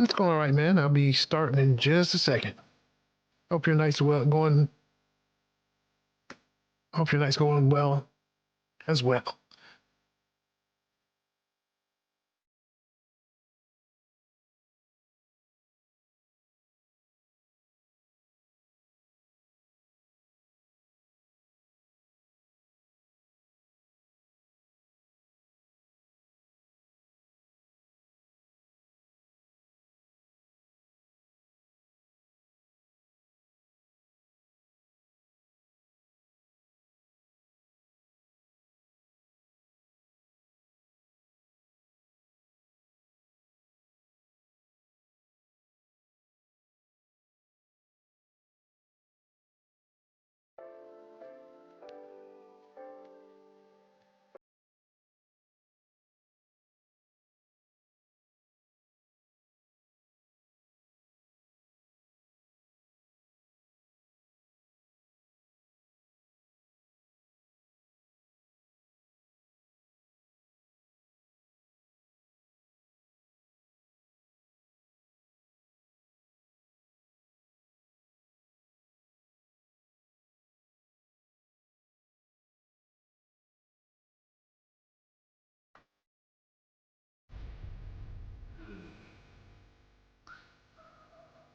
It's going all right, man. I'll be starting in just a second. Hope your night's well going. Hope your night's going well as well.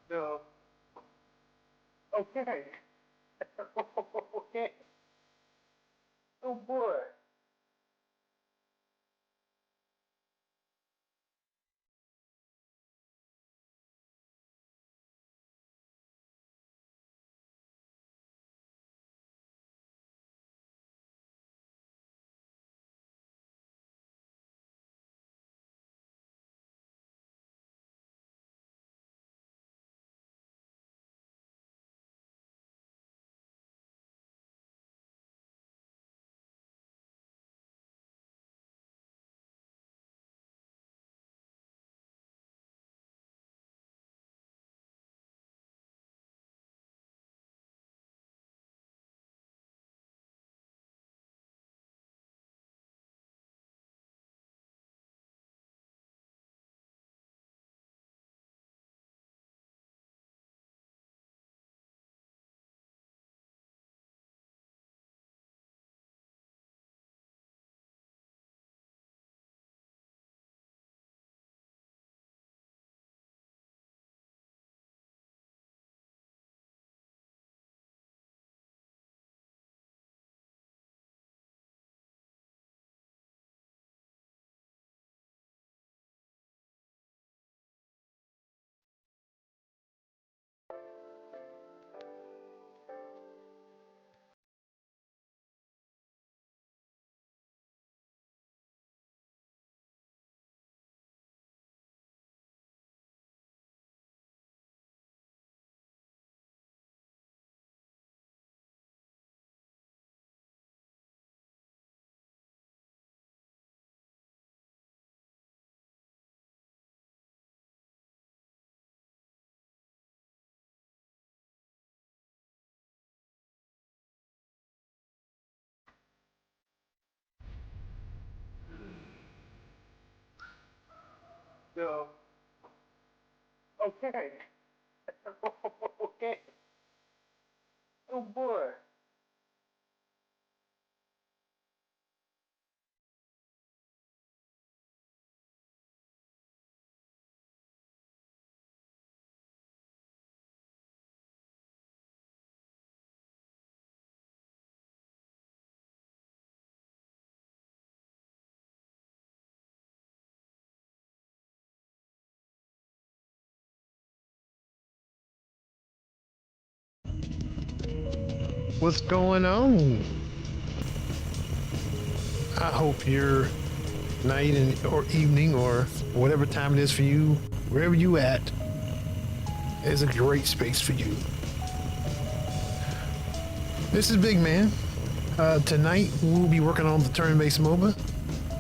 So, okay. Okay. Oh boy. So, okay. Okay. Oh boy. What's going on? I hope your night or evening or whatever time it is for you, wherever you at, is a great space for you. This is Big Man. Tonight we'll be working on the turn-based MOBA.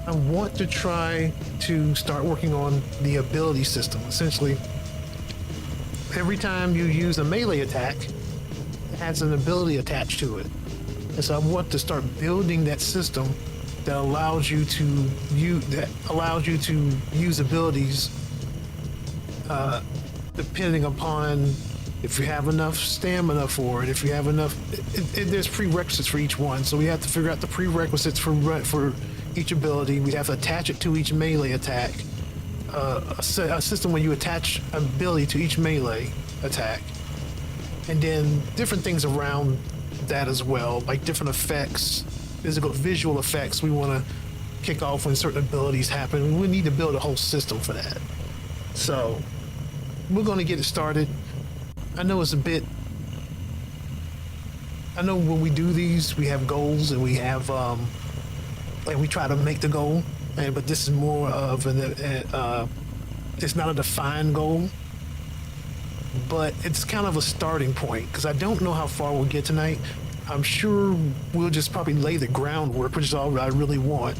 I want to try to start working on the ability system. Essentially, every time you use a melee attack, it has an ability attached to it. And so I want to start building that system that allows you to use abilities depending upon if you have enough stamina for it, if you have enough, there's prerequisites for each one. So we have to figure out the prerequisites for each ability. We have to attach it to each melee attack. A system where you attach ability to each melee attack. And then different things around that as well, like different effects, visual effects we want to kick off when certain abilities happen. We need to build a whole system for that. So we're going to get it started. I know it's a bit, I know when we do these, we have goals and we have, like we try to make the goal, but this is more of it's not a defined goal, but it's kind of a starting point because I don't know how far we'll get tonight. I'm sure we'll just probably lay the groundwork, which is all I really want.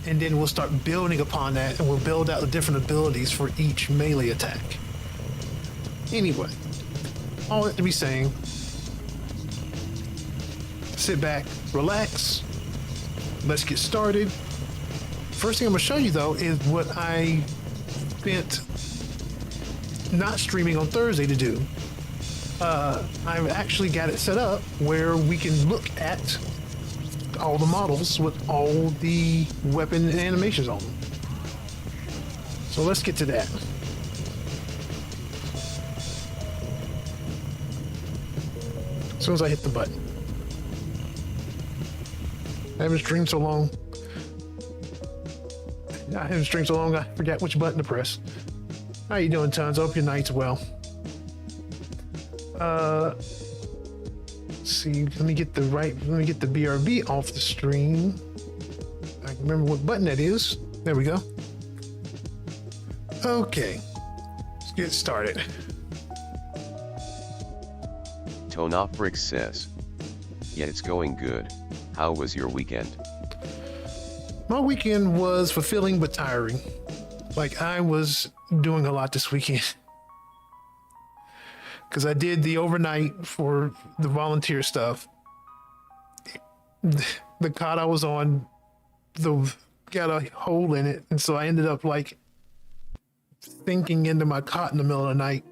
And then we'll start building upon that and we'll build out the different abilities for each melee attack. Anyway, all that to be saying, sit back, relax, let's get started. First thing I'm gonna show you though is what I spent not streaming on Thursday to do. I've actually got it set up where we can look at all the models with all the weapon and animations on them. So let's get to that. As soon as I hit the button. I haven't streamed so long. I forgot which button to press. How you doing, Tons? Hope your night's well. Let's see, let me get the BRB off the stream. I can remember what button that is. There we go. Okay, let's get started. Tonopbrix says, yeah, it's going good. How was your weekend? My weekend was fulfilling but tiring. Like I was doing a lot this weekend. Because I did the overnight for the volunteer stuff. The cot I was on got a hole in it, and so I ended up like sinking into my cot in the middle of the night.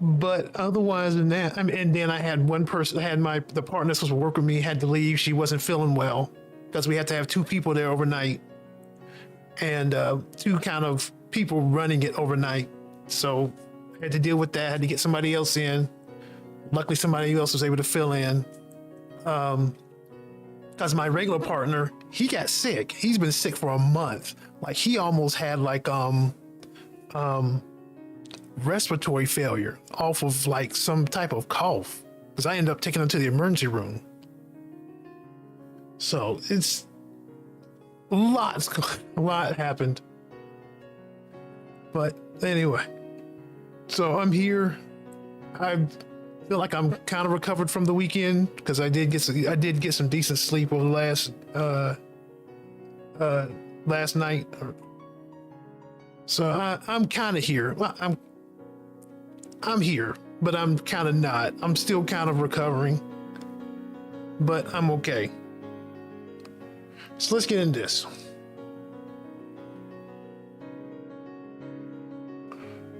But otherwise than that, I mean, and then I had one person, the partner that's supposed to work with me had to leave. She wasn't feeling well because we had to have 2 people there overnight. And 2 kind of people running it overnight. So I had to deal with that, had to get somebody else in. Luckily somebody else was able to fill in. Because my regular partner, he got sick. He's been sick for a month. Like he almost had like respiratory failure off of like some type of cough. Because I ended up taking him to the emergency room. So it's a lot happened. But anyway, so I'm here. I feel like I'm kind of recovered from the weekend because I did get some decent sleep over the last night. So I'm kind of here. I'm here, but I'm kind of not. I'm still kind of recovering, but I'm okay. So let's get into this.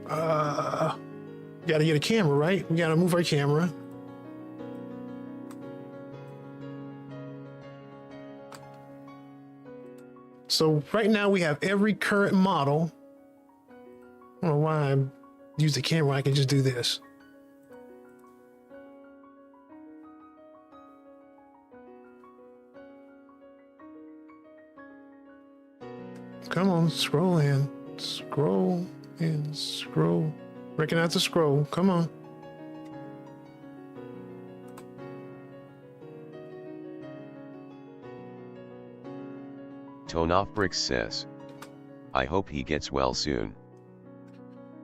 Gotta get a camera, right? We gotta move our camera. So right now we have every current model. I don't know why I use the camera. I can just do this. Come on, scroll in, scroll in, scroll. Recognize the scroll. Come on. Tonopbrix says, I hope he gets well soon.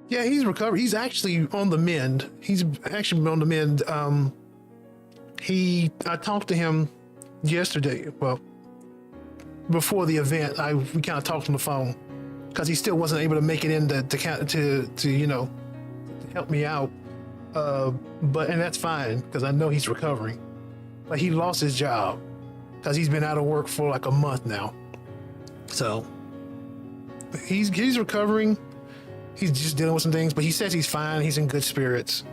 Yeah, he's recovered. He's actually on the mend. He's actually on the mend. I talked to him yesterday. Well, before the event, we kind of talked on the phone because he still wasn't able to make it in to help me out. And that's fine because I know he's recovering. But he lost his job because he's been out of work for like a month now. So he's recovering. He's just dealing with some things, but he says he's fine. He's in good spirits.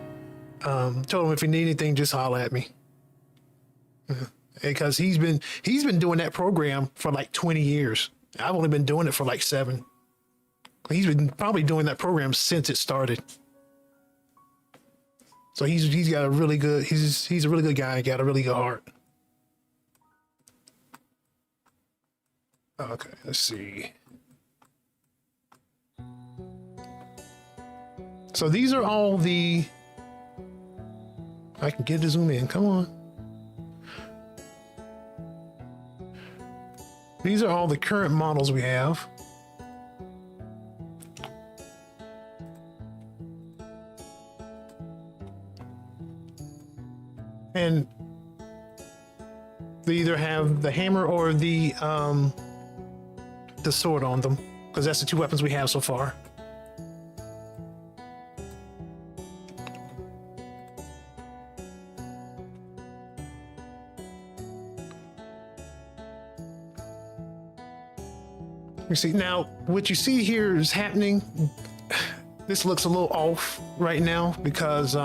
Told him if you need anything, just holler at me. Because he's been doing that program for like 20 years. I've only been doing it for like 7. He's been probably doing that program since it started. So he's got a really good, he's a really good guy. Got a really good heart. Okay, let's see. So these are all the, I can get to zoom in, come on. These are all the current models we have. And they either have the hammer or the sword on them, because that's the 2 weapons we have so far. You see, now what you see here is happening. This looks a little off right now because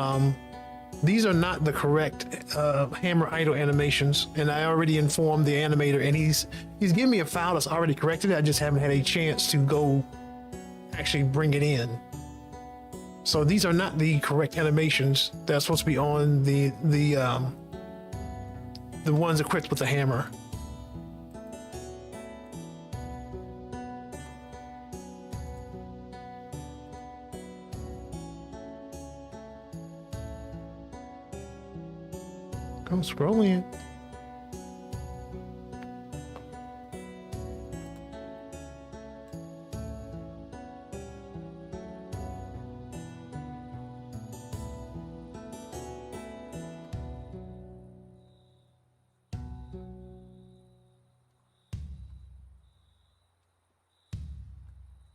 these are not the correct hammer idle animations, and I already informed the animator, and he's giving me a file that's already corrected. I just haven't had a chance to go actually bring it in. So these are not the correct animations that's supposed to be on the ones equipped with the hammer. Come scrolling.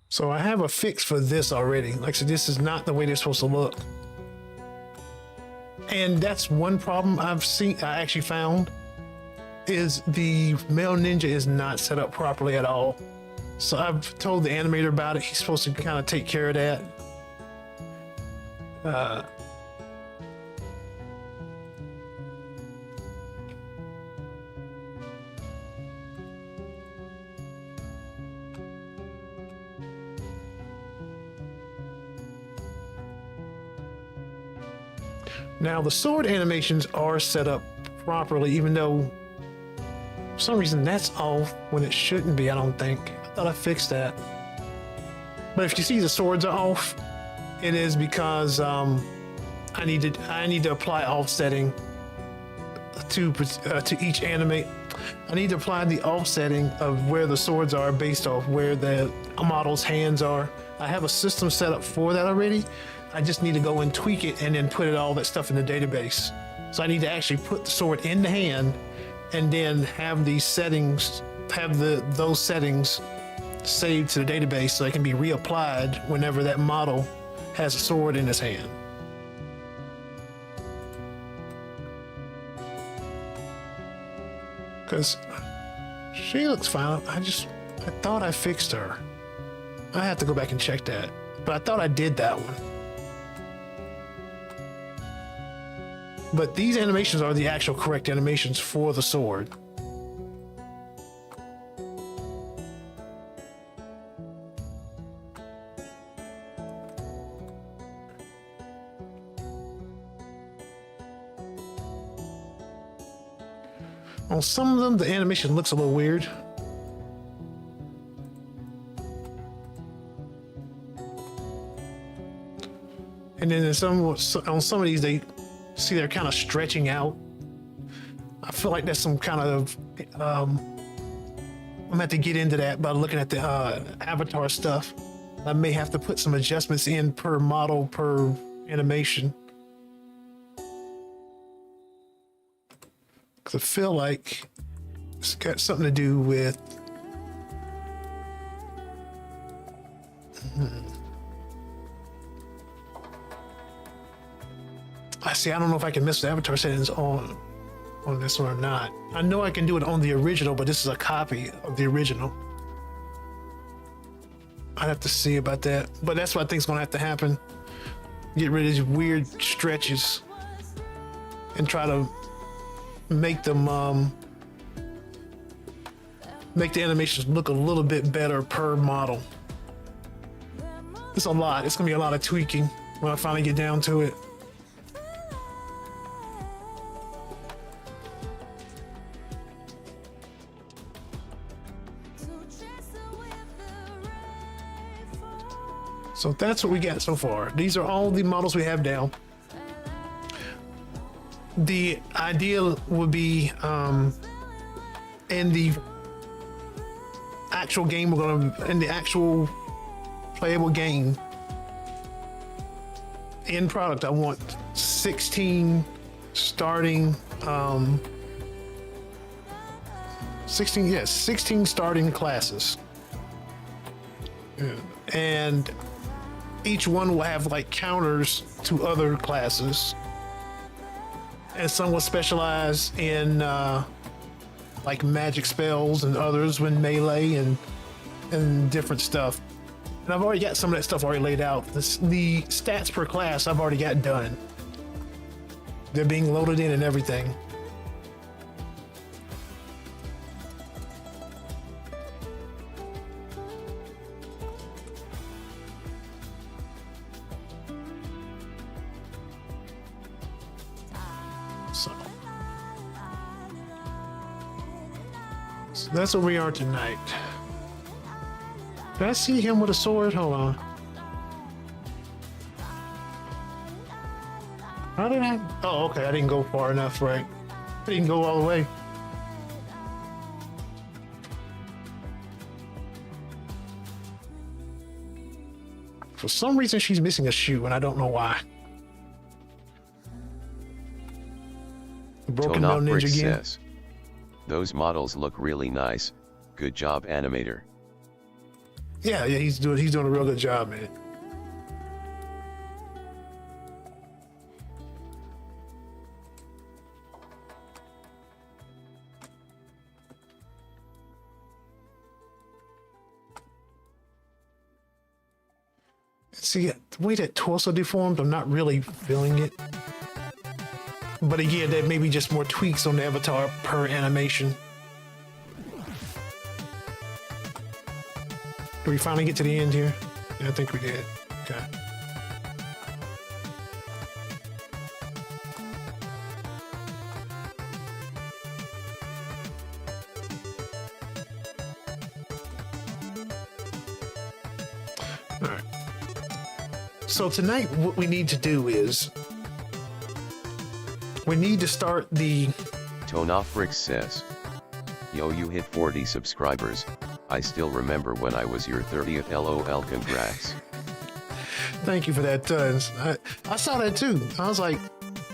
So I have a fix for this already. Like I said, this is not the way they're supposed to look. And that's one problem I actually found, is the male ninja is not set up properly at all. So I've told the animator about it. He's supposed to kind of take care of that. Now the sword animations are set up properly, even though for some reason that's off when it shouldn't be, I don't think. I thought I fixed that. But if you see the swords are off, it is because I need to apply offsetting to each animate. I need to apply the offsetting of where the swords are based off where the model's hands are. I have a system set up for that already. I just need to go and tweak it and then put all that stuff in the database. So I need to actually put the sword in the hand and then have these settings, those settings saved to the database so they can be reapplied whenever that model has a sword in his hand. Because she looks fine. I thought I fixed her. I have to go back and check that. But I thought I did that one. But these animations are the actual correct animations for the sword. On some of them, the animation looks a little weird. And then on some of these, they see they're kind of stretching out. I feel like that's some kind of, I'm gonna have to get into that by looking at the avatar stuff. I may have to put some adjustments in per model, per animation. Because I feel like it's got something to do with I don't know if I can mess with avatar settings on this one or not. I know I can do it on the original, but this is a copy of the original. I'd have to see about that. But that's what I think is going to have to happen. Get rid of these weird stretches and try to make them make the animations look a little bit better per model. It's a lot. It's gonna be a lot of tweaking when I finally get down to it. So that's what we got so far. These are all the models we have down. The ideal would be in the actual game, in the actual playable game, end product, I want 16 starting 16 starting classes. And each one will have like counters to other classes, and some will specialize in like magic spells, and others when melee and different stuff. And I've already got some of that stuff already laid out. The stats per class I've already got done. They're being loaded in and everything. So that's where we are tonight. Did I see him with a sword? Hold on. How did I? Oh, okay. I didn't go far enough, right? I didn't go all the way. For some reason, she's missing a shoe, and I don't know why. Broken Bell Ninja again. Says, those models look really nice. Good job, animator. Yeah, he's doing a real good job, man. See, the way that torso deformed, I'm not really feeling it. But again, that may be just more tweaks on the avatar per animation. Did we finally get to the end here? Yeah, I think we did. Okay. All right. So tonight, what we need to do is we need to start the... Tonofrix says, yo, you hit 40 subscribers. I still remember when I was your 30th, LOL, congrats. Thank you for that. I saw that too. I was like,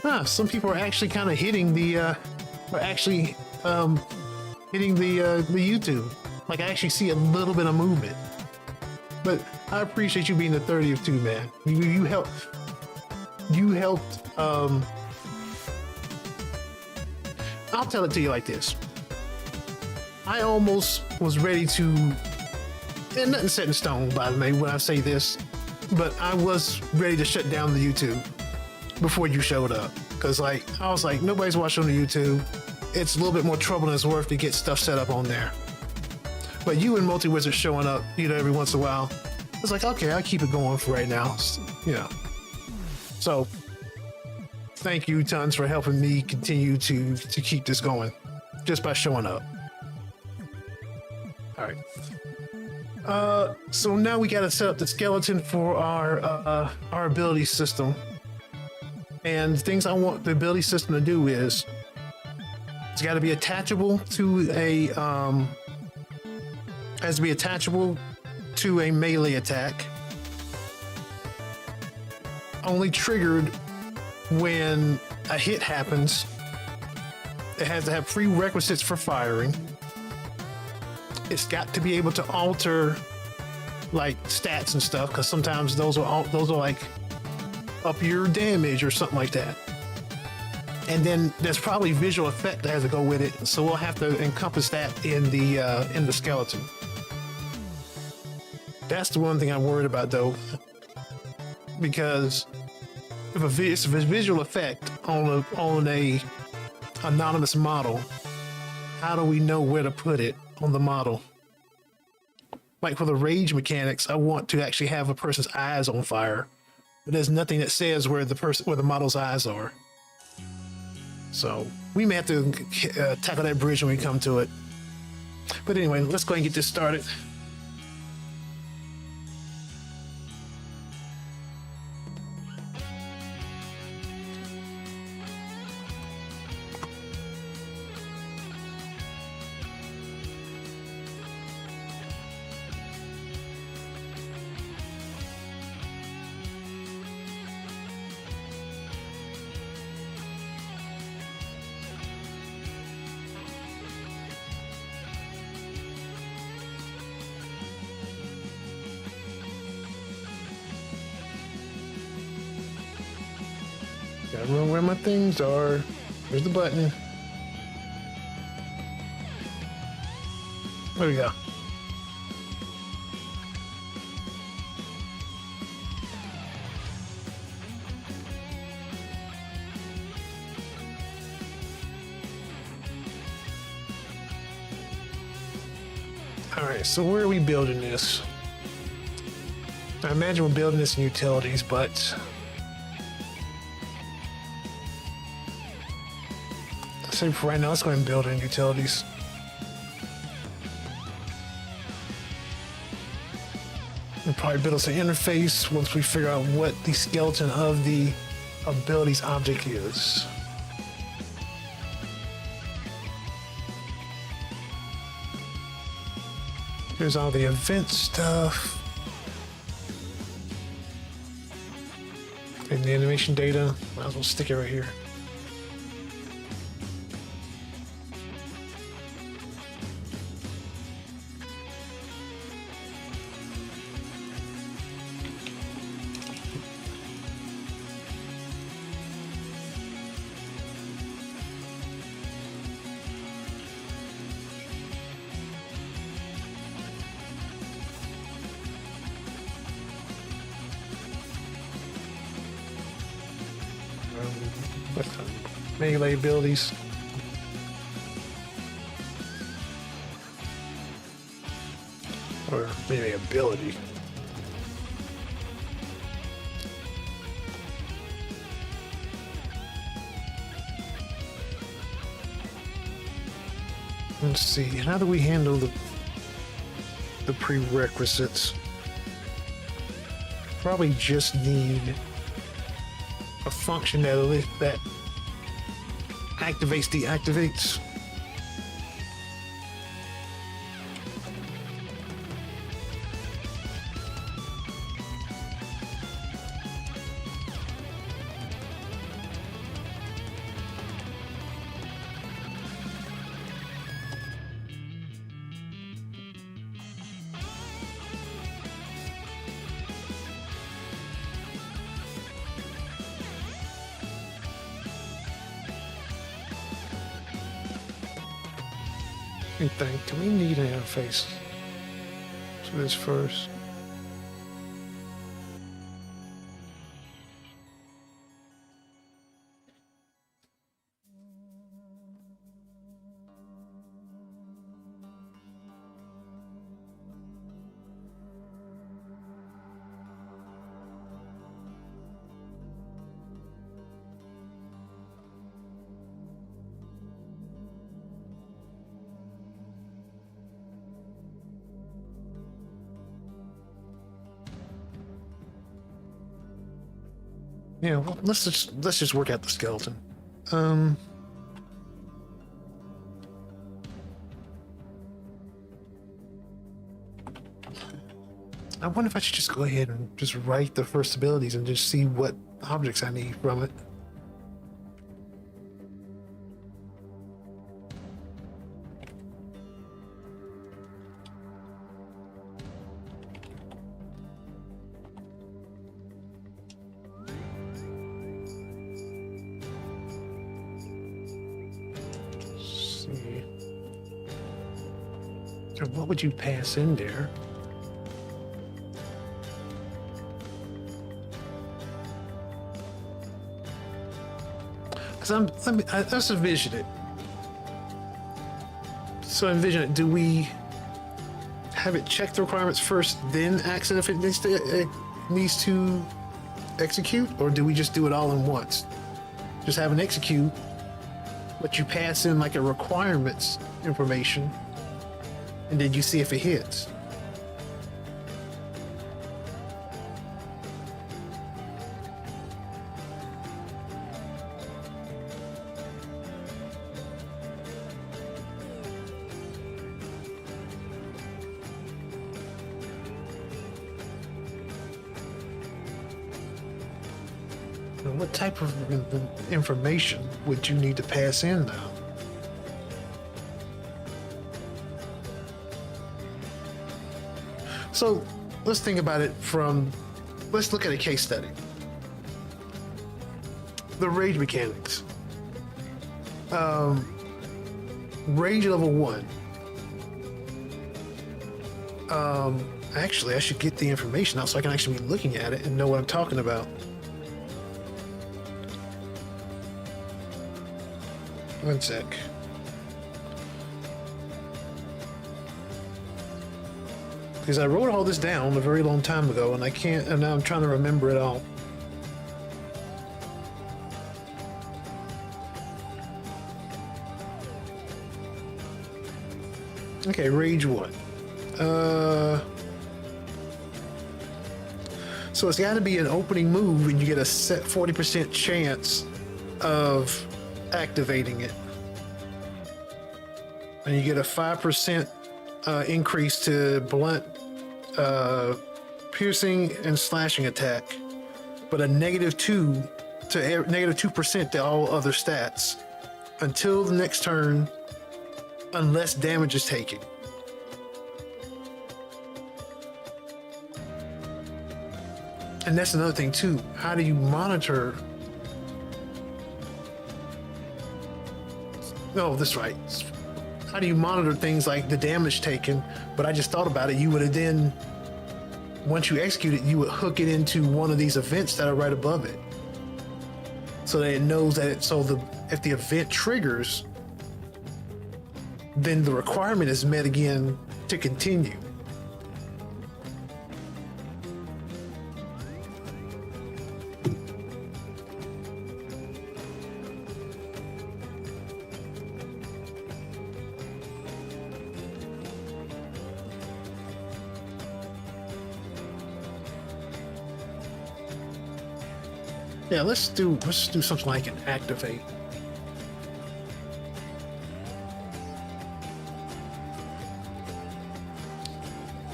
huh, some people are actually kind of hitting the, hitting the YouTube. Like I actually see a little bit of movement. But I appreciate you being the 30th too, man. You helped, I'll tell it to you like this. I almost was ready to, and nothing set in stone, by the way, when I say this, but I was ready to shut down the YouTube before you showed up. Cause like, I was like, nobody's watching on the YouTube. It's a little bit more trouble than it's worth to get stuff set up on there. But you and Multi-Wizard showing up, every once in a while, it's like, okay, I'll keep it going for right now, So, thank you tons for helping me continue to keep this going, just by showing up. All right. So now we got to set up the skeleton for our ability system. And things I want the ability system to do is it's got to be attachable to a has to be attachable to a melee attack. Only triggered when a hit happens. It has to have prerequisites for firing. It's got to be able to alter like stats and stuff, because sometimes those are like up your damage or something like that. And then there's probably visual effect that has to go with it, so we'll have to encompass that in the skeleton. That's the one thing I'm worried about, though, because if it's a visual effect on a anonymous model, how do we know where to put it on the model? Like for the rage mechanics, I want to actually have a person's eyes on fire, but there's nothing that says where the model's eyes are. So we may have to tackle that bridge when we come to it. But anyway, let's go ahead and get this started. Gotta remember where my things are. Here's the button. There we go. All right, so where are we building this? I imagine we're building this in utilities, but so for right now, let's go ahead and build in utilities. We'll probably build us an interface once we figure out what the skeleton of the abilities object is. Here's all the event stuff. And the animation data. Might as well stick it right here. Melee abilities. Or maybe ability. Let's see, how do we handle the prerequisites? Probably just need a function that activates, deactivates. Do we need an interface to this first? Yeah, well, let's just work out the skeleton. I wonder if I should just go ahead and just write the first abilities and just see what objects I need from it. What would you pass in there? let's envision it. So envision it. Do we have it check the requirements first, then ask it if it needs to execute, or do we just do it all in once? Just have an execute, but you pass in like a requirements information, and then you see if it hits. What type of information would you need to pass in now? So let's think about it let's look at a case study. The rage mechanics. Rage level 1. Actually, I should get the information out so I can actually be looking at it and know what I'm talking about. One sec. Because I wrote all this down a very long time ago, and and now I'm trying to remember it all. Okay, Rage 1. So it's got to be an opening move, and you get a set 40% chance of activating it, and you get a 5% increase to blunt, piercing, and slashing attack, but a -2% to all other stats until the next turn, unless damage is taken. And that's another thing too. How do you monitor? No, that's right. How do you monitor things like the damage taken? But I just thought about it. You would have then, once you execute it, you would hook it into one of these events that are right above it, so that it knows that if the event triggers, then the requirement is met again to continue. Yeah, let's do something like an activate.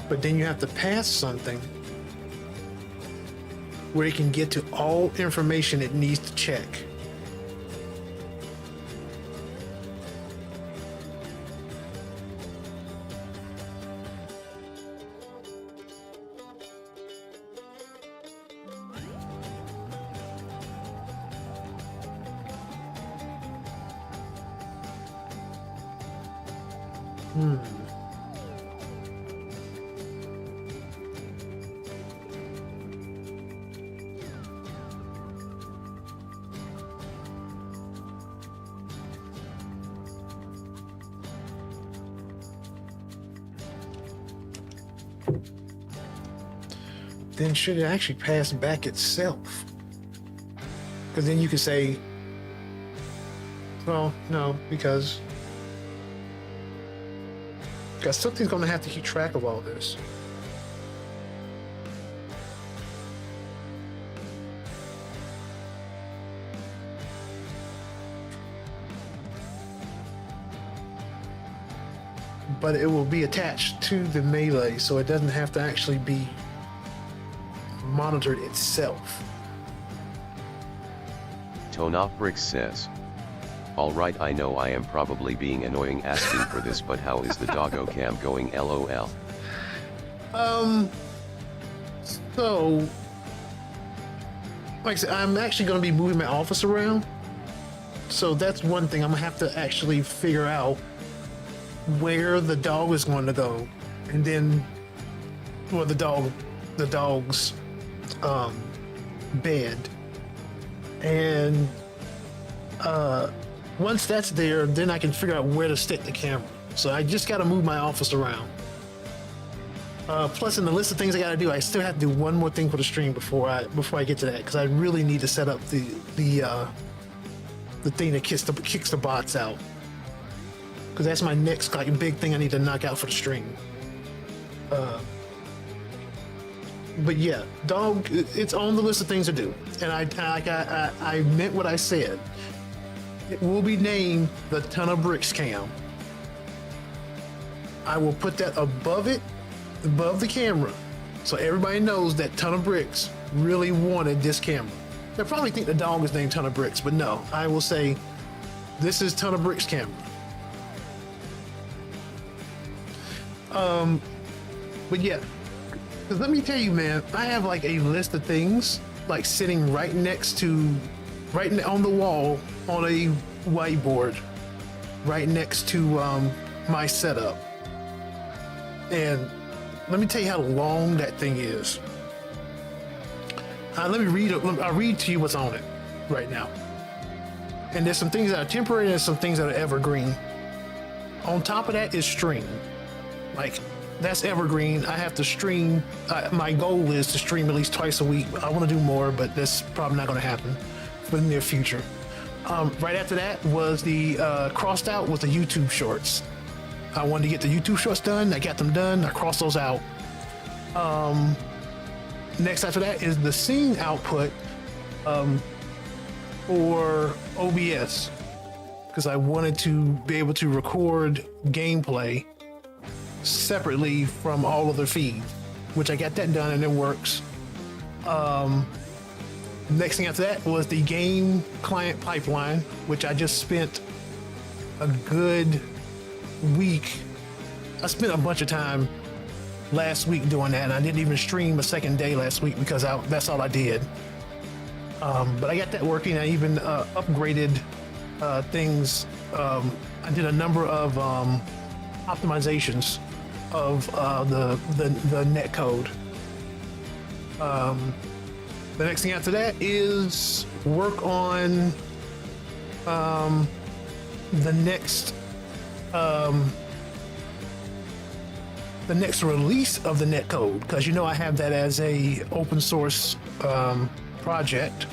But then you have to pass something where it can get to all information it needs to check. Then should it actually pass back itself? Because then you could say, well, no, because something's going to have to keep track of all this. But it will be attached to the melee, so it doesn't have to actually be monitored itself. Tonoprix says, "Alright, I know I am probably being annoying asking for this, but how is the doggo cam going, lol?" So, like I said, I'm actually going to be moving my office around. So that's one thing I'm going to have to actually figure out where the dog is going to go. And then, well, the dog's bed. And Once that's there, then I can figure out where to stick the camera. So I just got to move my office around. Plus, in the list of things I got to do, I still have to do one more thing for the stream before I get to that, because I really need to set up the thing that kicks the bots out, because that's my next like big thing I need to knock out for the stream. But yeah, dog, it's on the list of things to do, and I meant what I said. It will be named the Ton of Bricks Cam. I will put that above the camera, so everybody knows that Ton of Bricks really wanted this camera. They'll probably think the dog is named Ton of Bricks, but no, I will say this is Ton of Bricks camera. But yeah, 'cause let me tell you, man, I have like a list of things like sitting right on the wall on a whiteboard, right next to my setup. And let me tell you how long that thing is. Let me read it. I'll read to you what's on it right now. And there's some things that are temporary and there's some things that are evergreen. On top of that is stream. Like, that's evergreen. I have to stream. My goal is to stream at least twice a week. I want to do more, but that's probably not going to happen for the near future. Right after that was the crossed out was the YouTube shorts. I wanted to get the YouTube shorts done. I got them done. I crossed those out. Next after that is the scene output for OBS, because I wanted to be able to record gameplay separately from all of the feeds, which I got that done and it works. Next thing after that was the game client pipeline, which I just spent a good week. I spent a bunch of time last week doing that, and I didn't even stream a second day last week because that's all I did. But I got that working. I even upgraded things. I did a number of optimizations of the net code. The next thing after that is work on the next release of the netcode, because you know I have that as a open source project,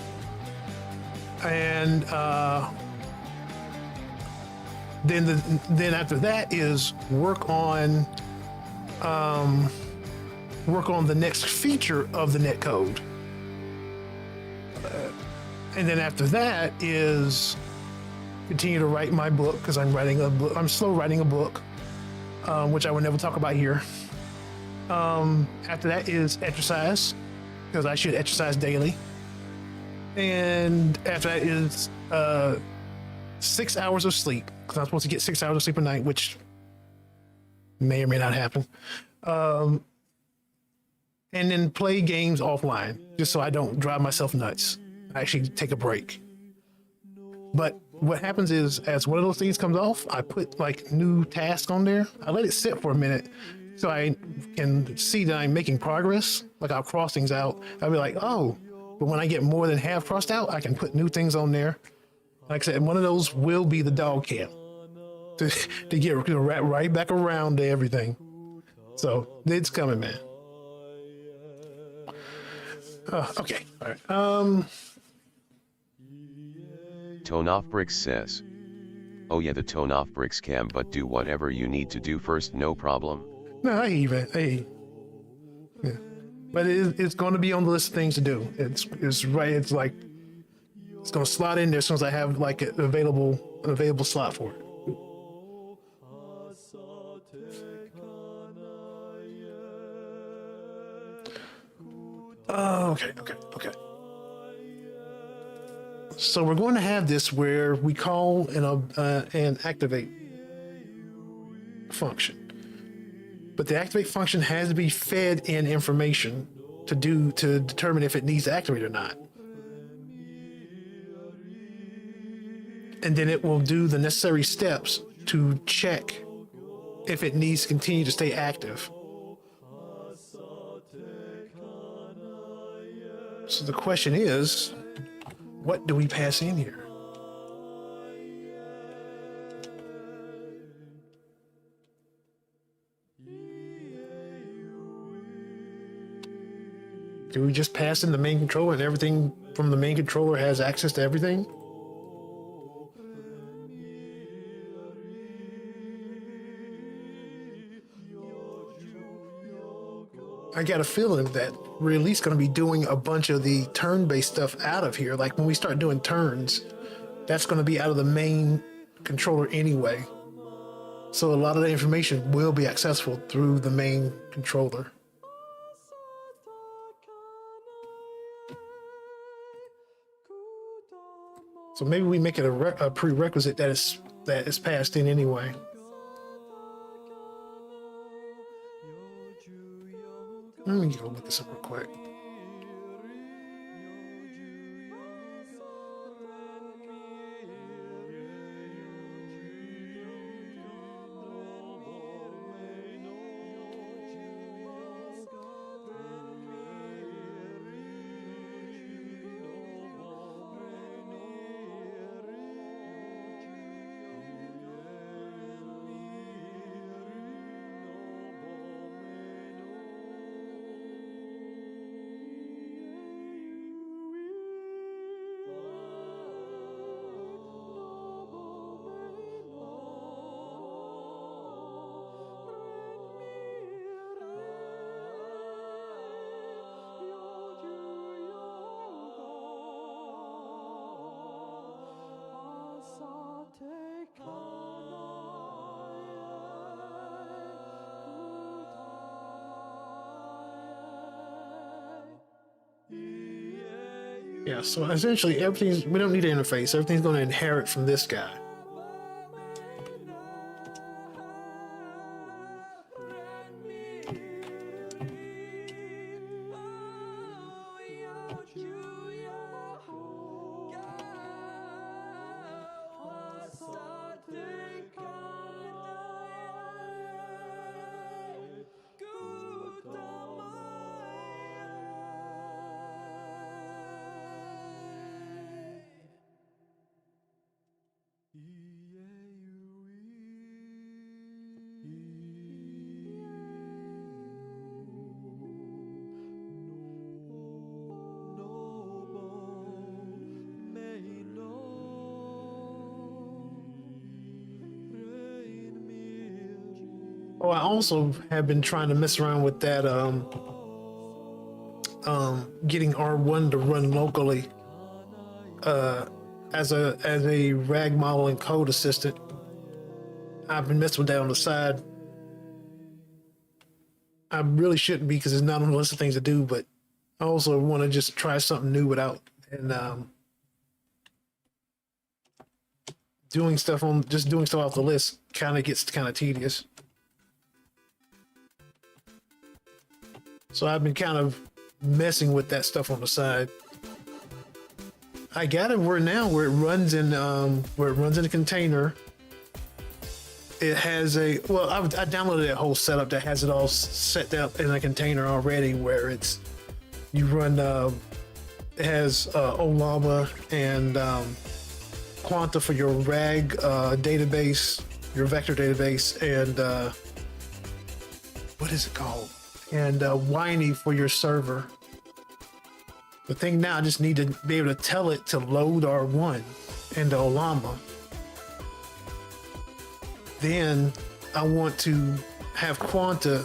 and then after that is work on the next feature of the netcode, and then after that is continue to write my book, because I'm slow writing a book. Which I will never talk about here. After that is exercise, because I should exercise daily. And after that is 6 hours of sleep, because I'm supposed to get 6 hours of sleep a night, which may or may not happen. And then play games offline, just so I don't drive myself nuts. I actually take a break. But what happens is, as one of those things comes off, I put like new tasks on there. I let it sit for a minute so I can see that I'm making progress. Like, I'll cross things out. I'll be like, oh, but when I get more than half crossed out, I can put new things on there. Like I said, one of those will be the dog cam to get wrap right back around to everything. So it's coming, man. Okay, all right. Tone Off Bricks says, oh yeah, the Tone Off Bricks cam, but do whatever you need to do first, no problem. No, I hear you, man. Yeah. But it's going to be on the list of things to do. It's right. It's like, it's going to slot in there as soon as I have like an available slot for it. Okay. So we're going to have this where we call an activate function, but the activate function has to be fed in information to determine if it needs to activate or not, and then it will do the necessary steps to check if it needs to continue to stay active. So the question is, what do we pass in here? Do we just pass in the main controller and everything from the main controller has access to everything? I got a feeling that we're at least going to be doing a bunch of the turn-based stuff out of here. Like when we start doing turns, that's going to be out of the main controller anyway. So a lot of the information will be accessible through the main controller. So maybe we make it a prerequisite that is passed in anyway. Let me go look this up real quick. Yeah, so essentially we don't need an interface. Everything's going to inherit from this guy. Oh, I also have been trying to mess around with that, getting R1 to run locally, as a rag model and code assistant. I've been messing with that on the side. I really shouldn't be because it's not on the list of things to do, but I also want to just try something new without, and doing stuff off the list kind of gets kind of tedious. So I've been kind of messing with that stuff on the side. I got it where it runs in a container. It has I downloaded that whole setup that has it all set up in a container already, where you run it has Olama and Quanta for your RAG database, your vector database, and what is it called? And Whiny for your server. The thing now, I just need to be able to tell it to load R1 into Olama. Then I want to have Quanta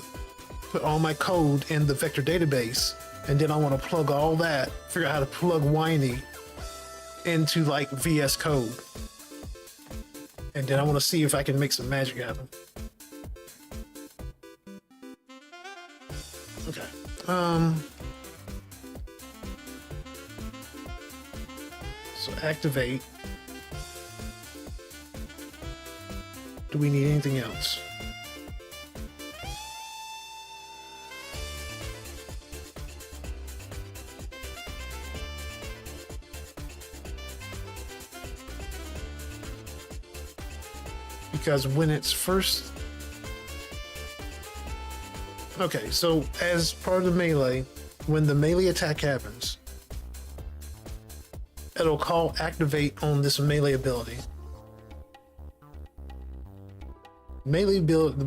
put all my code in the vector database, and then I want to plug all that, figure out how to plug Whiny into like VS Code. And then I want to see if I can make some magic happen. Okay. So activate. Do we need anything else? Because when it's first... Okay, so as part of the melee, when the melee attack happens, it'll call activate on this melee ability. Melee ability,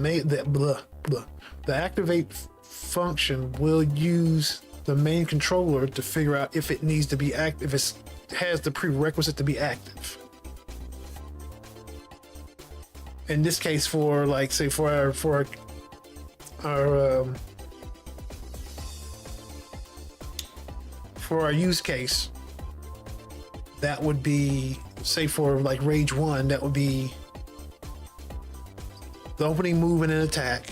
the activate function will use the main controller to figure out if it needs to be active, if it has the prerequisite to be active. In this case, for like, say, for our use case, that would be, say, for like Rage 1, that would be the opening move and an attack.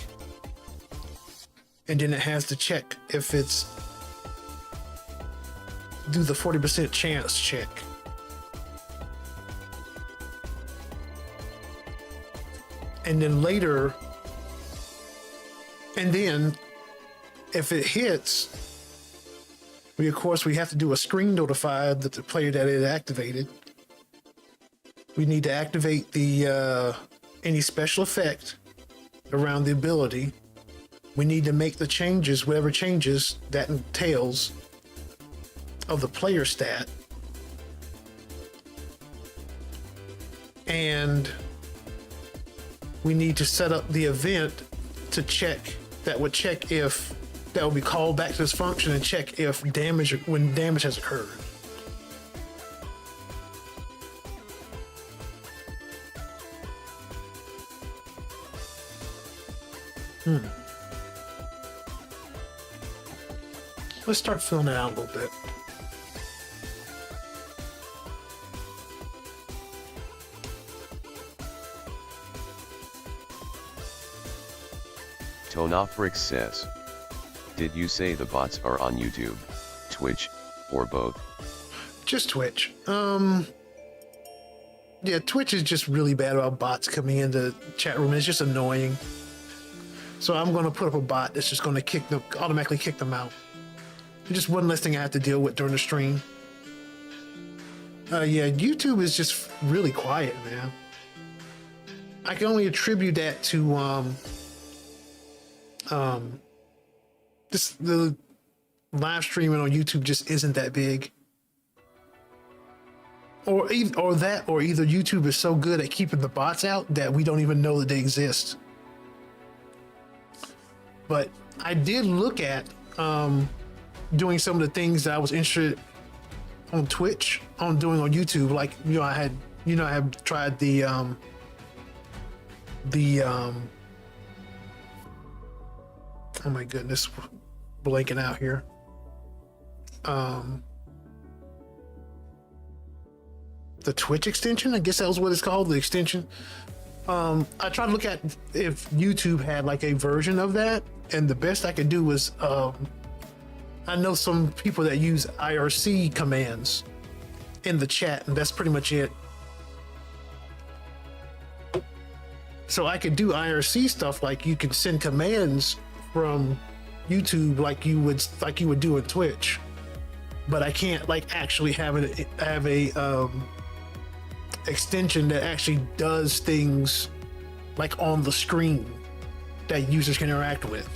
And then it has to check if it's, do the 40% chance check. And then later, and then if it hits, we have to do a screen notify that the player that it activated. We need to activate the any special effect around the ability. We need to make the changes, whatever changes that entails, of the player stat. And we need to set up the event to check, that would check if, that will be called back to this function and check if damage, when damage has occurred. Let's start filling it out a little bit. Tonofrix says, did you say the bots are on YouTube, Twitch, or both? Just Twitch. Yeah, Twitch is just really bad about bots coming into chat room. It's just annoying. So I'm going to put up a bot that's just going to kick them, automatically kick them out. It's just one less thing I have to deal with during the stream. Yeah, YouTube is just really quiet, man. I can only attribute that to just the live streaming on YouTube just isn't that big. Or either YouTube is so good at keeping the bots out that we don't even know that they exist. But I did look at doing some of the things that I was interested on Twitch, on doing on YouTube. Like, I had tried the oh my goodness, blanking out here. The Twitch extension, I guess that was what it's called, the extension. I tried to look at if YouTube had like a version of that, and the best I could do was, I know some people that use IRC commands in the chat, and that's pretty much it. So I could do IRC stuff, like you can send commands from YouTube like you would do in Twitch, but I can't like actually have a extension that actually does things like on the screen that users can interact with.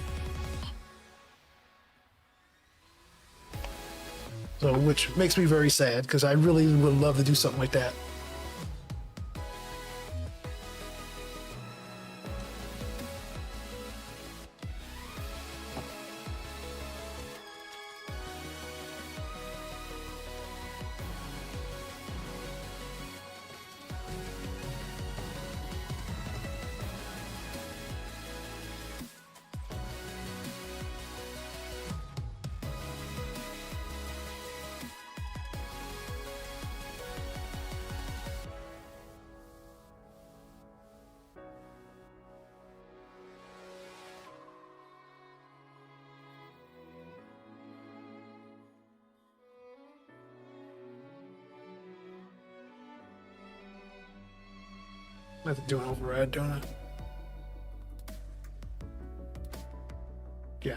So, which makes me very sad, because I really would love to do something like that. I have to do an override, don't I? Yeah.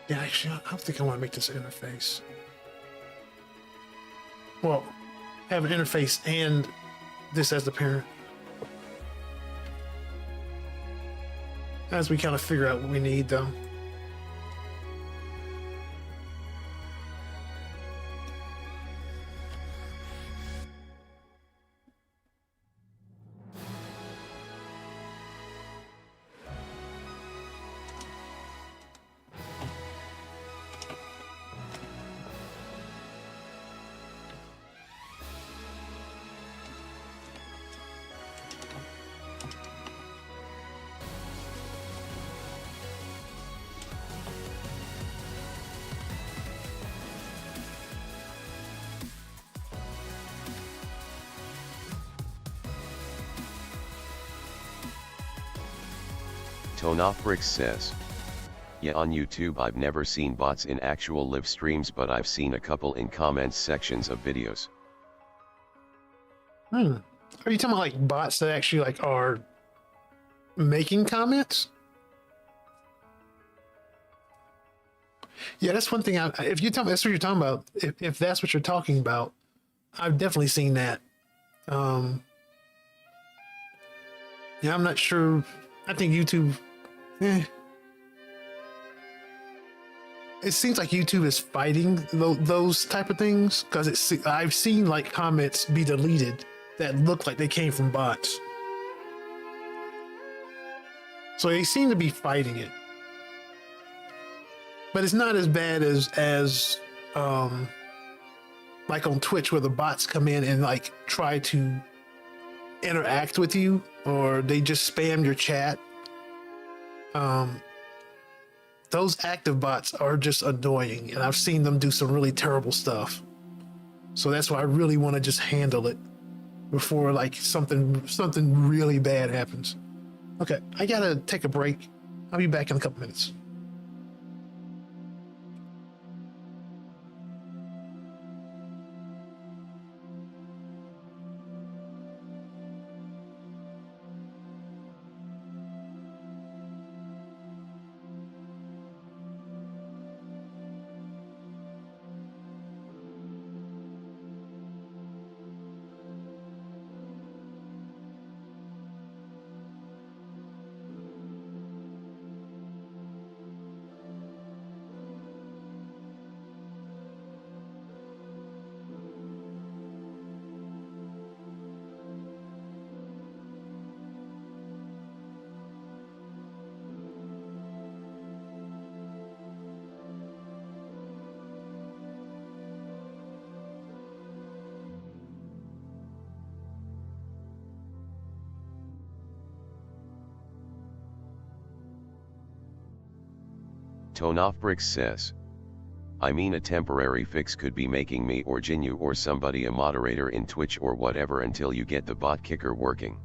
Yeah, actually, I don't think I want to make this interface. Well, have an interface and this as the parent. as we kind of figure out what we need, though. Tonofbrix says, yeah, on YouTube I've never seen bots in actual live streams, but I've seen a couple in comments sections of videos. Are you talking about like bots that actually like are making comments? Yeah, that's one thing. If you tell me that's what you're talking about, if that's what you're talking about, I've definitely seen that. Yeah, I'm not sure. I think YouTube. It seems like YouTube is fighting those type of things because I've seen like comments be deleted that look like they came from bots. So they seem to be fighting it, but it's not as bad as like on Twitch where the bots come in and like try to interact with you, or they just spam your chat. Those active bots are just annoying, and I've seen them do some really terrible stuff. So that's why I really want to just handle it before like something really bad happens. Okay, I gotta take a break. I'll be back in a couple minutes. Tonofbrix says, I mean, a temporary fix could be making me or Jinyu or somebody a moderator in Twitch or whatever until you get the bot kicker working.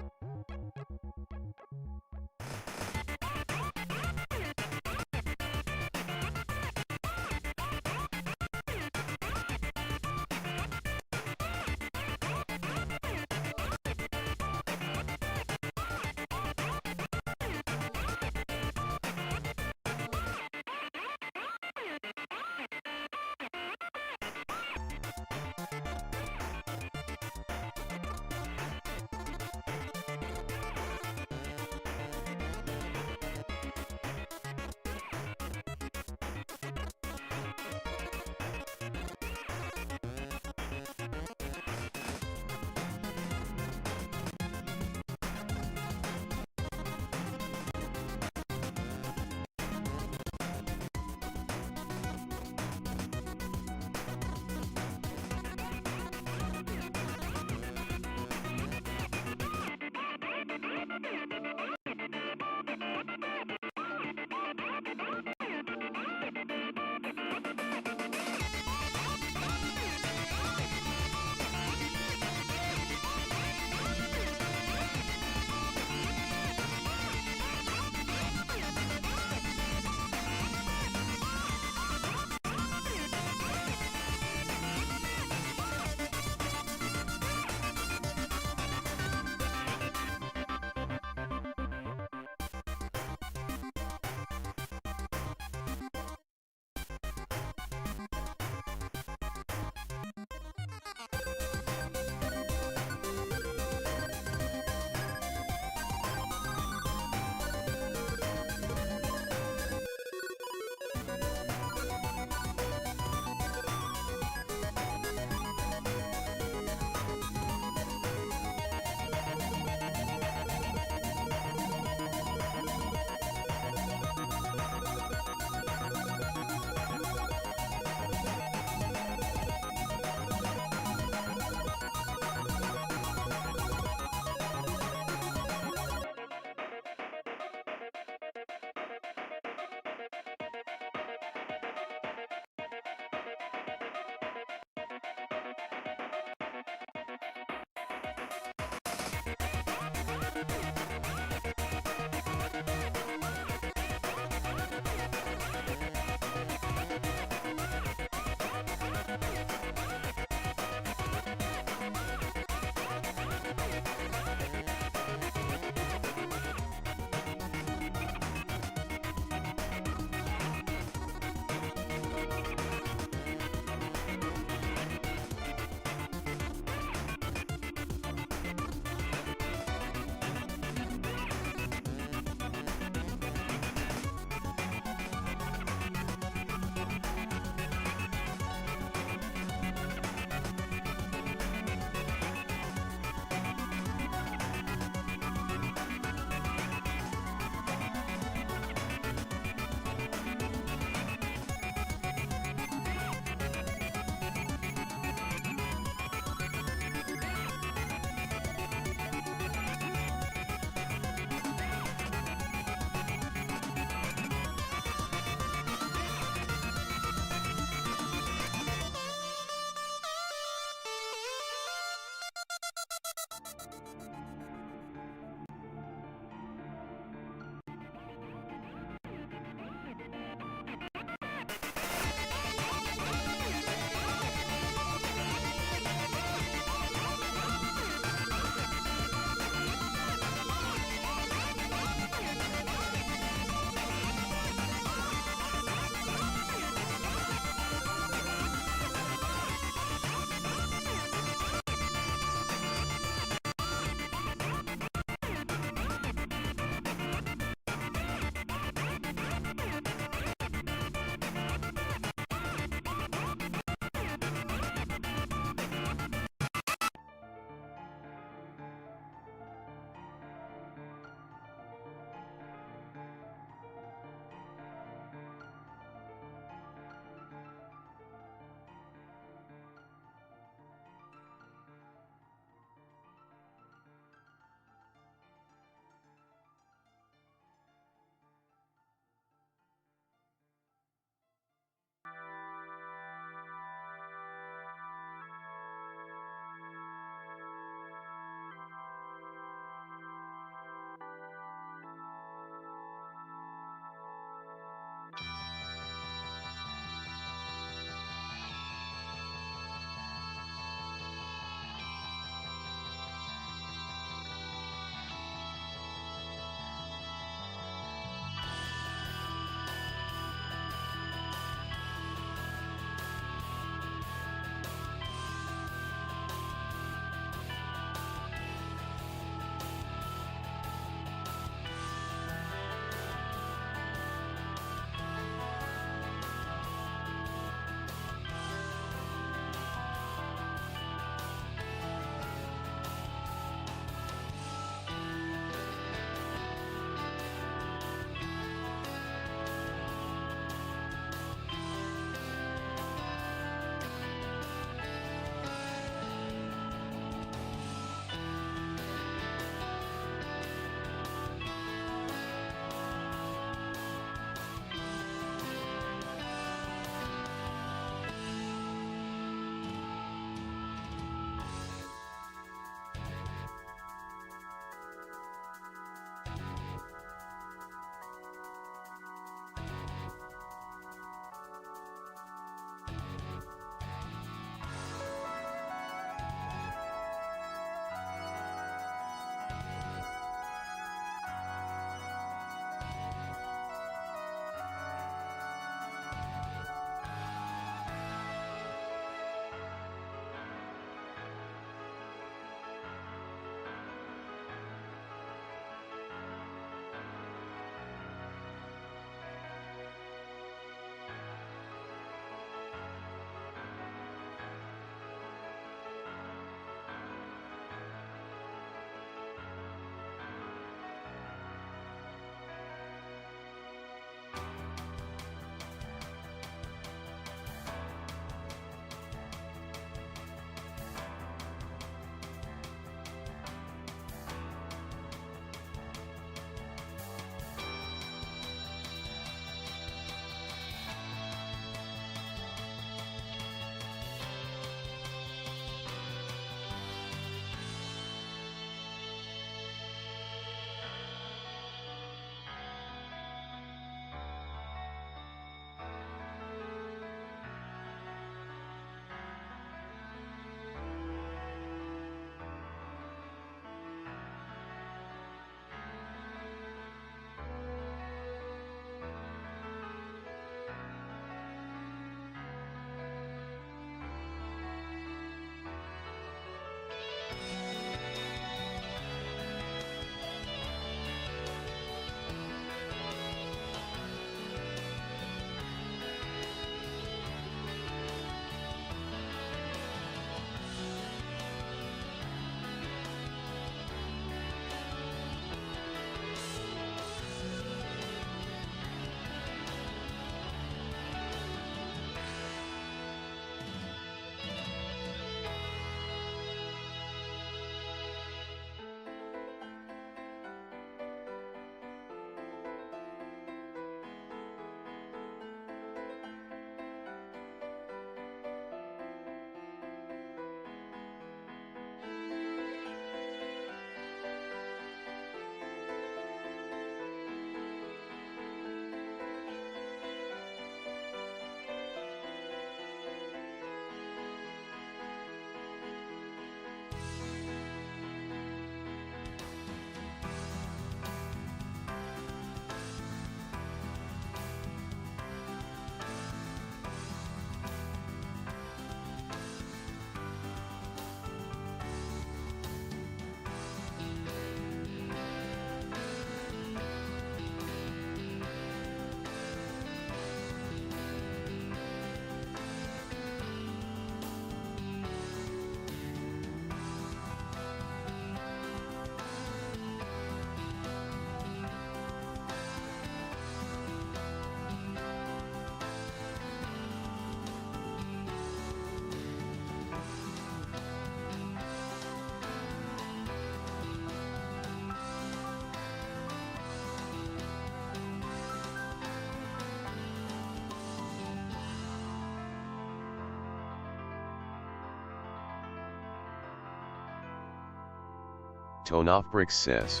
Tonofbrix says,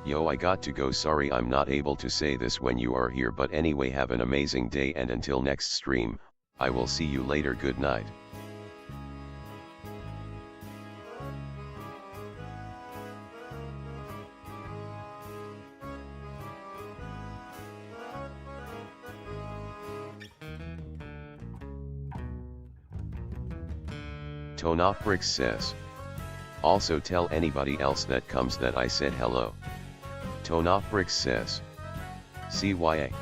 yo, I got to go, sorry I'm not able to say this when you are here, but anyway, have an amazing day, and until next stream, I will see you later, good night. Tonofbrix says, also tell anybody else that comes that I said hello. Tonofbrix says, CYA.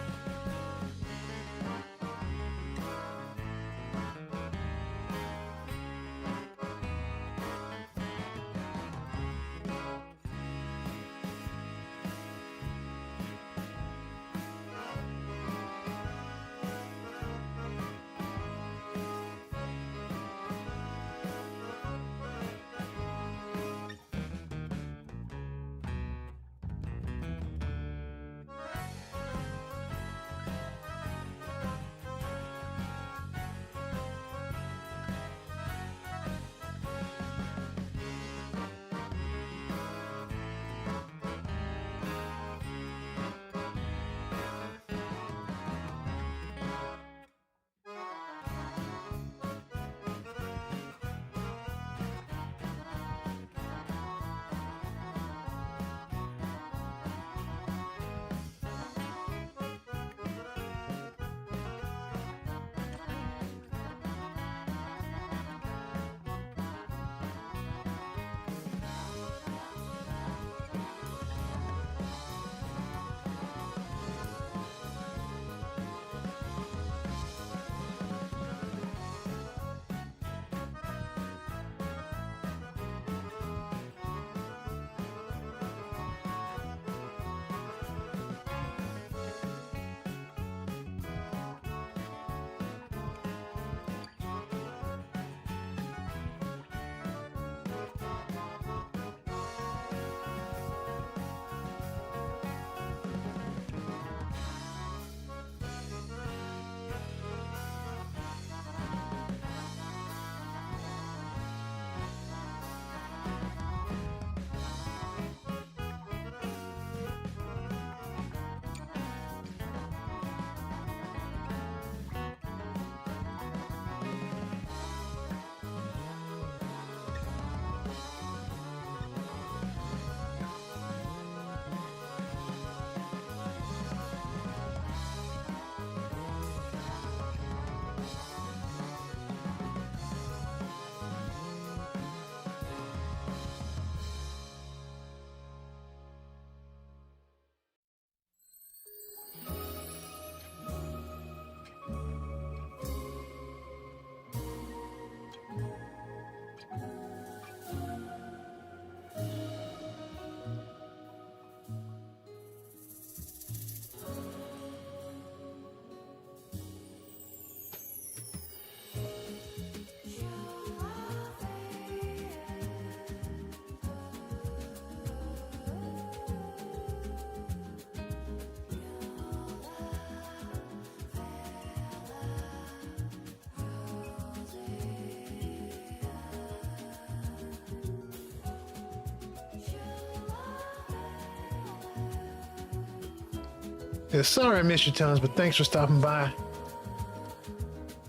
Yeah, sorry I missed your times, but thanks for stopping by.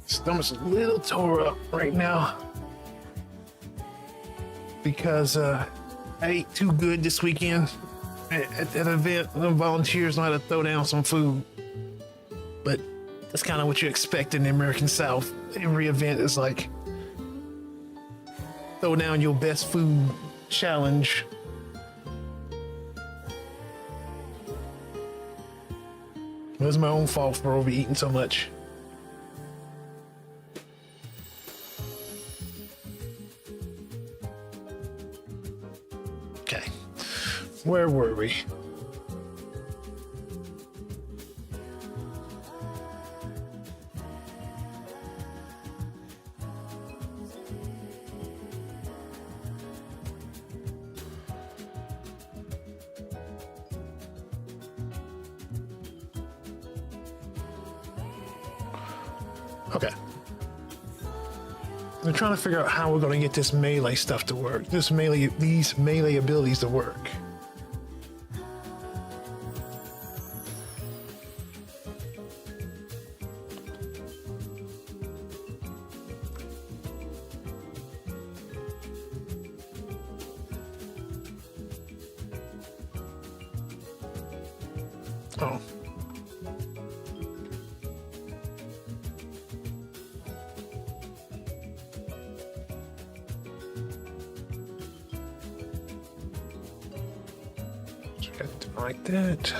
Stomach's a little tore up right now because I ate too good this weekend at that event. The volunteers know how to throw down some food, but that's kind of what you expect in the American South. Every event is like throw down your best food challenge. It was my own fault for overeating so much. Okay, where were we? Okay. I'm trying to figure out how we're going to get this melee stuff to work. These melee abilities to work. Oh. Like that.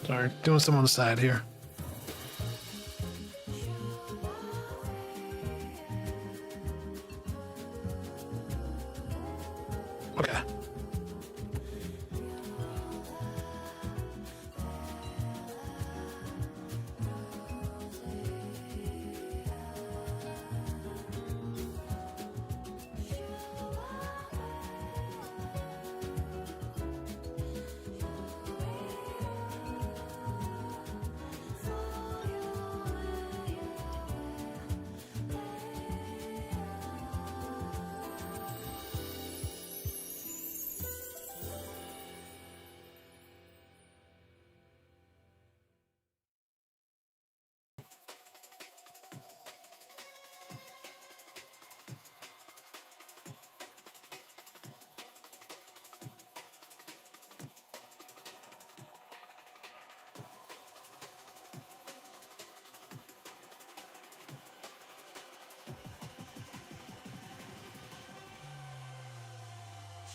Sorry, doing some on the side here. Okay.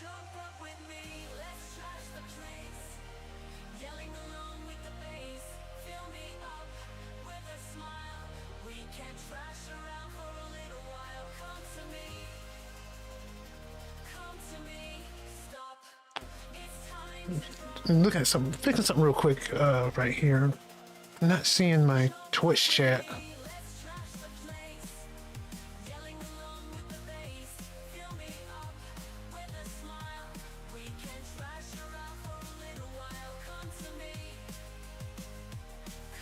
Jump up with me, let's trash the place. Yelling along with the bass. Fill me up with a smile. We can trash around for a little while. Come to me. Come to me. Stop. It's time to I'm looking at something, fixing something real quick right here. I'm not seeing my Twitch chat. let's trash the place. Yelling along with the bass. Fill me up with a smile. We can trash around for a little while. Come to me.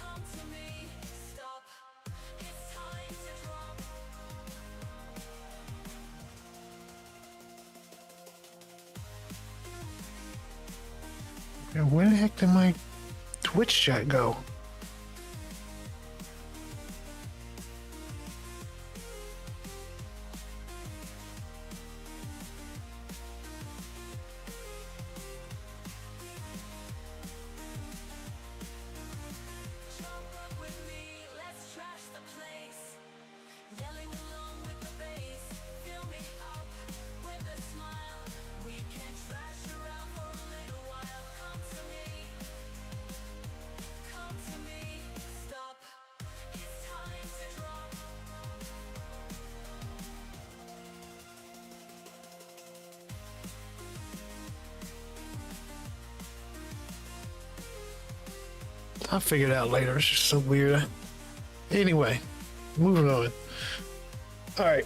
Come to me. Stop. It's time to drop. Yeah, where the heck did my Twitch chat go? Jump up with me, let's trash the place. Yelling along with the bass. Fill me up with a smile. We can trash around for a little while. Come to me. Come to me. Stop. It's time to drop. I'll figure it out later. It's just so weird. Anyway, moving on. All right.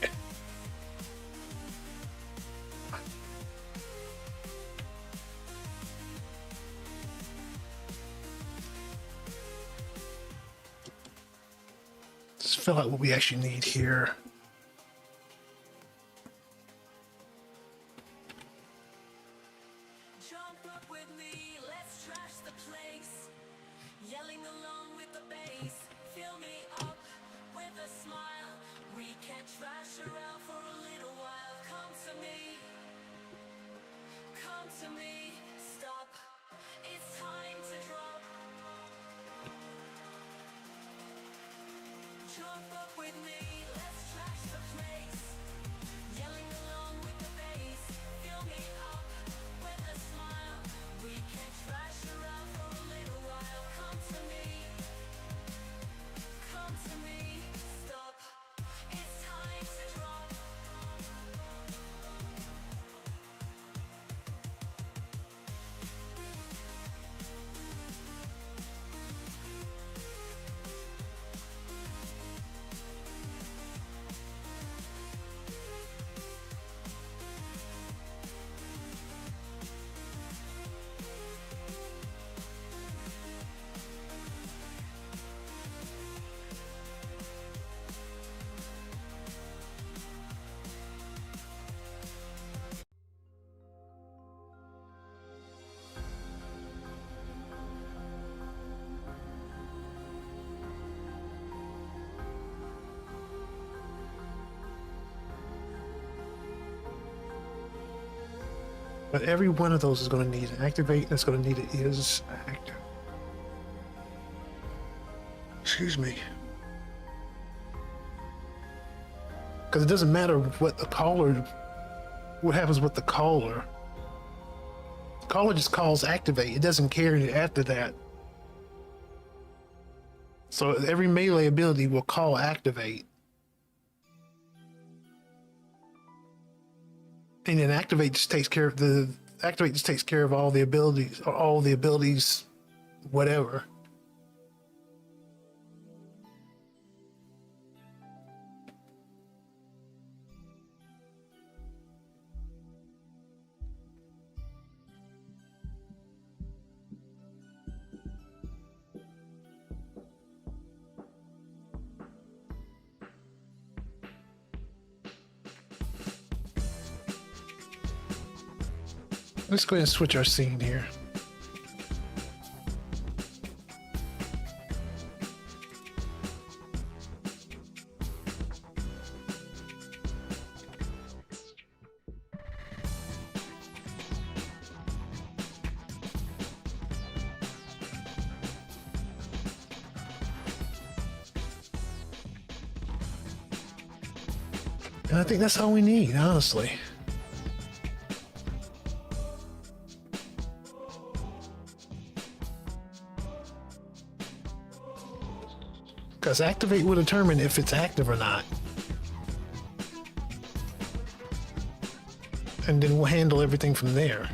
Let's fill out what we actually need here. Jump up with me, let's trash the place. Yelling along with the bass. Fill me up with a smile. We can trash around for a little while. Come to me. Come to me. Stop. It's time to drop. Jump up with me, let's trash the place. Yelling along with the bass. Fill me up with a smile. We can trash around for a little while. Come to me. Come to me. Stop. It's time to drop. But every one of those is going to need an activate, and it's going to need an is active. Excuse me. Because it doesn't matter what the caller, what happens with the caller. The caller just calls activate. It doesn't care after that. So every melee ability will call activate. And then activate just takes care of all the abilities, or all the abilities, whatever. Let's go ahead and switch our scene here. And I think that's all we need, honestly. Because activate will determine if it's active or not. And then we'll handle everything from there.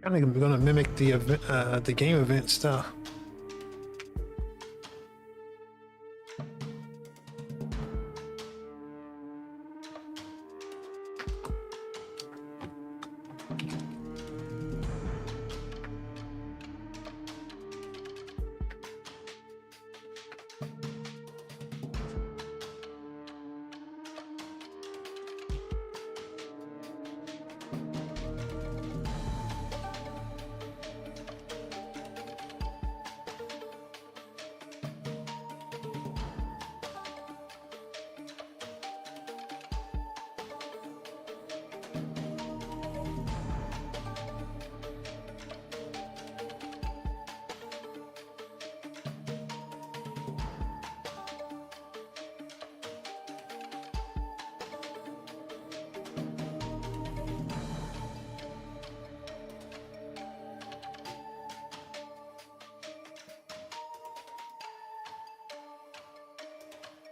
I think I'm gonna mimic the game event stuff.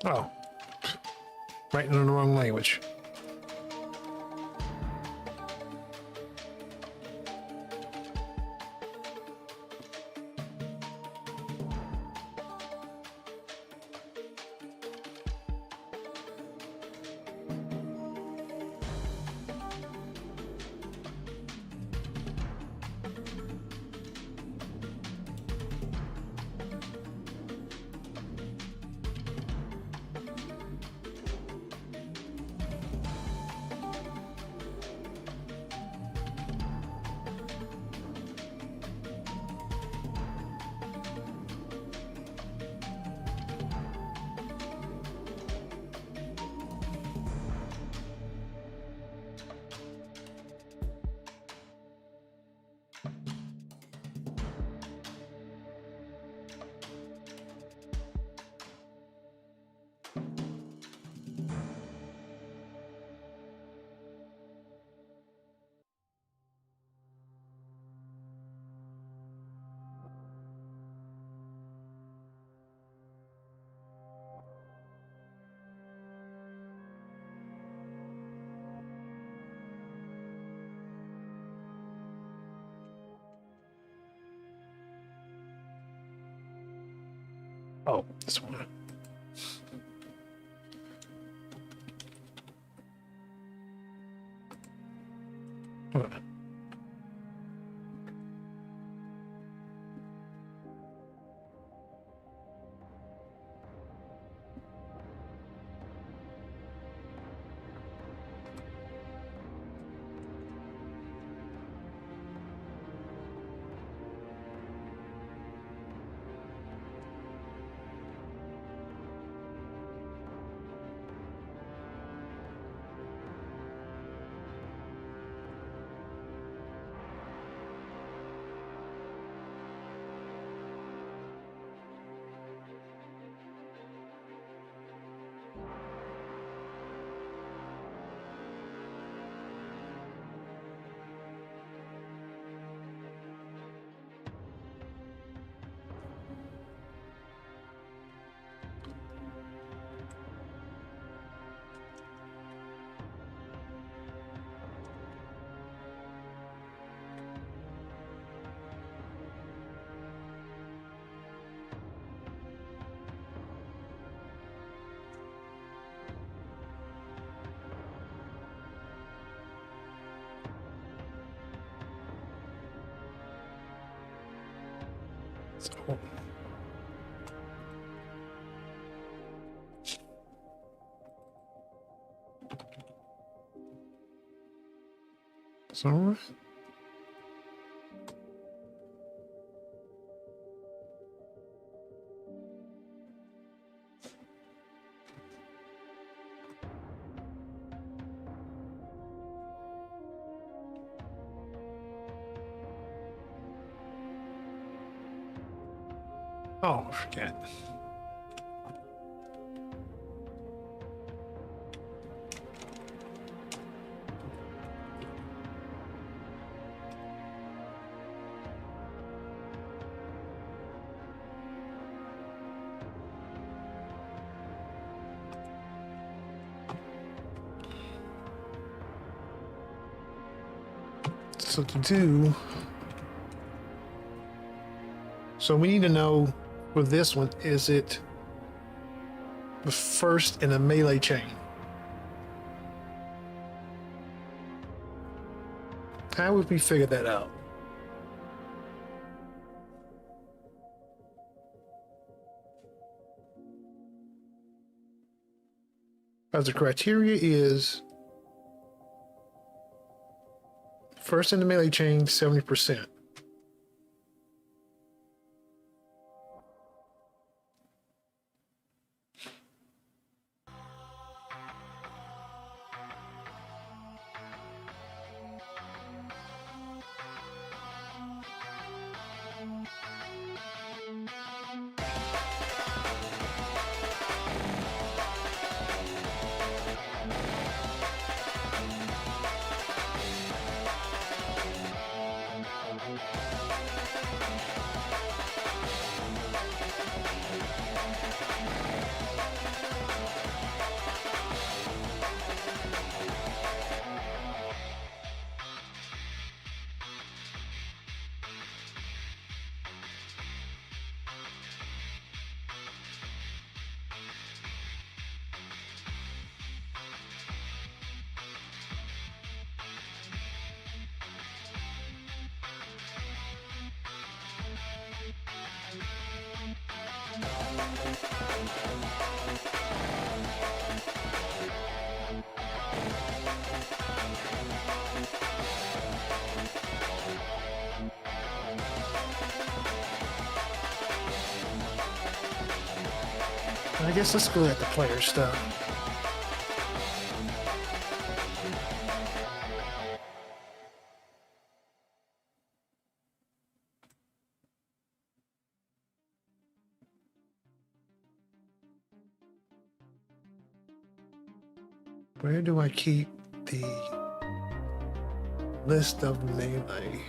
Oh, writing in the wrong language. Oh, this one. Hold on. So, so oh, forget. So to do, so we need to know for this one, is it the first in a melee chain? How would we figure that out? As the criteria is first in the melee chain, 70%. I guess let's go at the player stuff. Where do I keep the list of melee?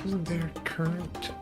Isn't there current?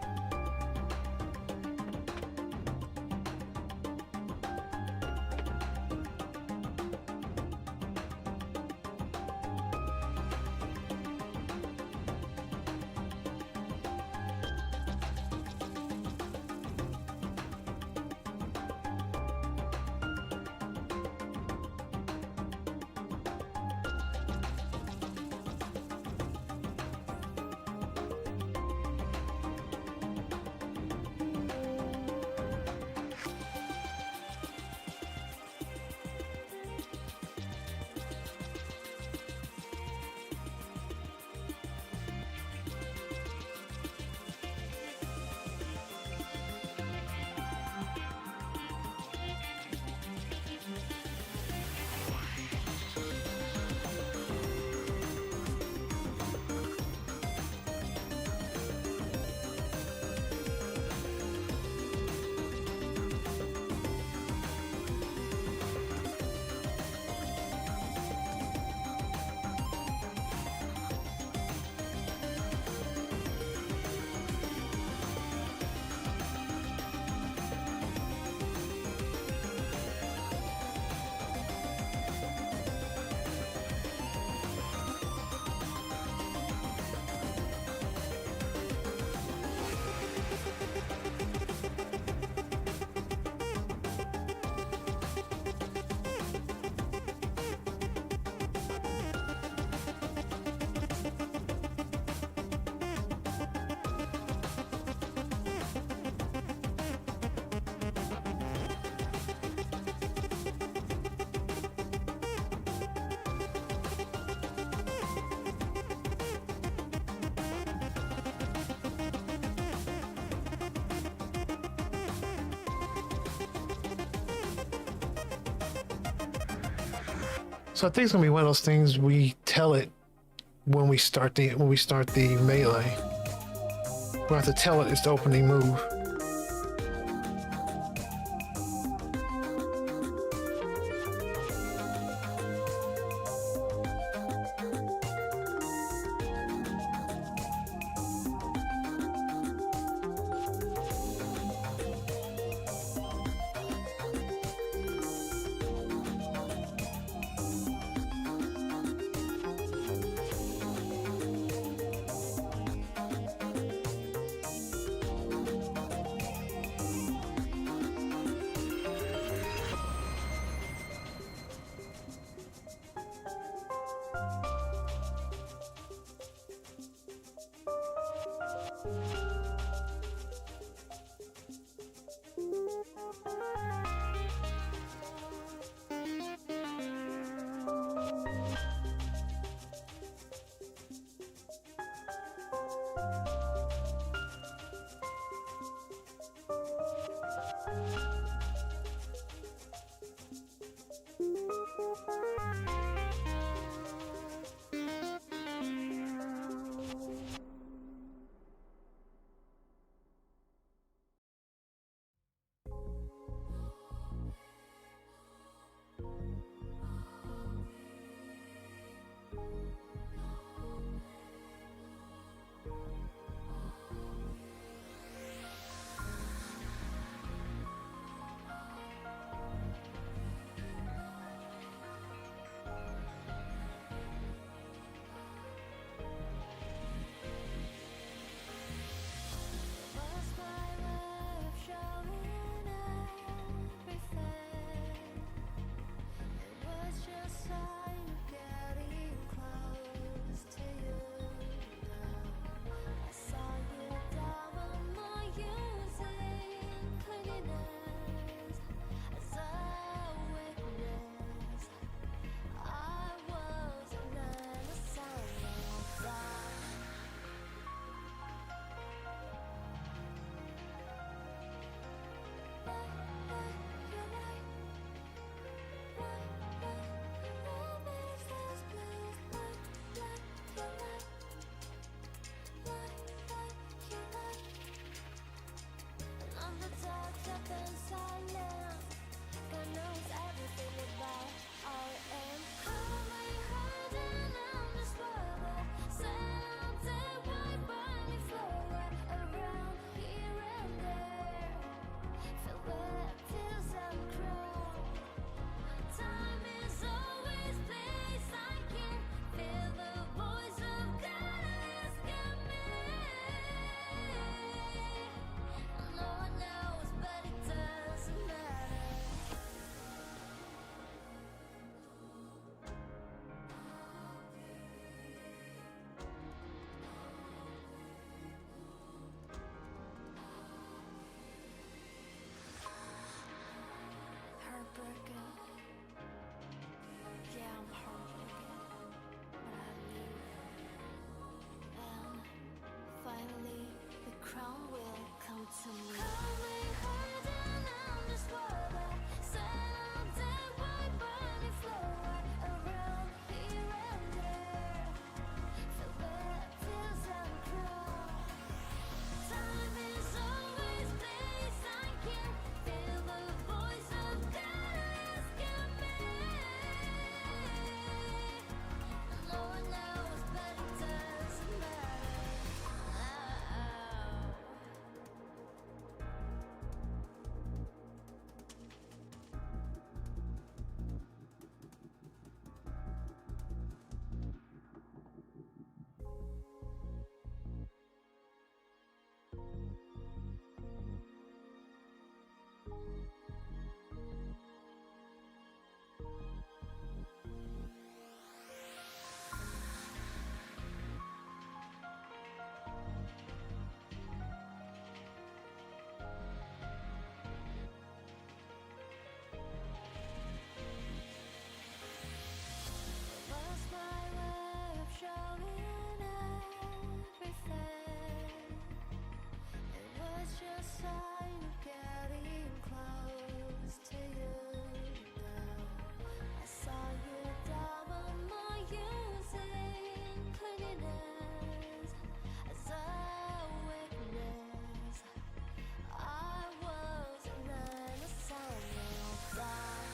So I think it's gonna be one of those things we tell it when we start the melee. We have to tell it it's the opening move. Heartbroken. Yeah, I'm heartbroken, but I live. And finally, the crown will come to me. Coming hard and I'm just what I said I'm dead. White burning floor around here and there. Feel bad, feels and crawl. Time is always place. I can feel the voice of God asking me. No one knows, but it doesn't was my way of showing everything. It was just sign of getting close to you now. I saw you down on my using cleanliness as a weakness. I was an innocent little dog.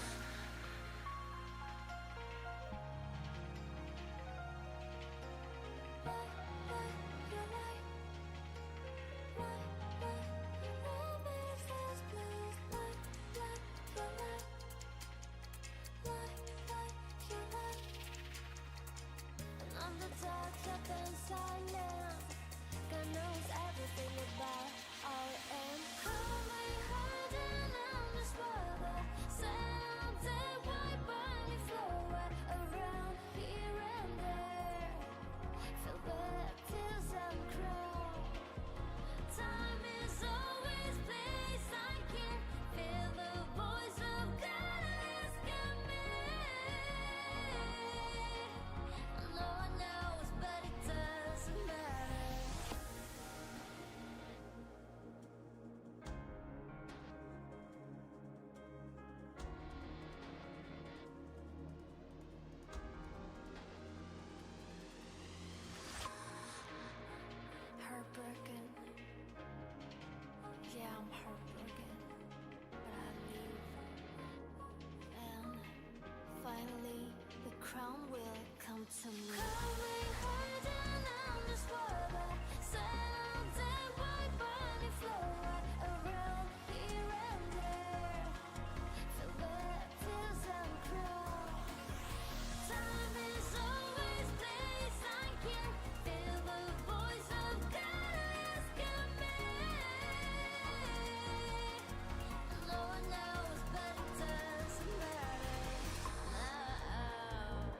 God knows everything about I am. Coming hard and I'm just what I said I'm dead. White burning floor around here and there. Feel bad, tears and crawl. Time is always place. I can feel the voice of God asking me. No one knows, but it doesn't matter. Heartbroken. Yeah, I'm heartbroken, but I live. And finally, the crown will come to me. Coming hard and I'm just what I said I'm dead. White burning floor around here and there. Feel bad, feels and crawl. Time is always place. I can feel the voice of God asking me. No one knows, but it doesn't matter now.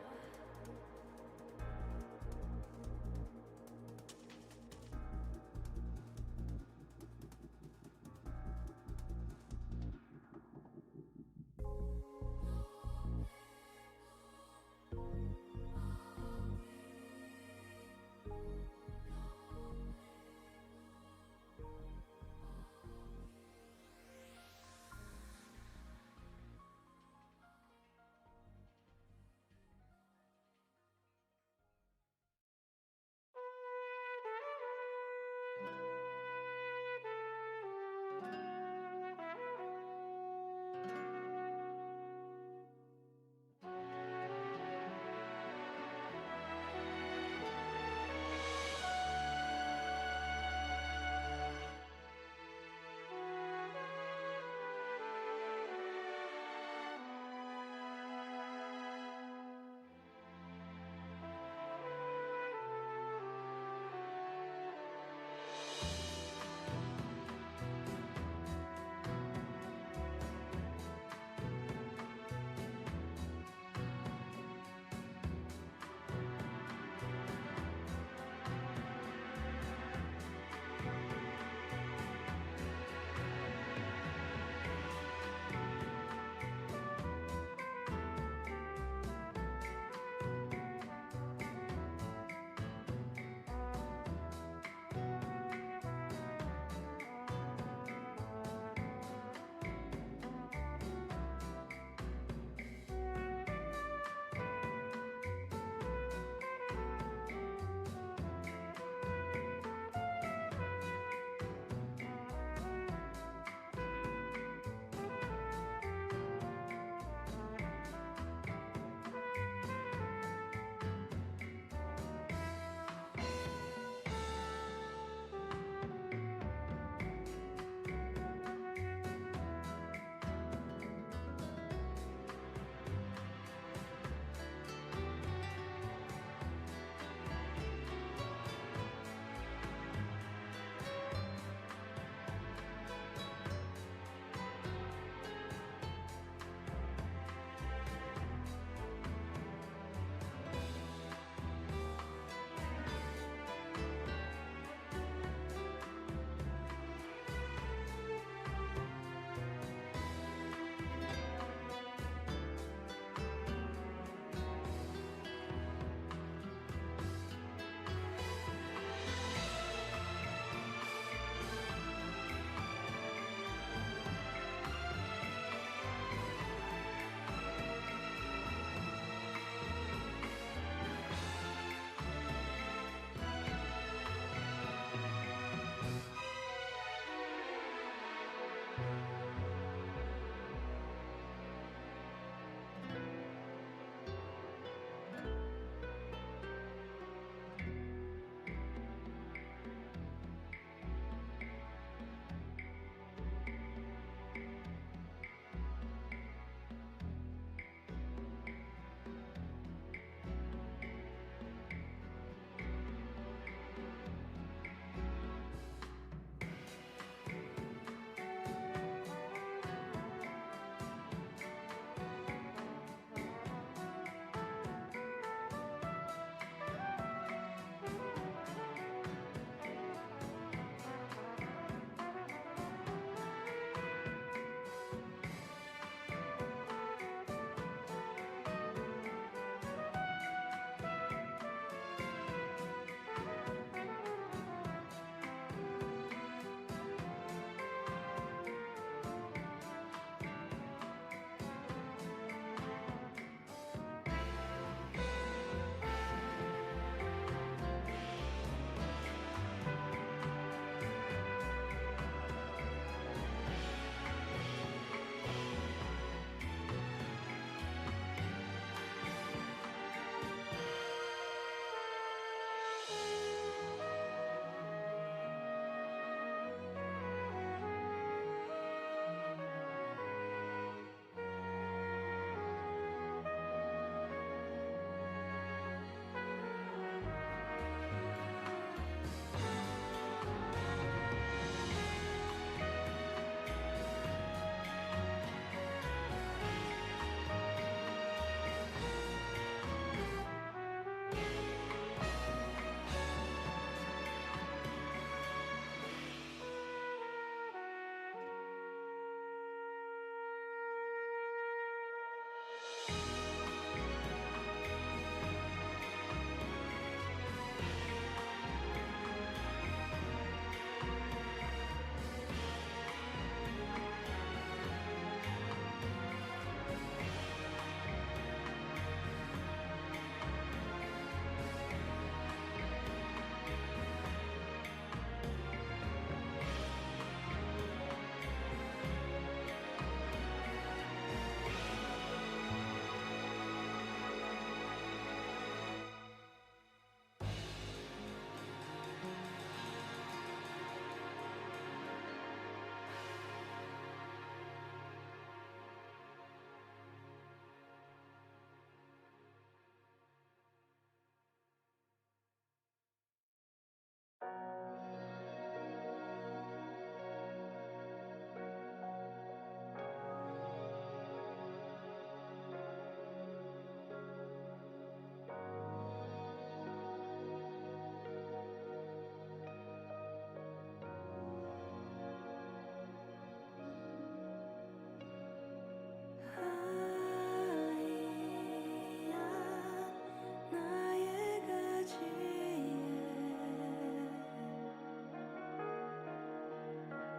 나의 가지에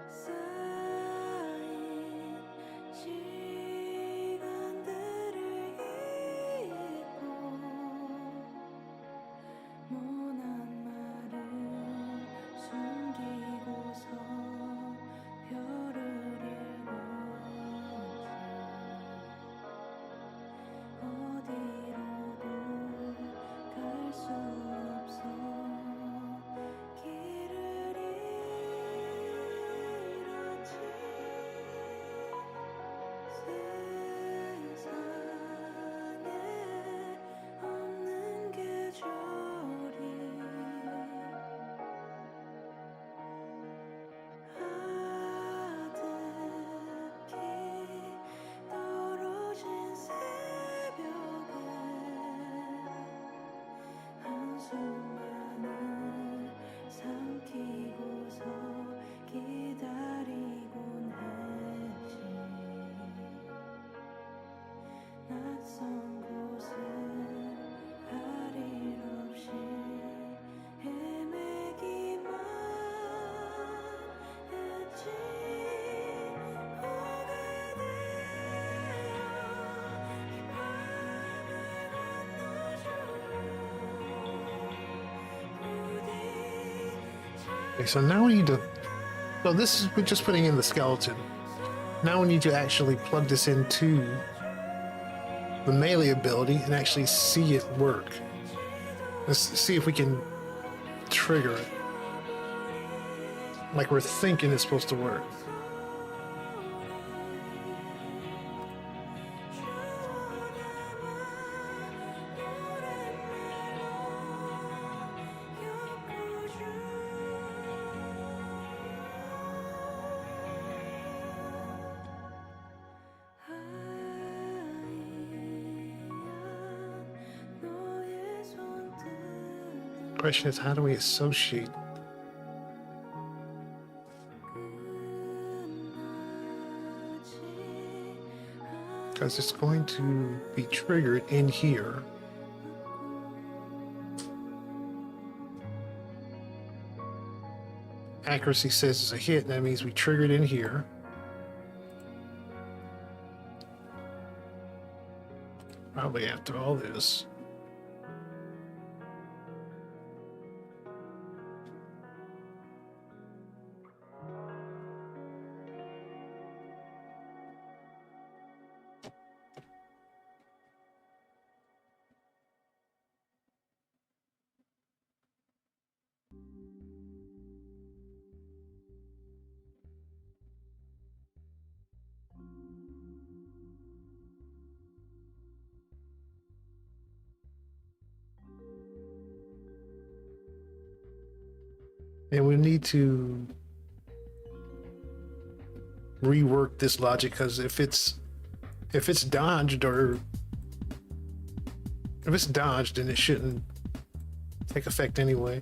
쌓인 시간들을 잊고 모난 말을 숨기고서 별을 읽었지 어디로도 갈 수 없어 길을 잃었지 세상에 없는 계절이 아득히 떨어진 새벽에 한숨만을 삼키고서 기다리곤 했지 낯선 곳을 할 일 없이 헤매기만 했지 오게 되어 이 밤을 건너줘 Okay, so now we need to. So this is we're just putting in the skeleton. Now we need to actually plug this into the melee ability and actually see it work. Let's see if we can trigger it like we're thinking it's supposed to work. Question is, how do we associate? Because it's going to be triggered in here. Accuracy says it's a hit, that means we triggered in here. Probably after all this. And we need to rework this logic, because if it's dodged, or if it's dodged, then it shouldn't take effect anyway.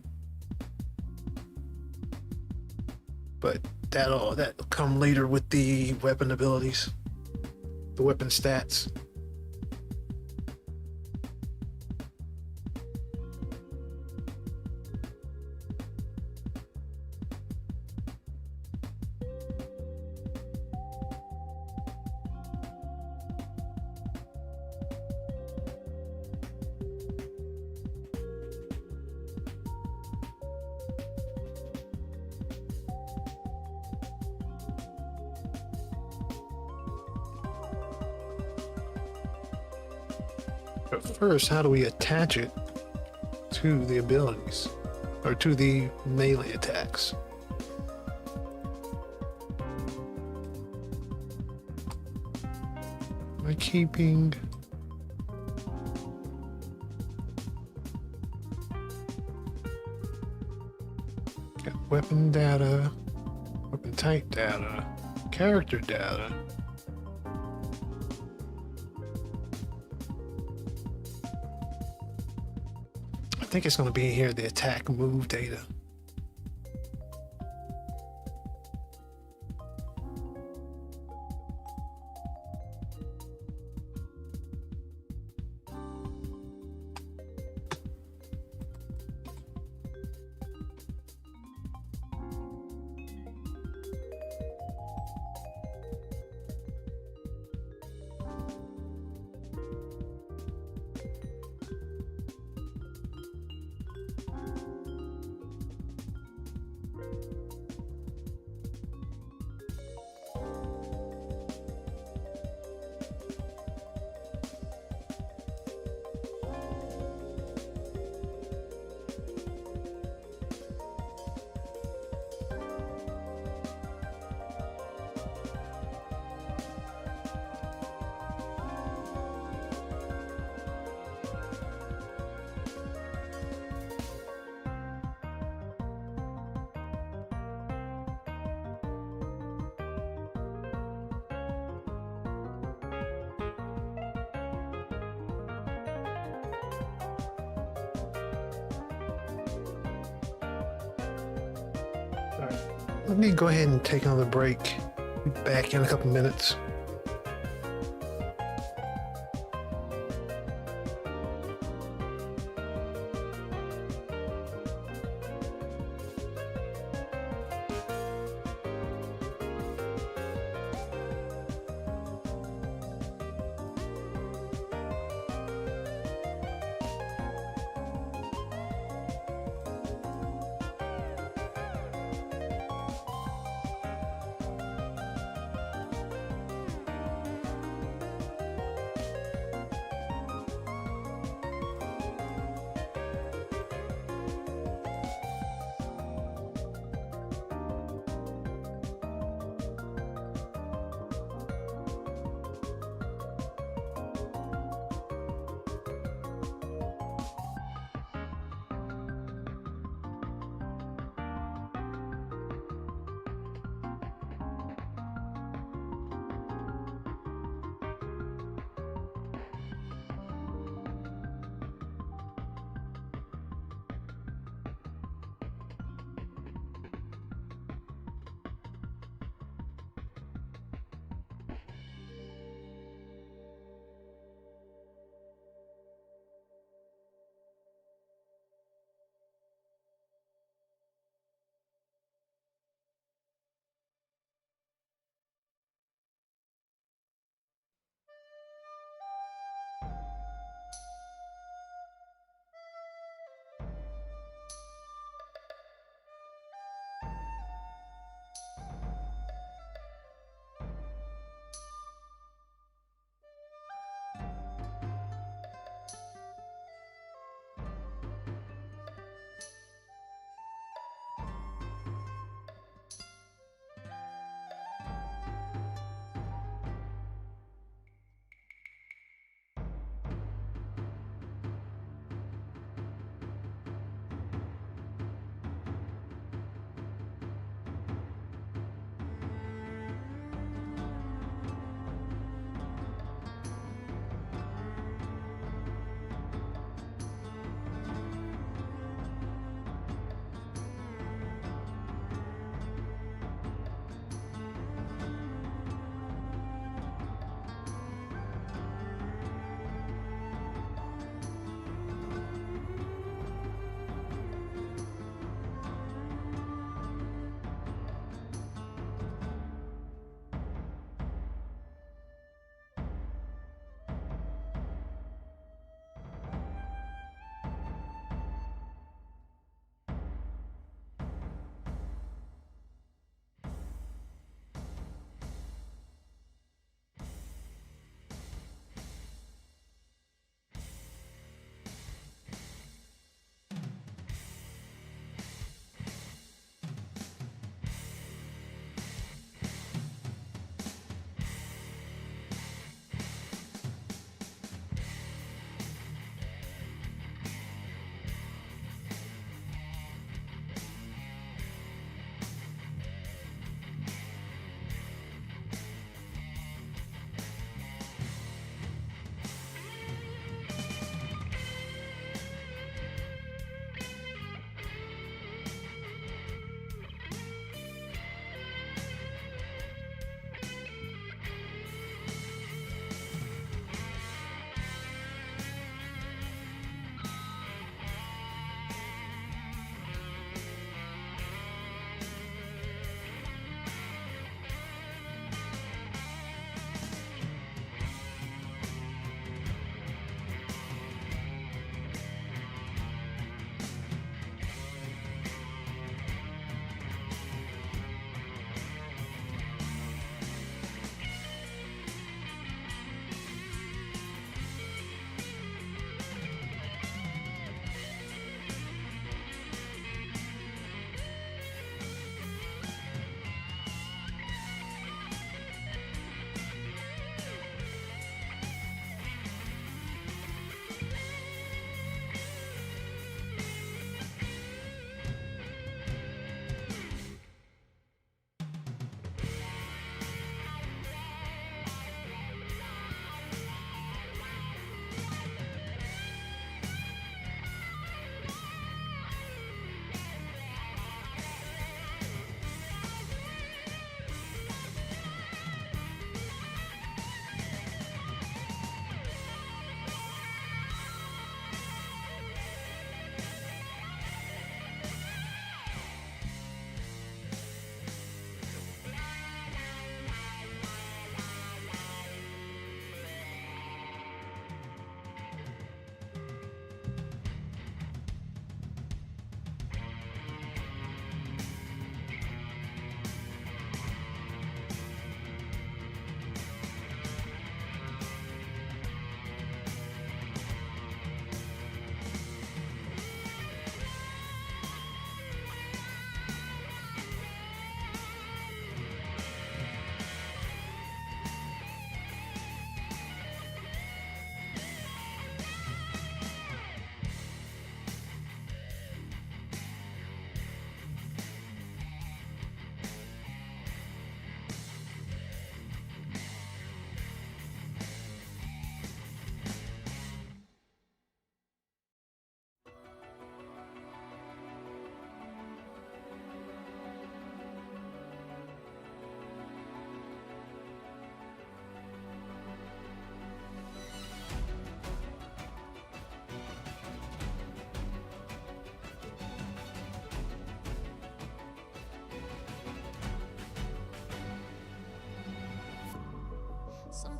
But that'll come later with the weapon abilities, the weapon stats. But first, how do we attach it to the abilities, or to the melee attacks? Am I keeping... weapon data, weapon type data, character data. I think it's going to be here, the attack move data. Let me go ahead and take another break. Be back in a couple minutes.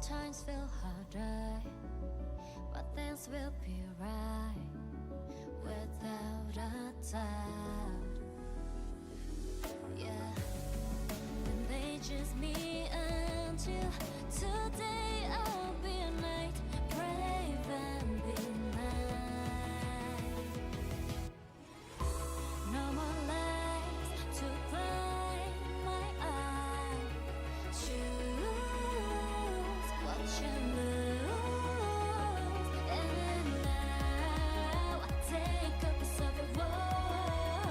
times feel harder, but things will be right without a doubt. Yeah, and they just me and you. Today I'll be a knight, brave and be mine. No more lies to blind my eye. Choose what you lose, and now I take up a separate war.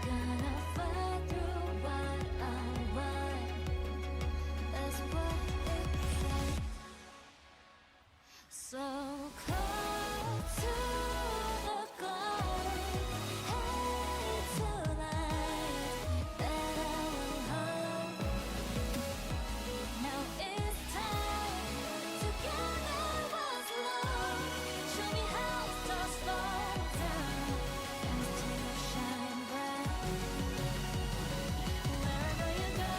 Gonna fight through what I want. That's what it's like. So close to the glory, hate to light that I will hold. Now it's time together was love. Show me how stars fall down and still shine bright. Wherever you go,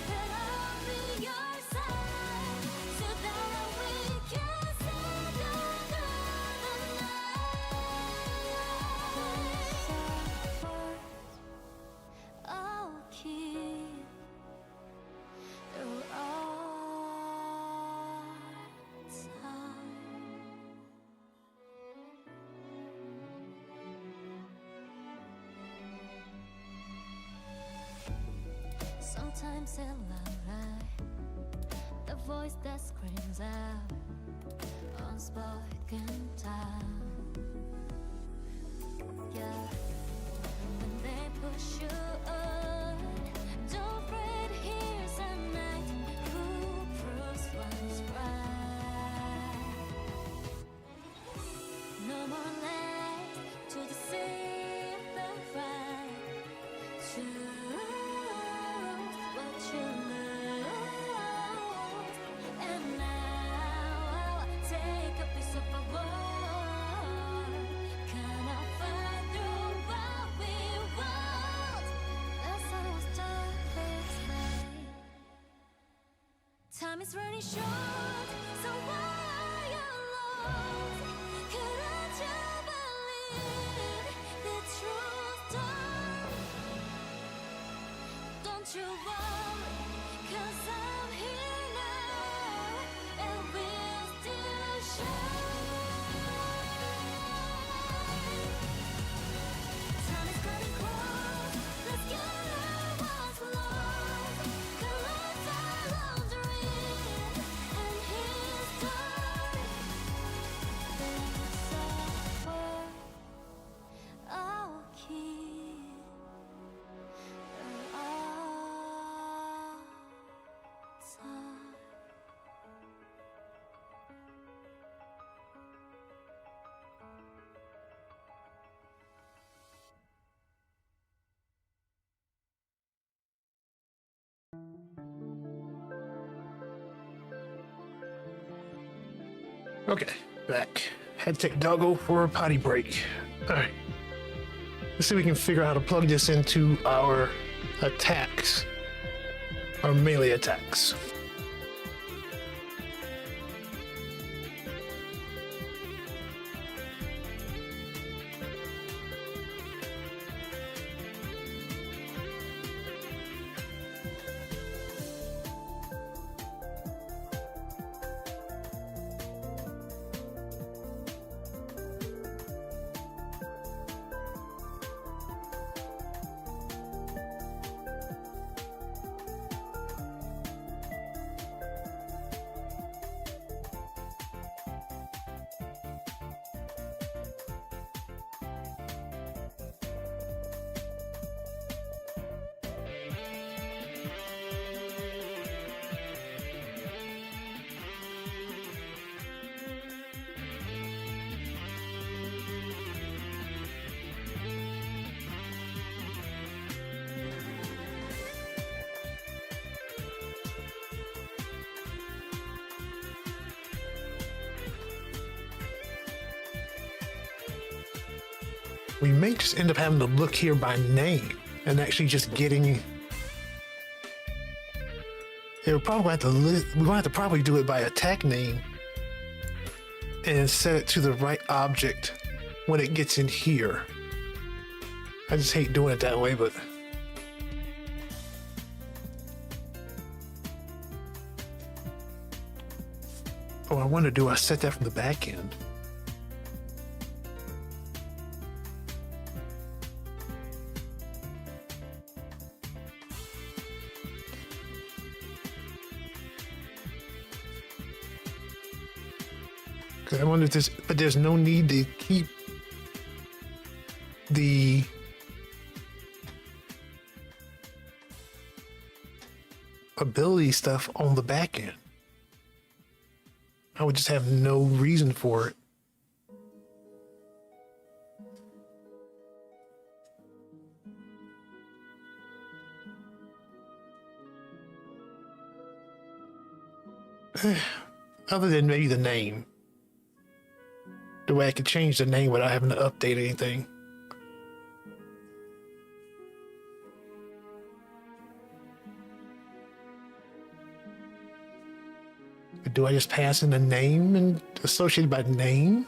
that I'll be your side, so that we can stand under the night. I'll keep through all time. Sometimes in life, the voice that screams out unspoken time. Yeah, when they push you on, don't fret, here's a night who proves what's right. No more lies to deceive the right. Choose what you lose, and now I'll take a piece of a war. Gonna fight through what we want. That's how it's done this way. Time is running short, so why are you lost? Couldn't you believe the truth, darling? Don't you worry, 'cause I'm here now, and we'll still shine. Time is running close, let's get what's lost. Colors are laundering, and here's time. There's a word I'll keep through all time. Okay, back. Had to take doggo for a potty break. All right. Let's see if we can figure out how to plug this into our attacks, our melee attacks. We may just end up having to look here by name and actually just getting We'll probably have to we might have to probably do it by attack name and set it to the right object when it gets in here. I just hate doing it that way, but oh, I wonder, do I set that from the back end? I wonder if this, but there's no need to keep the ability stuff on the back end. I would just have no reason for it. Other than maybe the name. The way I could change the name without having to update anything. Do I just pass in the name and associate by name?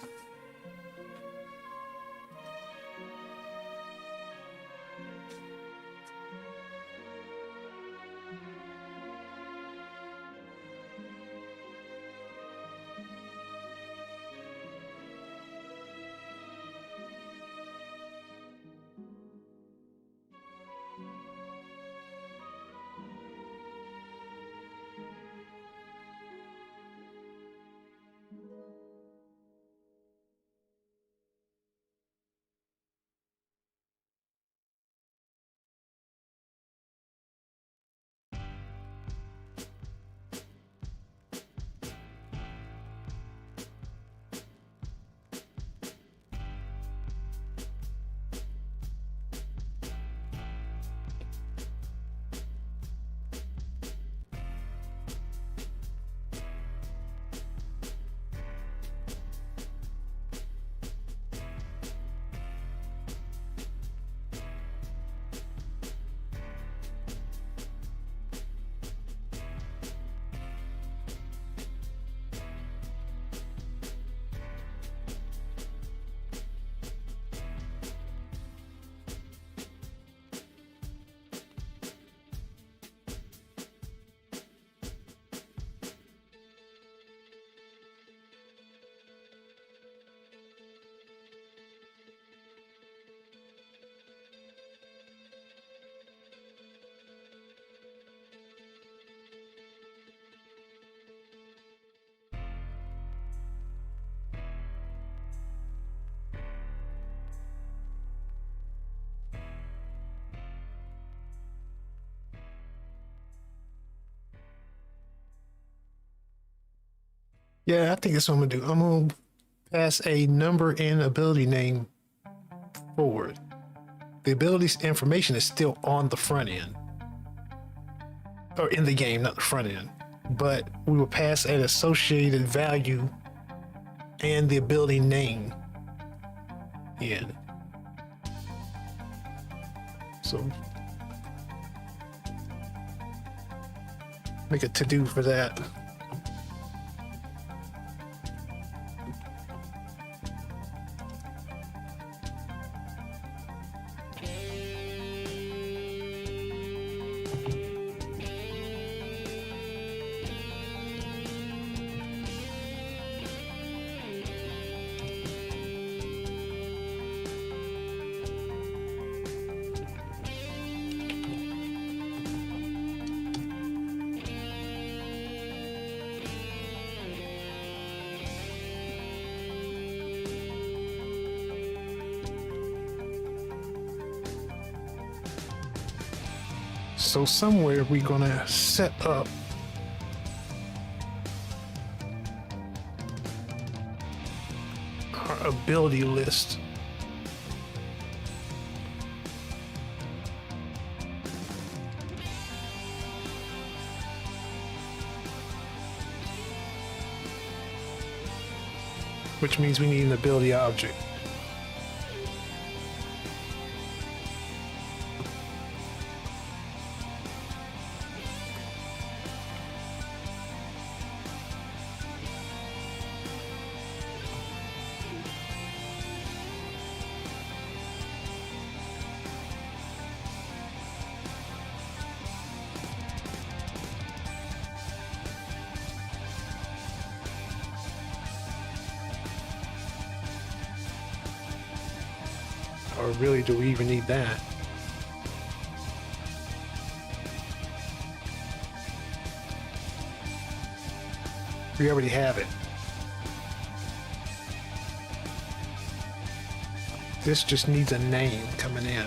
Yeah, I think that's what I'm gonna do. I'm gonna pass a number and ability name forward. The abilities information is still on the front end. Or in the game, not the front end. But we will pass an associated value and the ability name in. So make a to-do for that. So somewhere we're gonna set up our ability list. Which means we need an ability object. Or really, do we even need that? We already have it. This just needs a name coming in.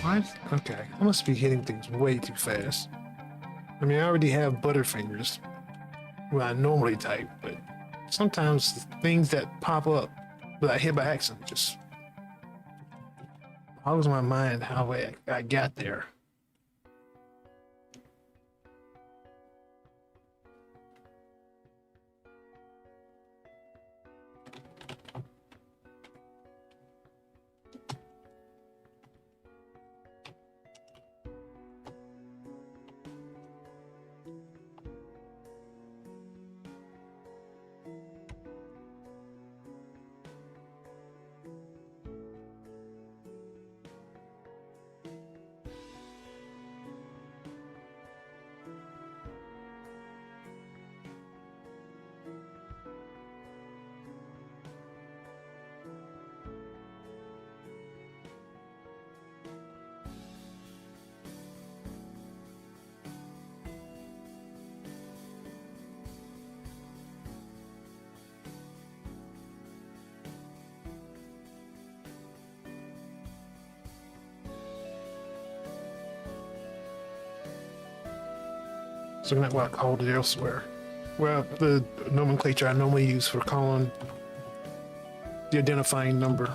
What? Okay, I must be hitting things way too fast. I mean, I already have Butterfingers when I normally type, but sometimes the things that pop up that I hit by accident just boggles my mind how I got there. So not what I called it elsewhere. Well, the nomenclature I normally use for calling the identifying number.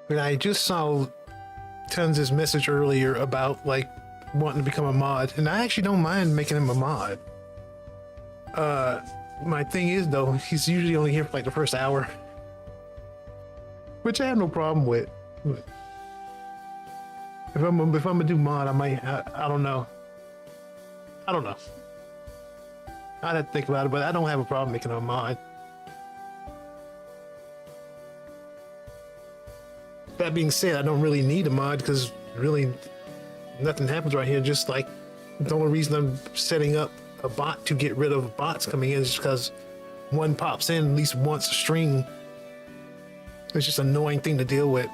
And I just saw Tons' message earlier about like wanting to become a mod, and I actually don't mind making him a mod. My thing is though, he's usually only here for like the first hour, which I have no problem with. If I'm gonna do mod, I might. I don't know. I don't know. I'd have to think about it, but I don't have a problem making a mod. That being said, I don't really need a mod because really nothing happens right here. Just like the only reason I'm setting up a bot to get rid of bots coming in is because one pops in at least once a stream. It's just an annoying thing to deal with.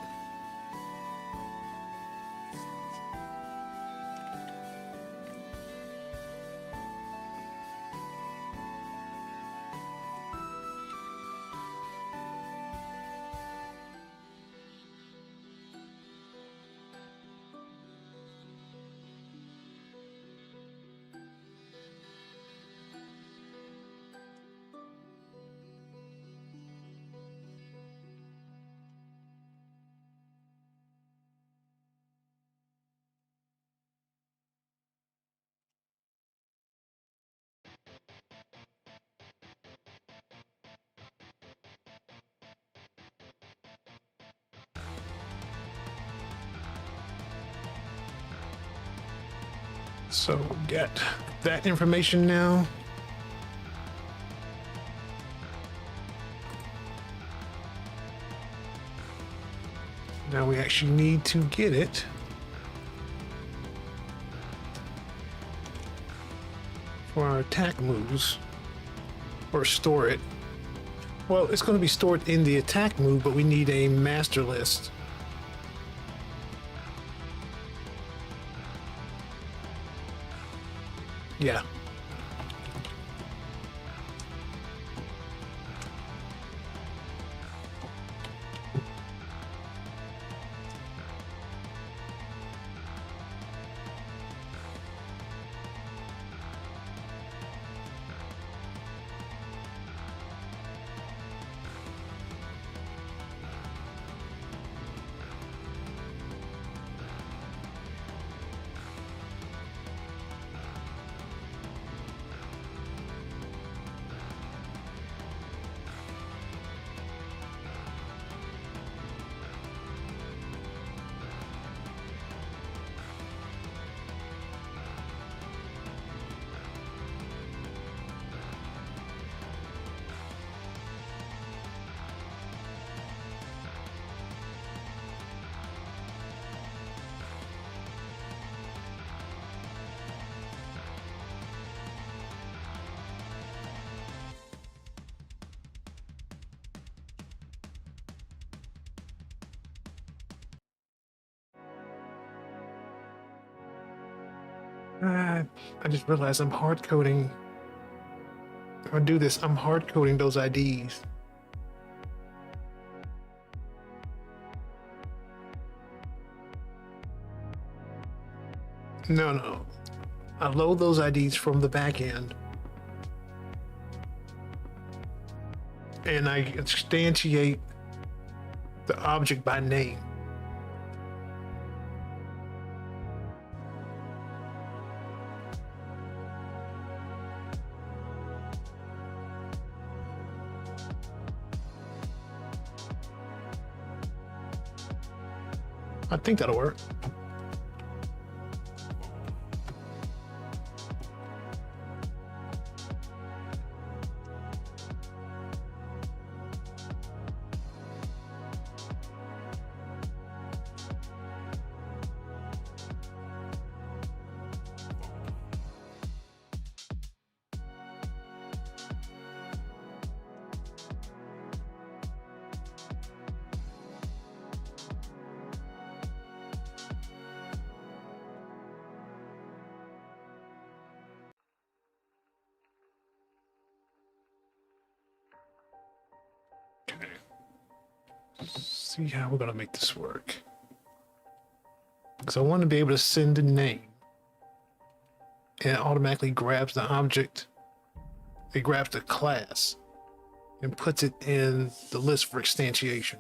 So get that information now. Now we actually need to get it. For our attack moves. Or store it. Well, it's going to be stored in the attack move, but we need a master list. Yeah. I just realized I'm hard coding. If I do this, I'm hard coding those IDs. No. I load those IDs from the back end. And I instantiate the object by name. I think that'll work. See how we're gonna make this work. Because I want to be able to send a name. And it automatically grabs the object. It grabs the class and puts it in the list for instantiation.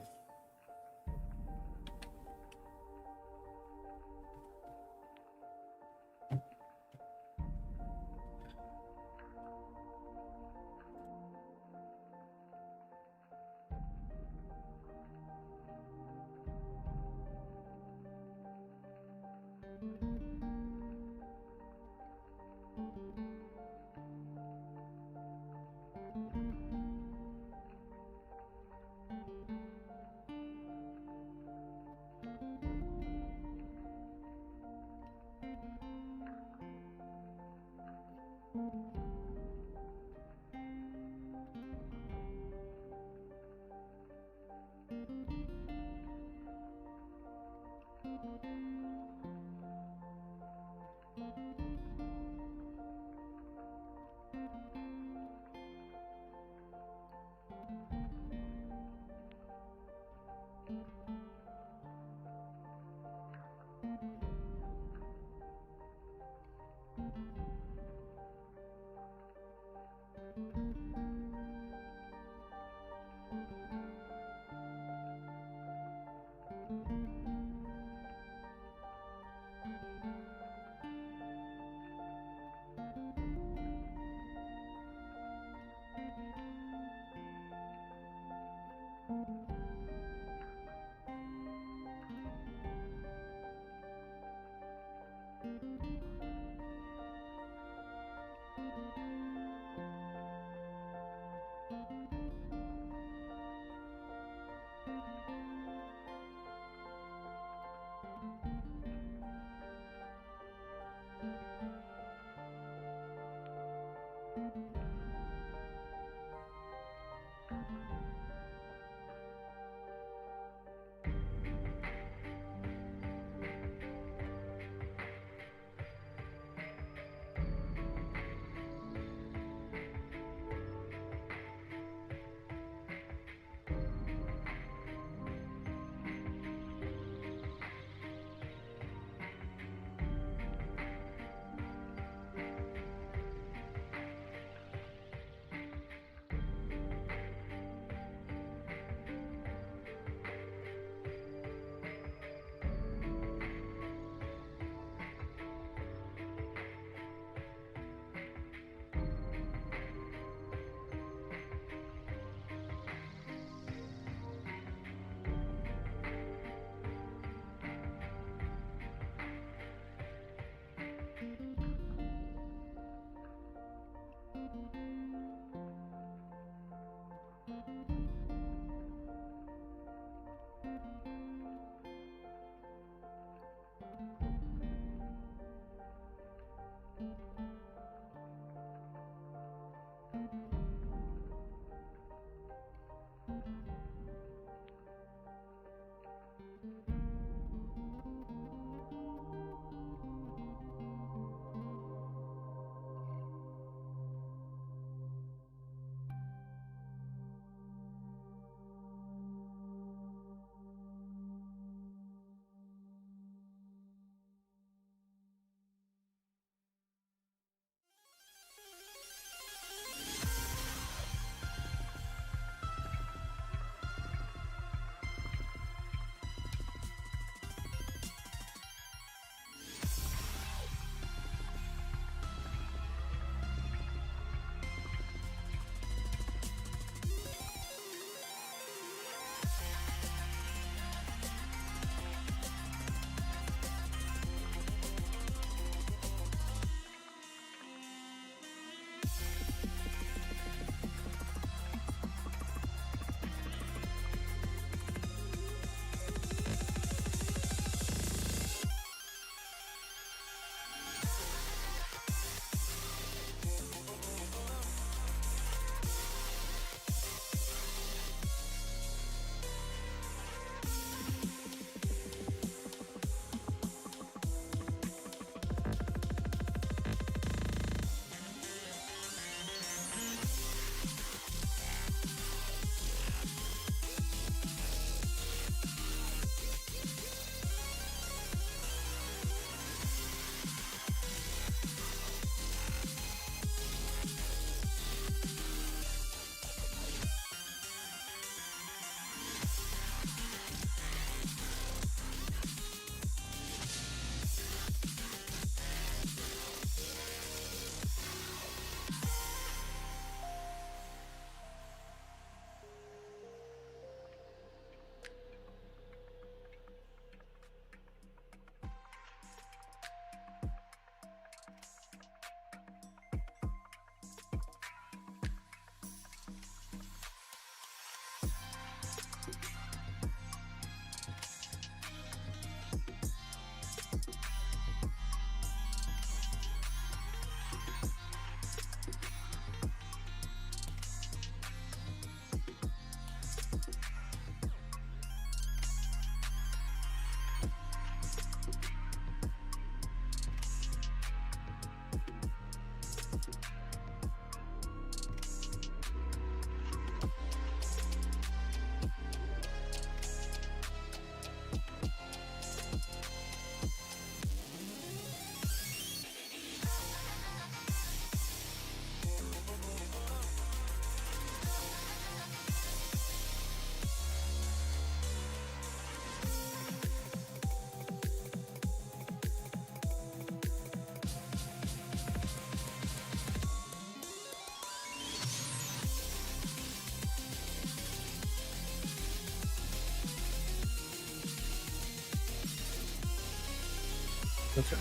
Okay.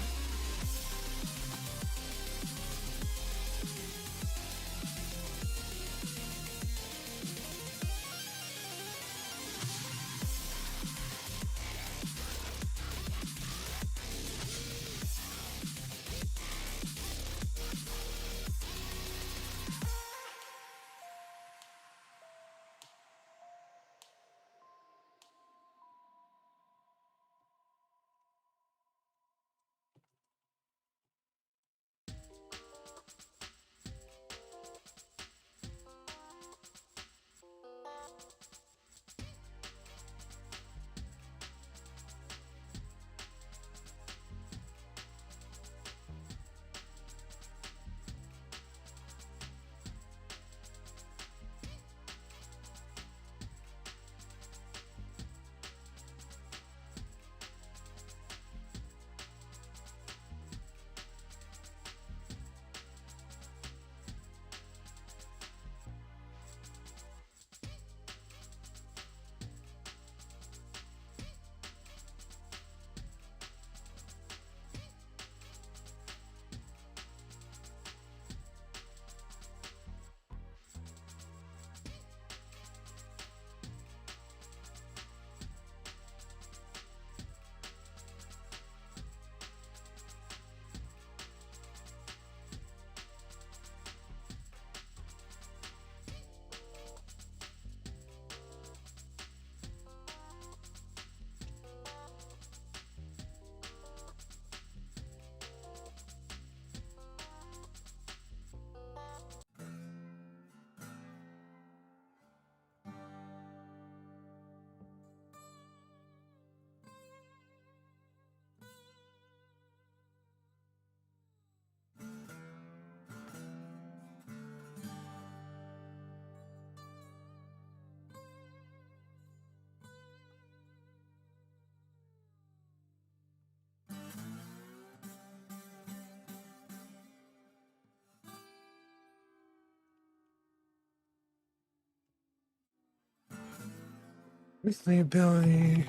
With the ability.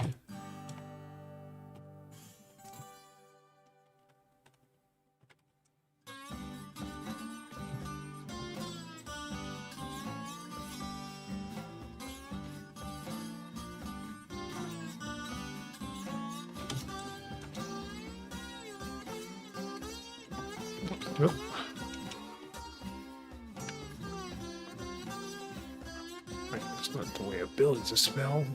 Yep. Right, that's not the way abilities are spelled.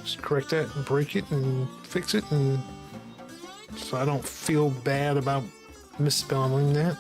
Just correct that and break it and fix it, and so I don't feel bad about misspelling that.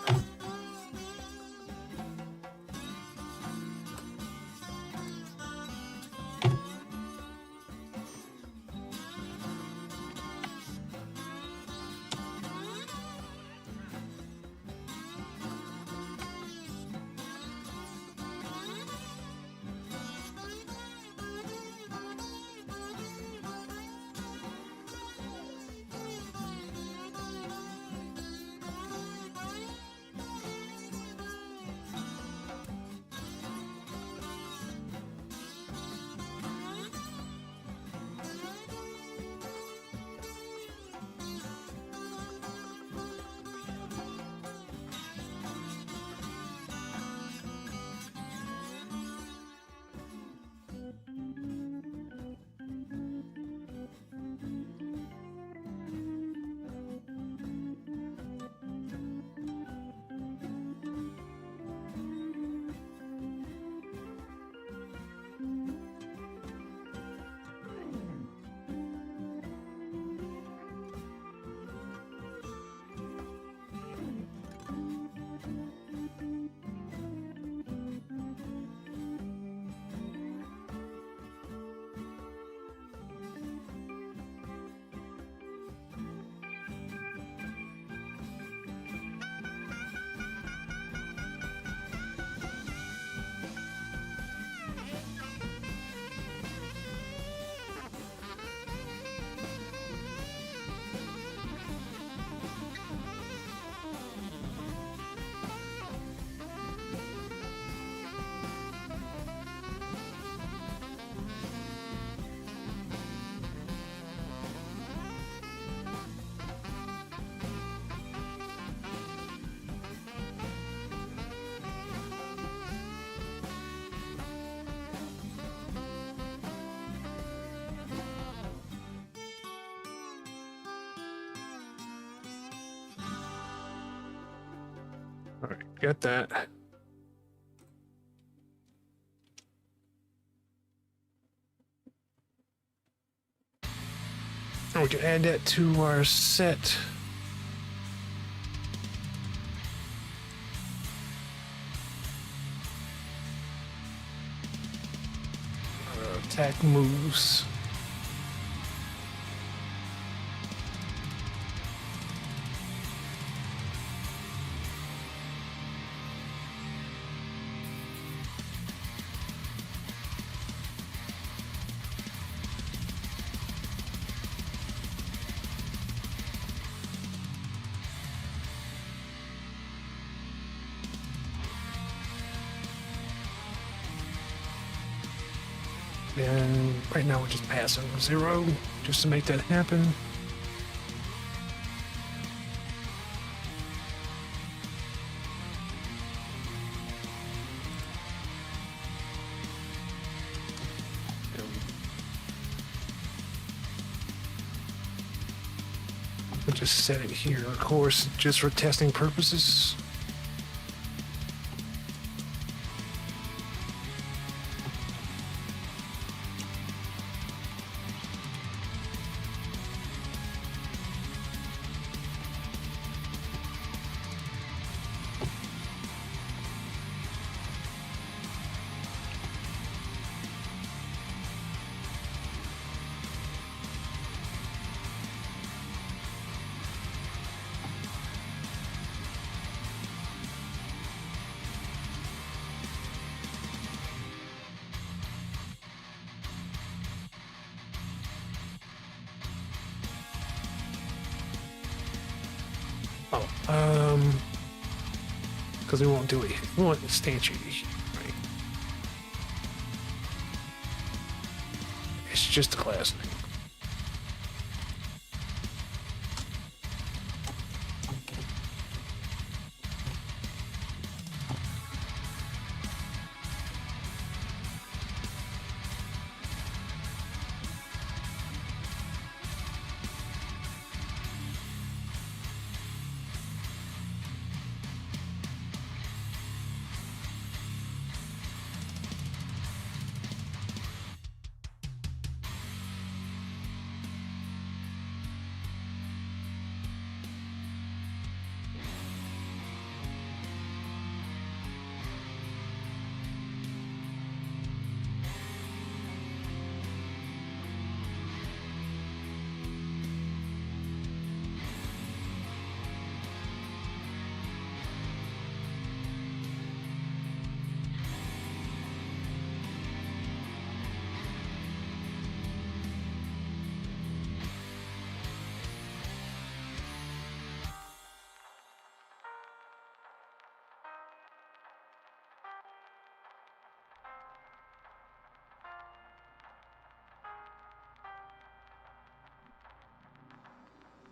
All right, got that. And we can add that to our set. Attack moves. And right now we're just passing 0 just to make that happen. We'll just set it here, of course, just for testing purposes. Because we won't do it. We won't instantiate it, right? It's just a class name.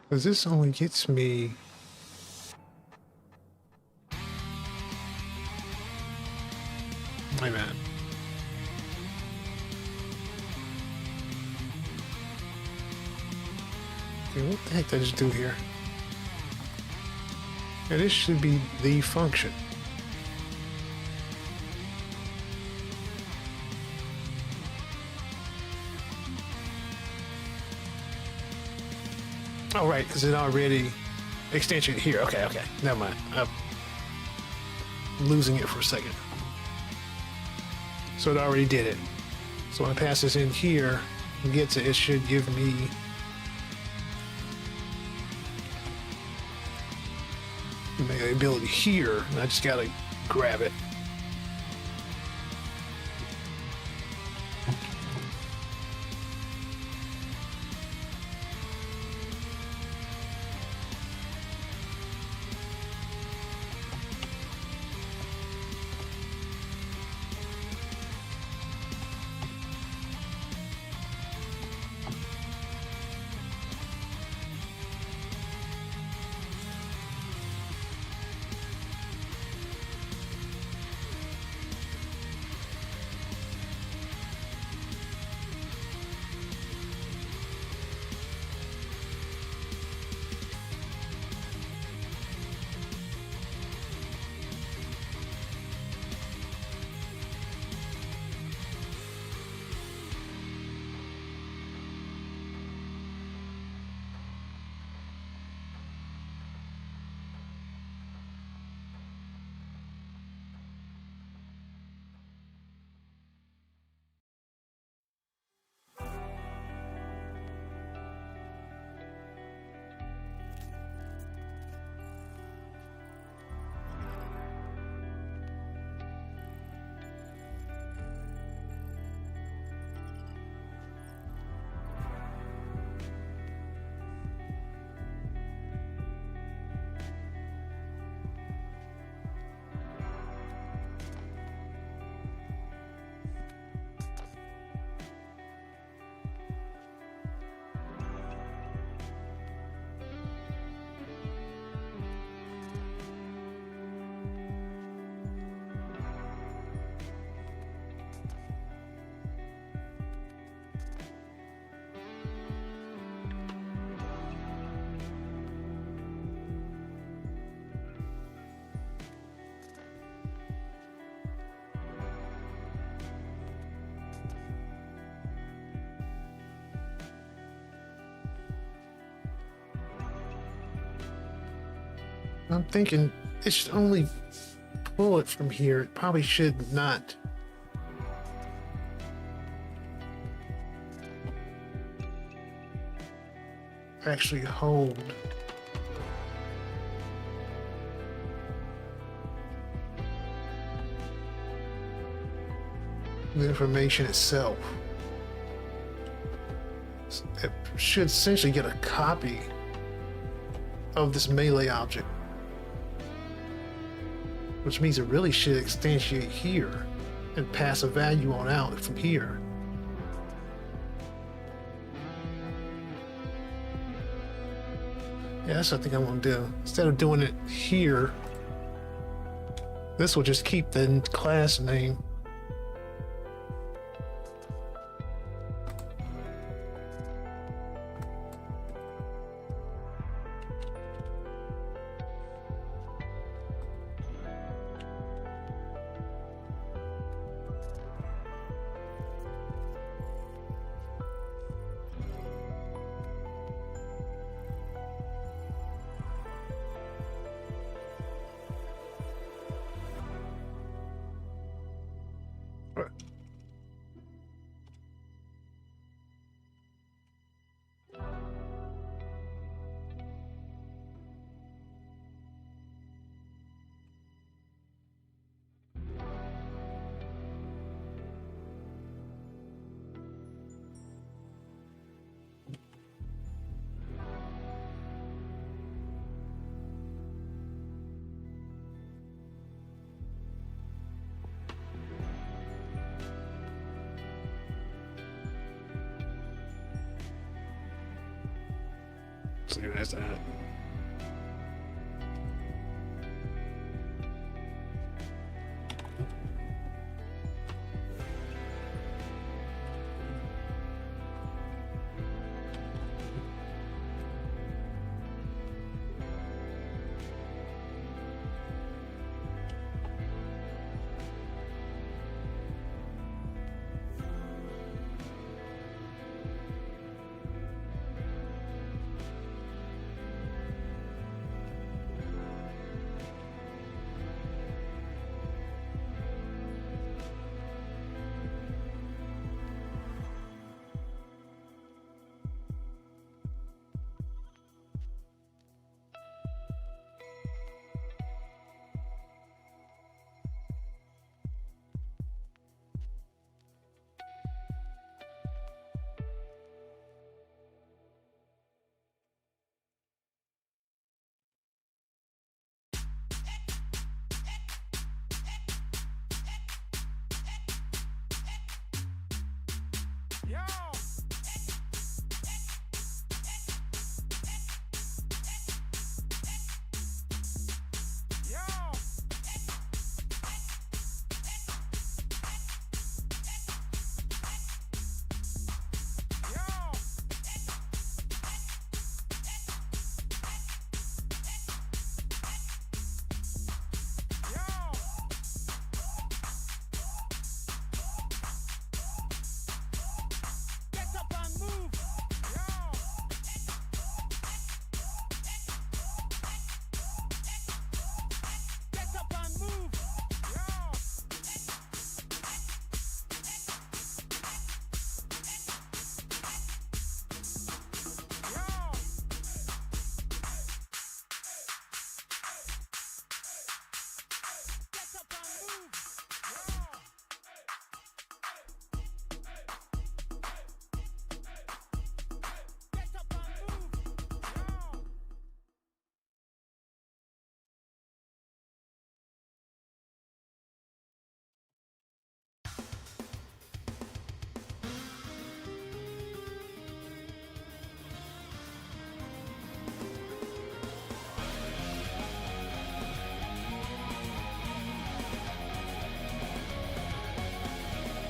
Because this only gets me... Wait a minute. Okay, what the heck did I just do here? Yeah, this should be the function. Oh, right, because it already extension here. Okay, okay. Never mind. I'm losing it for a second. So it already did it. So when I pass this in here and get to it, should give me the ability here. And I just gotta grab it. I'm thinking it should only pull it from here. It probably should not. Actually hold. The information itself. It should essentially get a copy of this melee object, which means it really should instantiate here and pass a value on out from here. Yeah, that's what I think I'm gonna do. Instead of doing it here, this will just keep the class name. So that's that.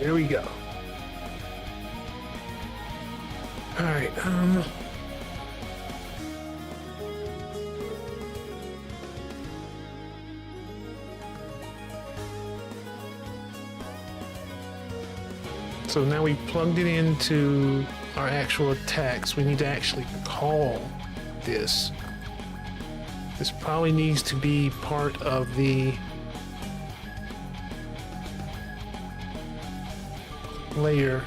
There we go. All right. So now we plugged it into our actual attacks. We need to actually call this. This probably needs to be part of the layer.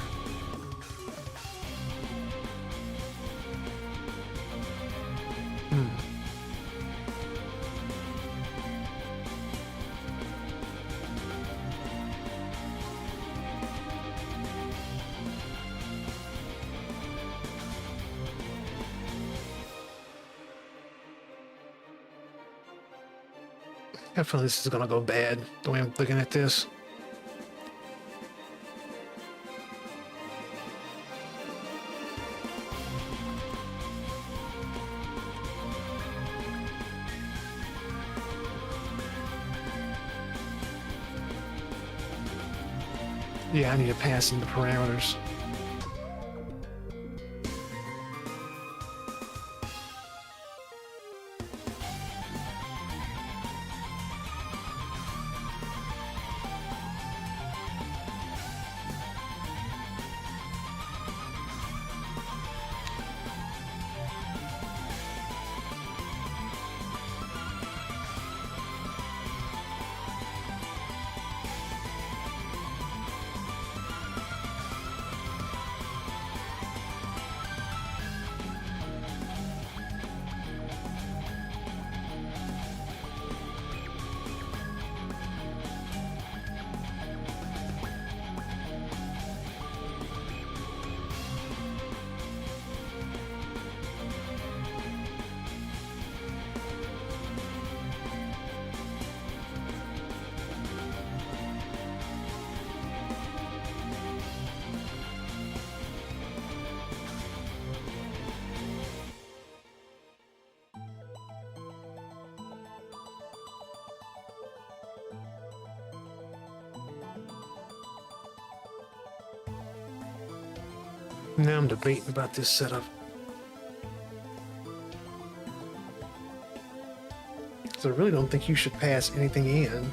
I feel this is gonna go bad the way I'm looking at this. Yeah, I need to pass in the parameters. Now I'm debating about this setup. So I really don't think you should pass anything in.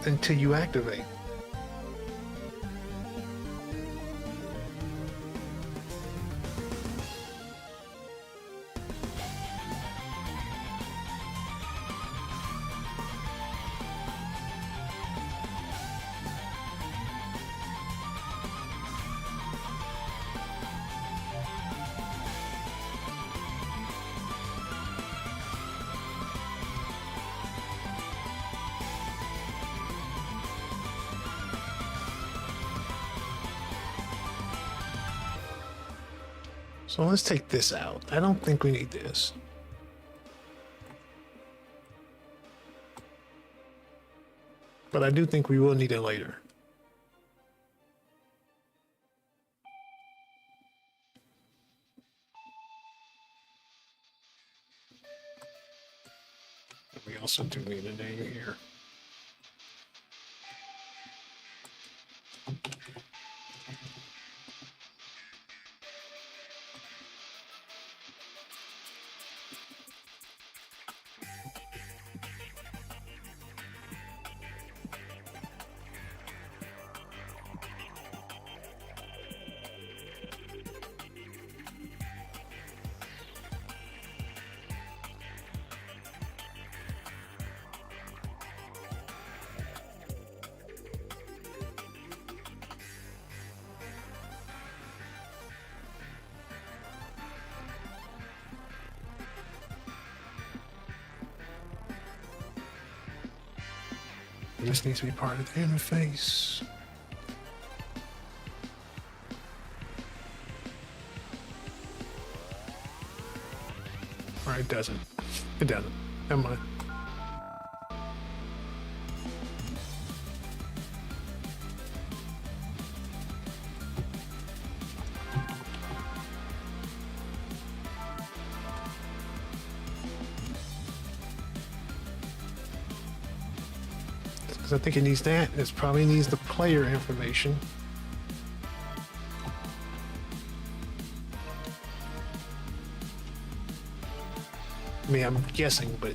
Until you activate. So let's take this out. I don't think we need this. But I do think we will need it later. We also do need a name here. This needs to be part of the interface. Or it doesn't. It doesn't. Never mind. Because I think it needs that. It probably needs the player information. I mean, I'm guessing, but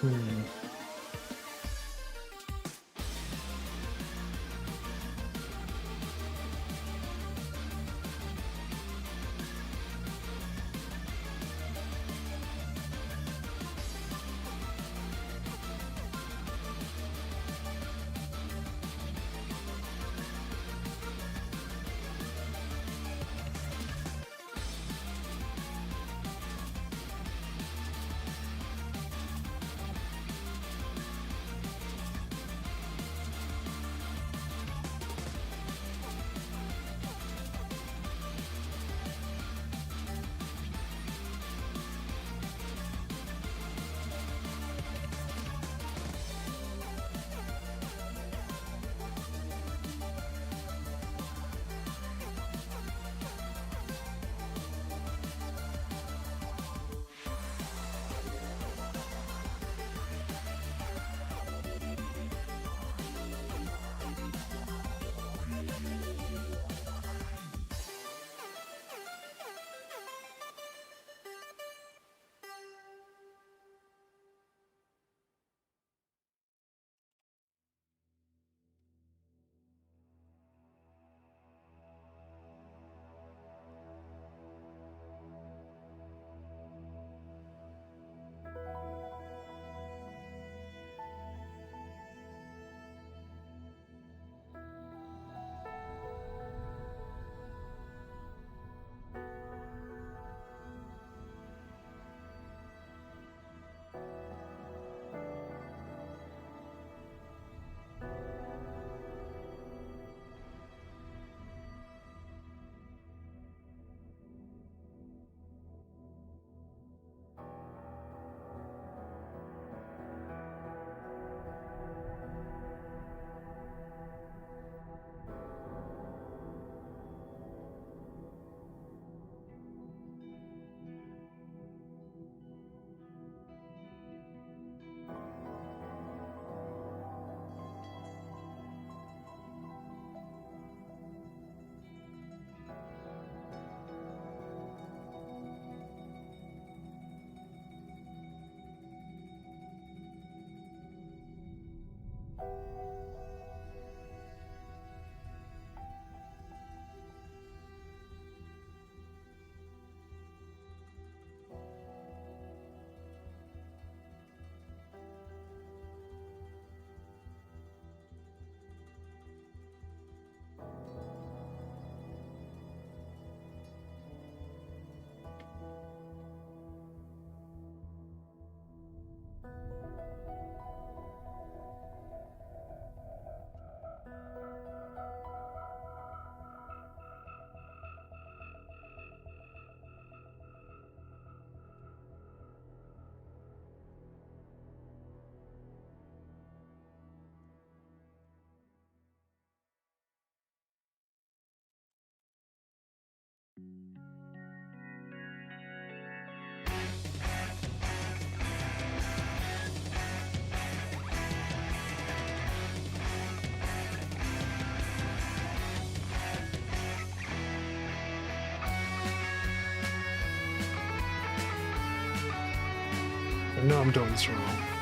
I know I'm doing this wrong.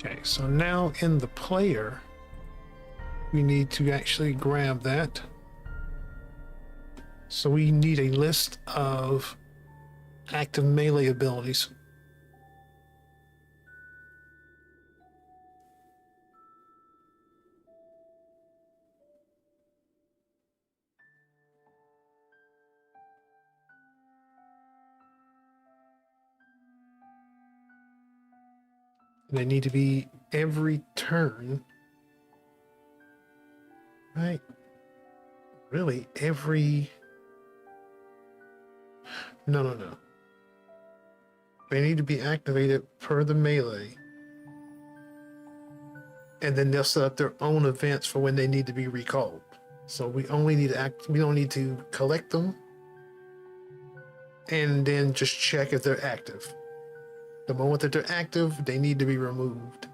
Okay, so now in the player, we need to actually grab that. So we need a list of active melee abilities. They need to be every turn. Right? Really, every... No. They need to be activated per the melee. And then they'll set up their own events for when they need to be recalled. So we only need to we don't need to collect them and then just check if they're active. The moment that they're active, they need to be removed.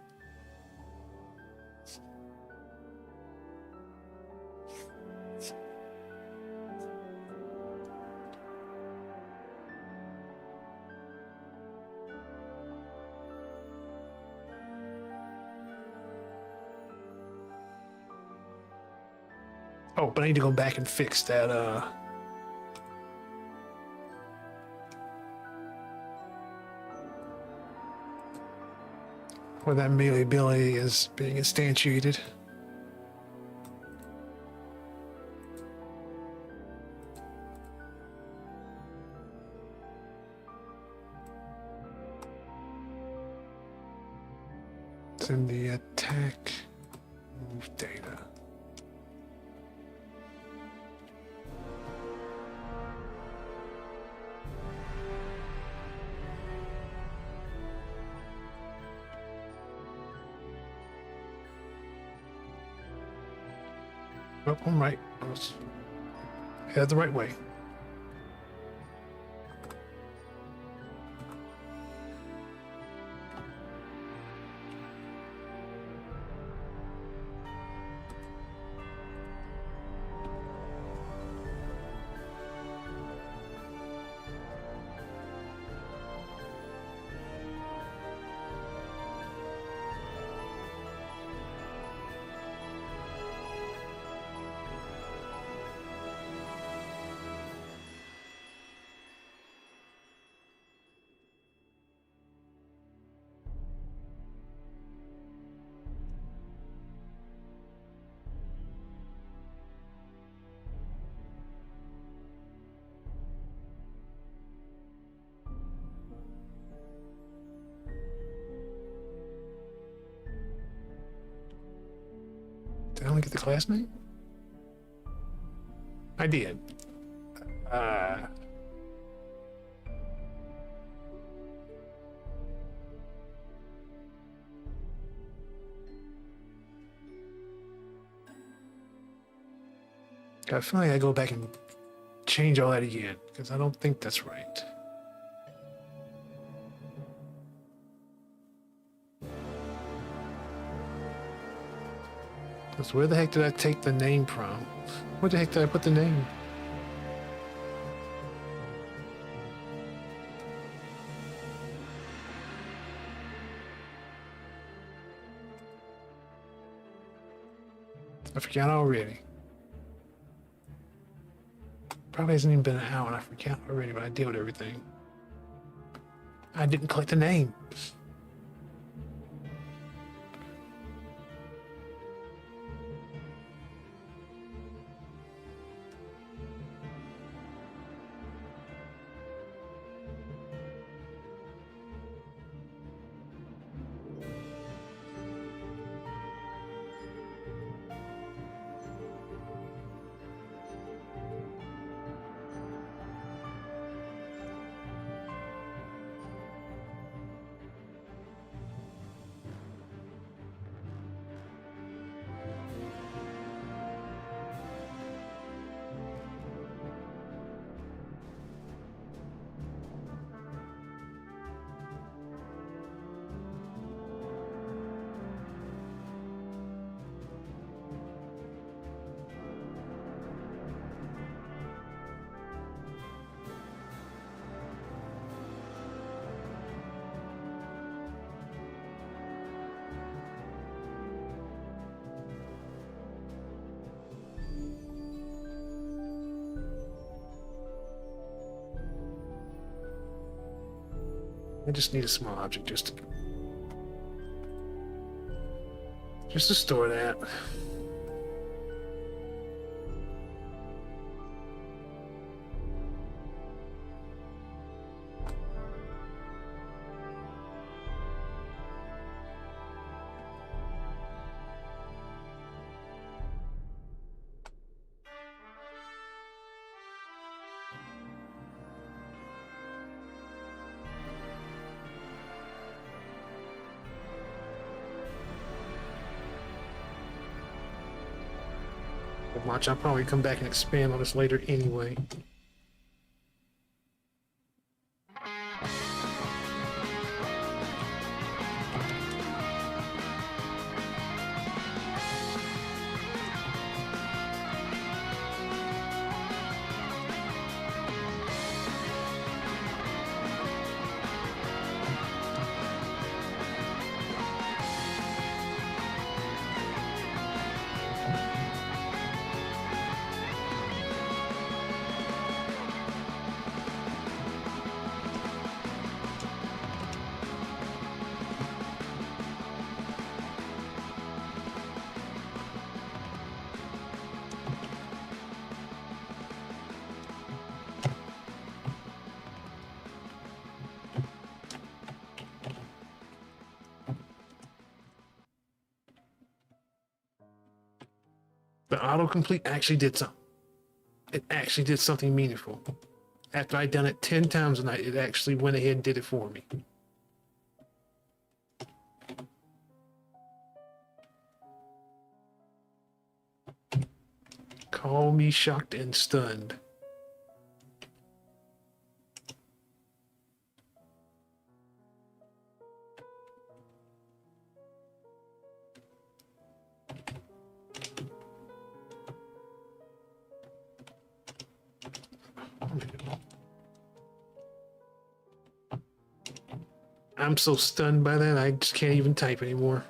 Oh, but I need to go back and fix that, where that melee ability is being instantiated. It's in the attack move data. Oh, I'm right. I was headed the right way. Did I only get the class name? I did. I feel like I go back and change all that again because I don't think that's right. Because where the heck did I take the name from? Where the heck did I put the name? I forgot already. Probably hasn't even been an hour and I forgot already, but I deal with everything. I didn't collect the name. I just need a small object just to store that. Watch, I'll probably come back and expand on this later anyway. The autocomplete actually did something. It actually did something meaningful. After I'd done it 10 times a night, it actually went ahead and did it for me. Call me shocked and stunned. I'm so stunned by that, I just can't even type anymore.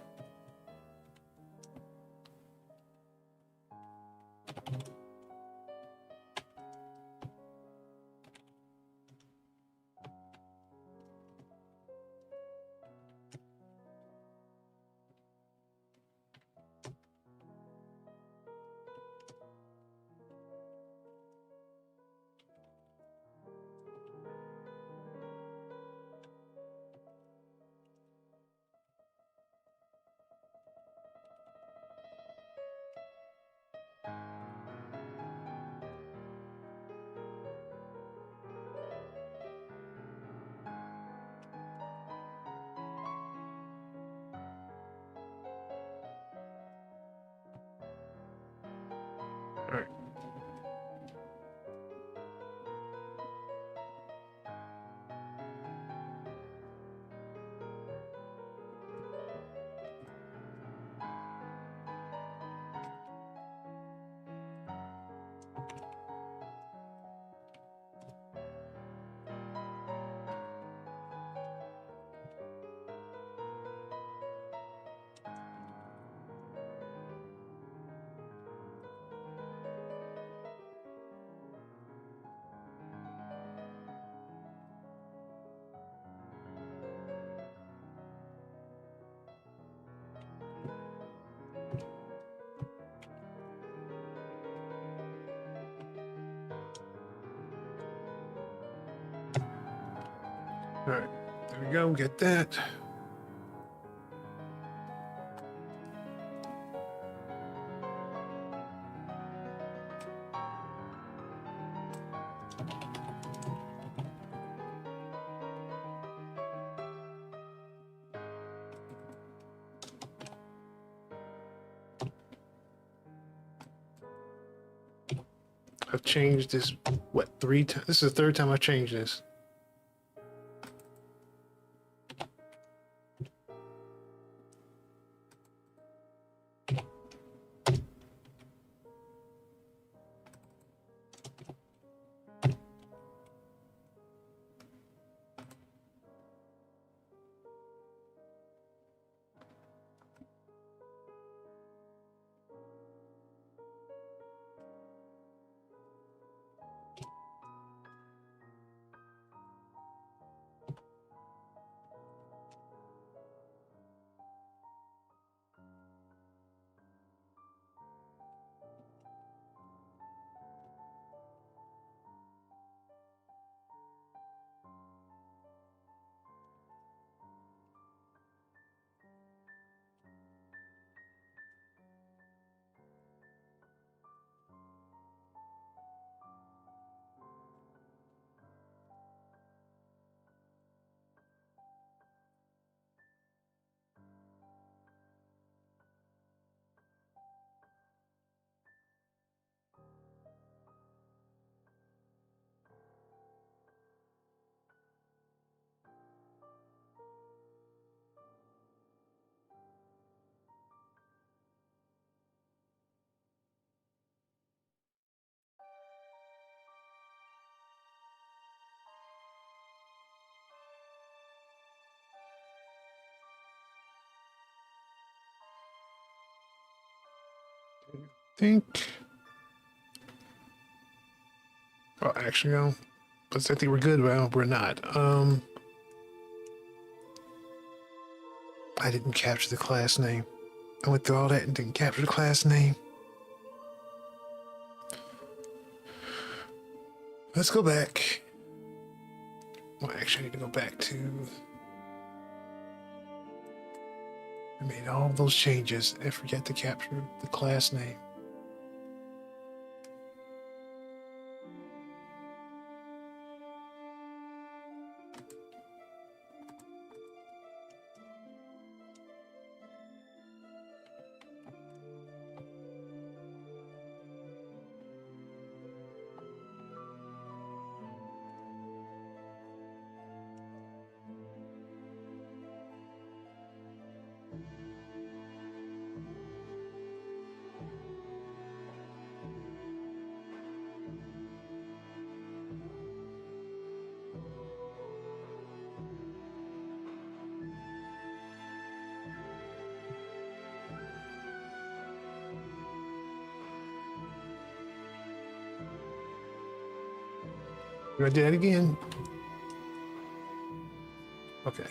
All right. All right, there we go, get that. I've changed this, what, 3 times? This is the 3rd time I've changed this. think. Well, actually, no. I think we're good, but we're not. I didn't capture the class name. I went through all that and didn't capture the class name. Let's go back. Well, actually, I need to go back to. I made all those changes and forget to capture the class name. We're gonna do that again. Okay.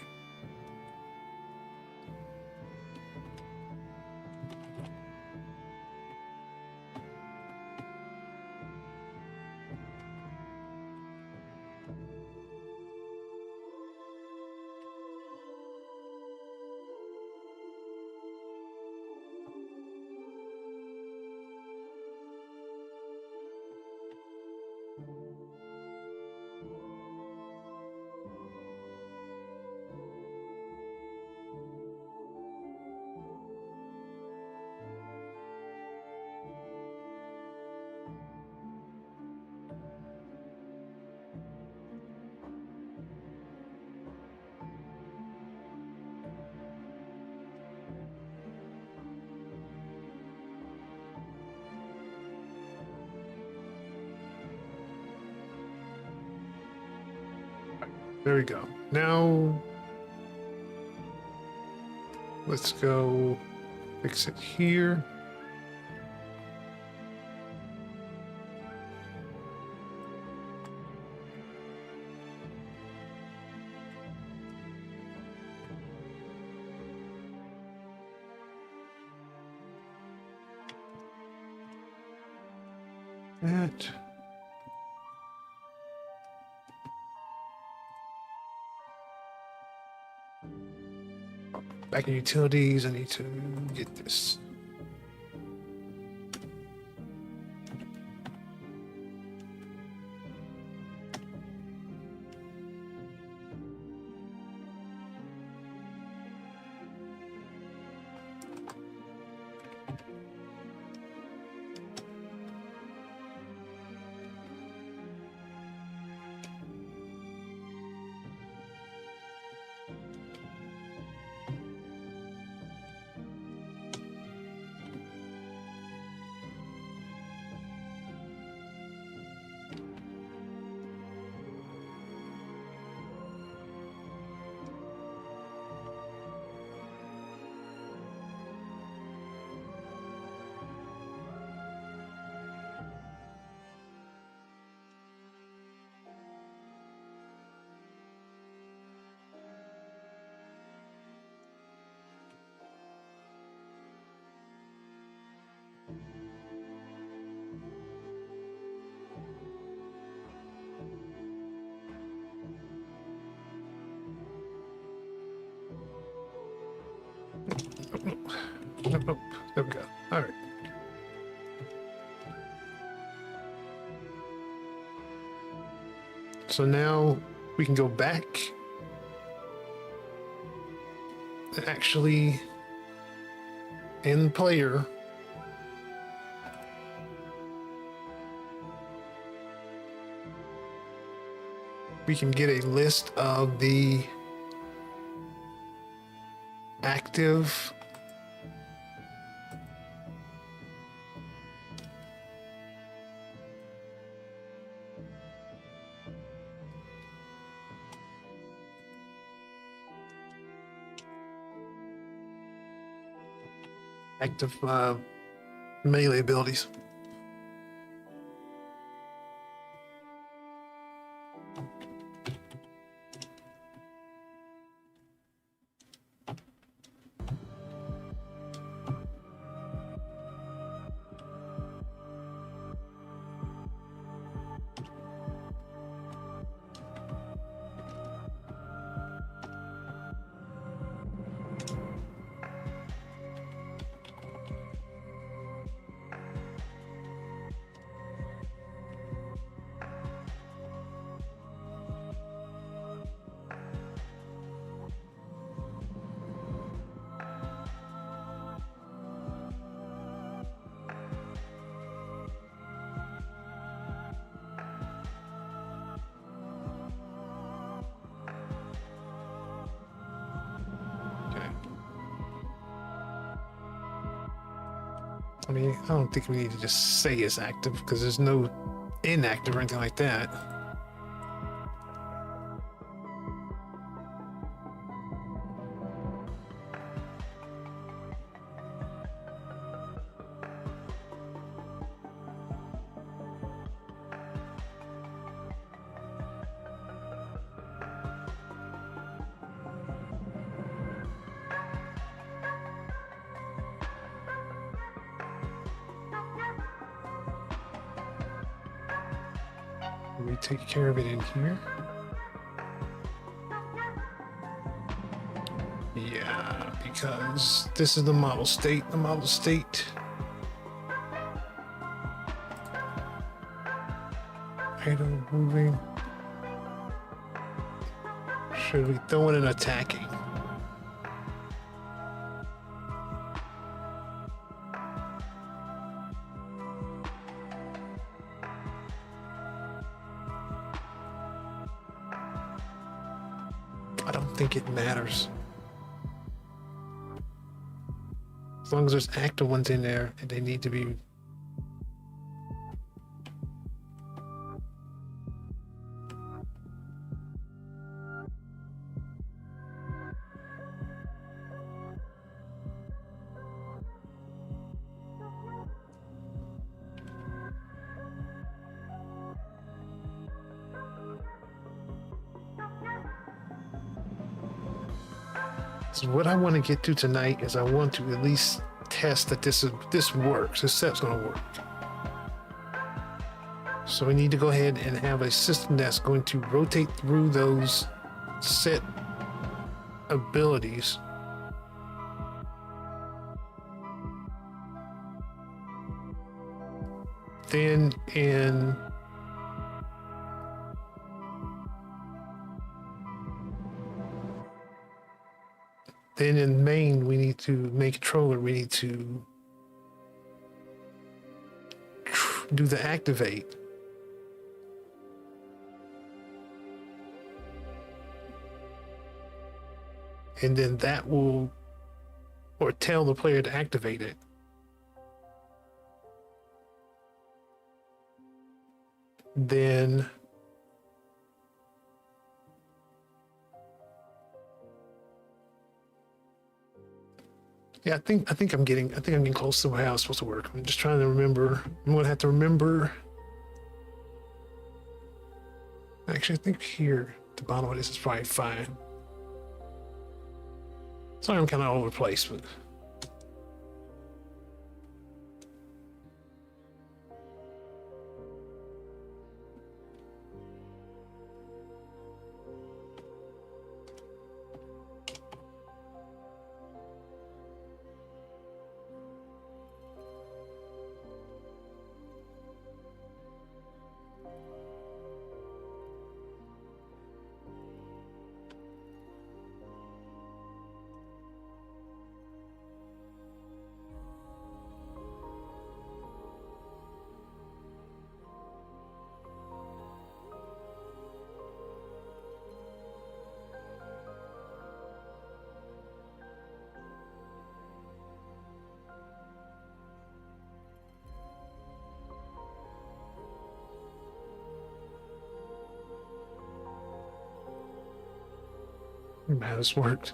There we go. Now, let's go fix it here. That. Back in utilities, I need to get this. Nope. There we go. All right. So now we can go back and actually in player we can get a list of the active melee abilities. I mean, I don't think we need to just say it's active because there's no inactive or anything like that. We take care of it in here. Yeah, because this is the model state. The model state. Item moving. Should we throw in an attacking? I don't think it matters. As long as there's active ones in there and they need to be. So what I want to get to tonight is I want to at least test that this works. This set's going to work. So we need to go ahead and have a system that's going to rotate through those set abilities. Then in main, we need to make a controller. We need to do the activate. And then that will, or tell the player to activate it. Then yeah, I think I'm getting close to how it's supposed to work. I'm just trying to remember. I'm gonna have to remember. Actually, I think here at the bottom of this is probably fine. Sorry, I'm kind of all over the place, but. How this worked.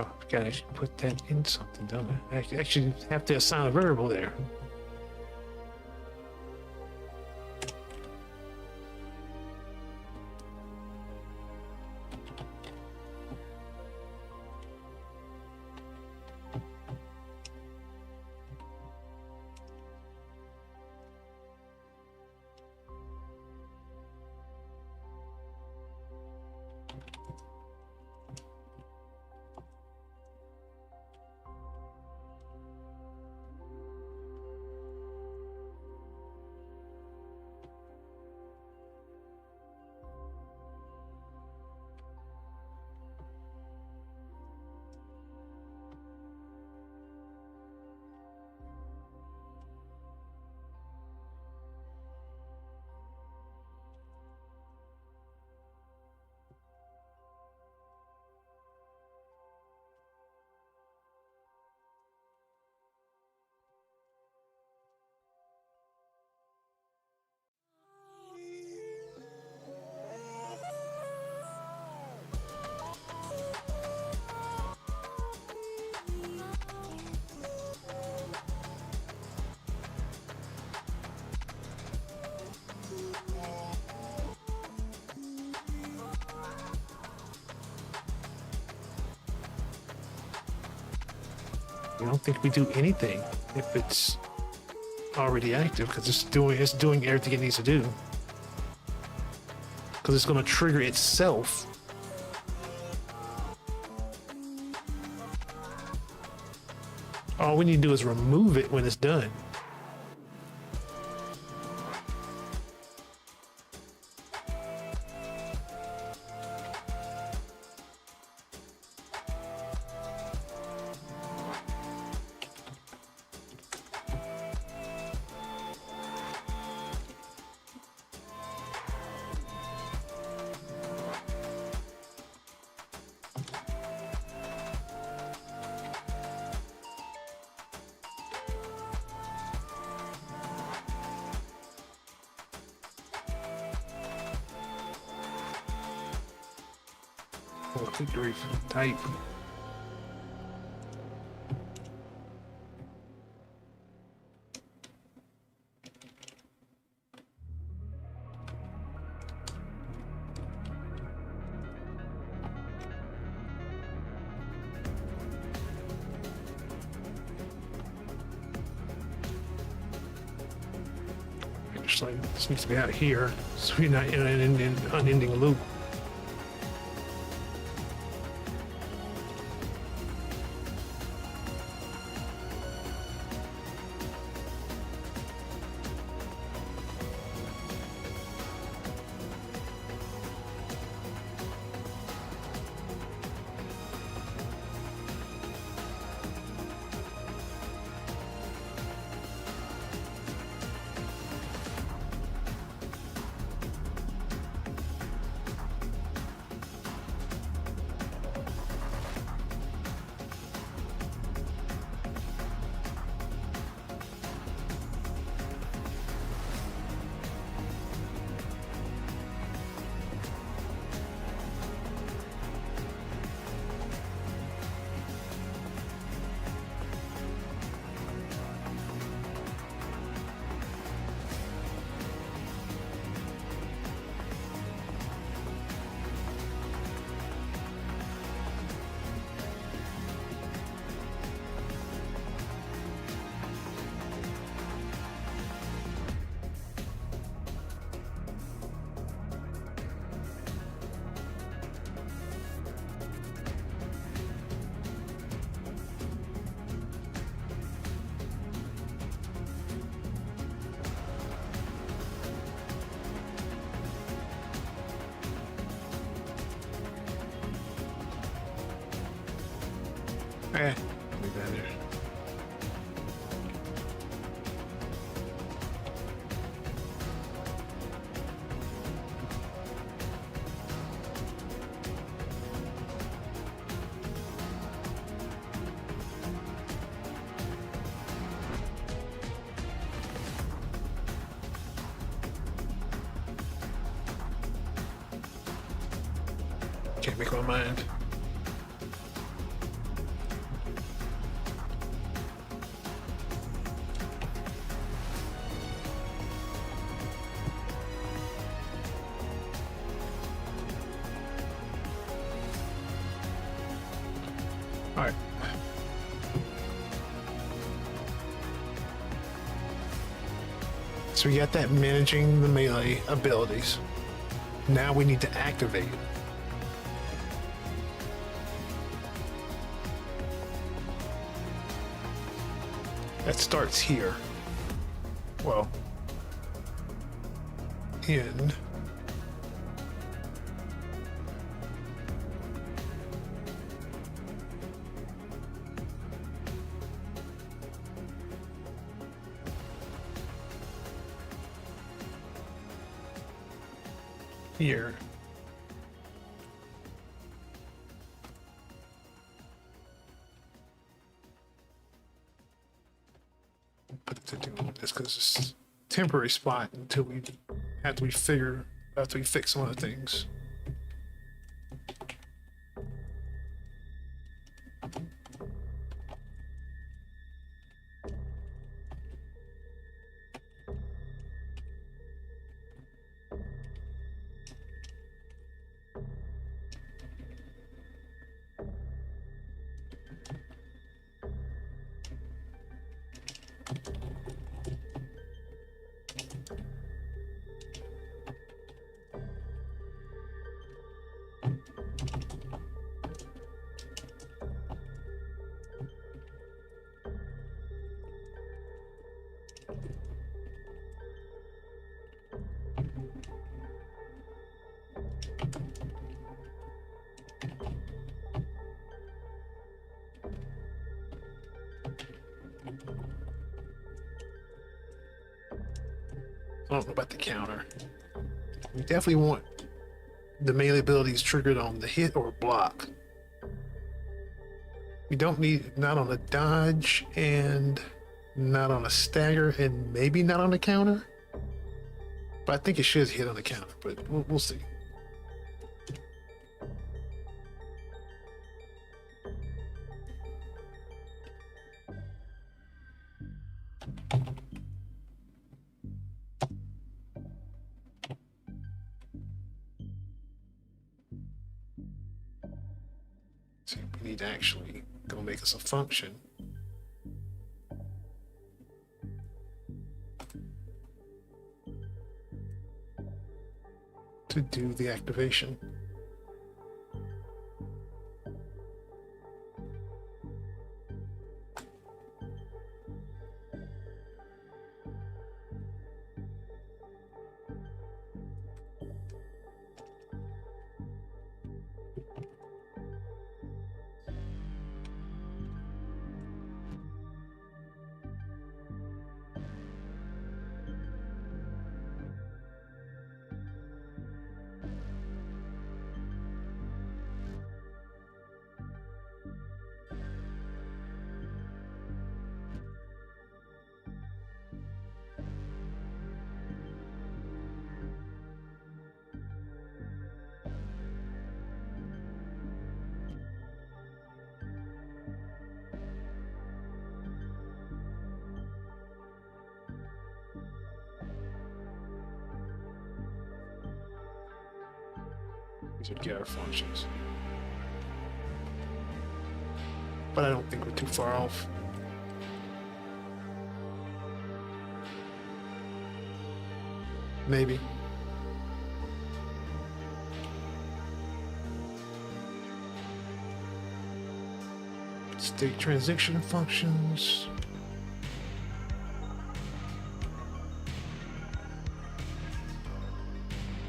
Oh, gotta actually put that in something, don't I? I actually have to assign a variable there. I don't think we do anything if it's already active because it's doing everything it needs to do. Because it's going to trigger itself. All we need to do is remove it when it's done. Type. Actually, this needs to be out here, so you're not in an unending loop. Be better. Can't make my mind. All right. So we got that managing the melee abilities. Now we need to activate it. That starts here. Well, in here. Put it to doing this because it's a temporary spot until we after we fix some other things. I don't know about the counter. We definitely want the melee abilities triggered on the hit or block. We don't need not on a dodge and not on a stagger and maybe not on the counter. But I think it should hit on the counter, but we'll see. See, we need to actually go make us a function. To do the activation. These are getter functions. But I don't think we're too far off. Maybe. State transition functions.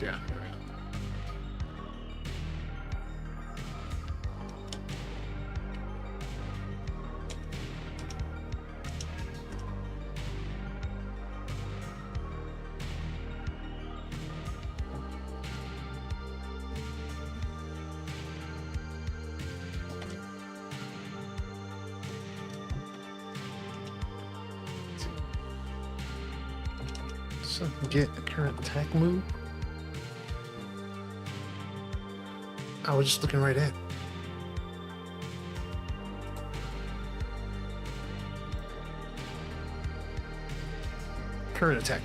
Yeah. So get a current attack move. I was just looking right at it. Current attack.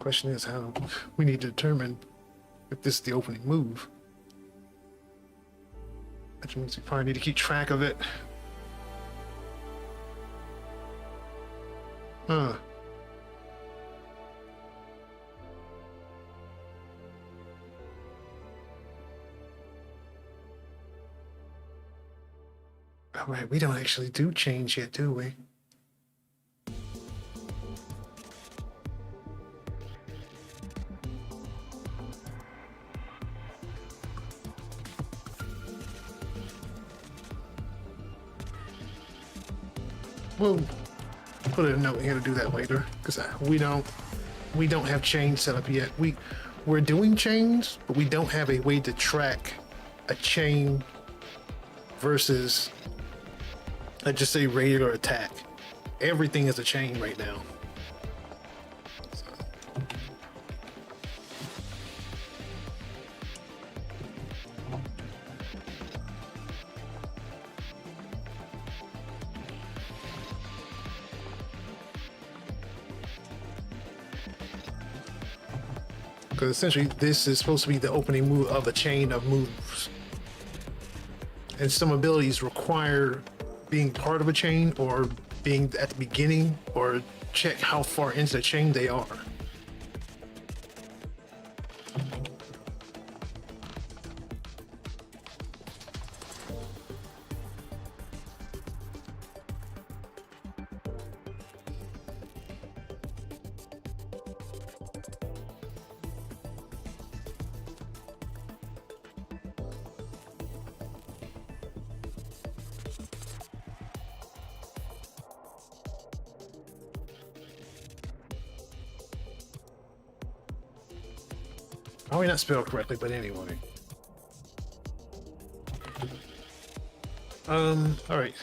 Question is how we need to determine if this is the opening move. Which means we probably need to keep track of it. Huh. All right, we don't actually do change yet, do we? We'll put a note here to do that later, because we don't have change set up yet. We're doing chains, but we don't have a way to track a chain versus just say regular attack. Everything is a chain right now. Because essentially this is supposed to be the opening move of a chain of moves. And some abilities require being part of a chain or being at the beginning or check how far into the chain they are. Probably not spelled correctly, but anyway. All right.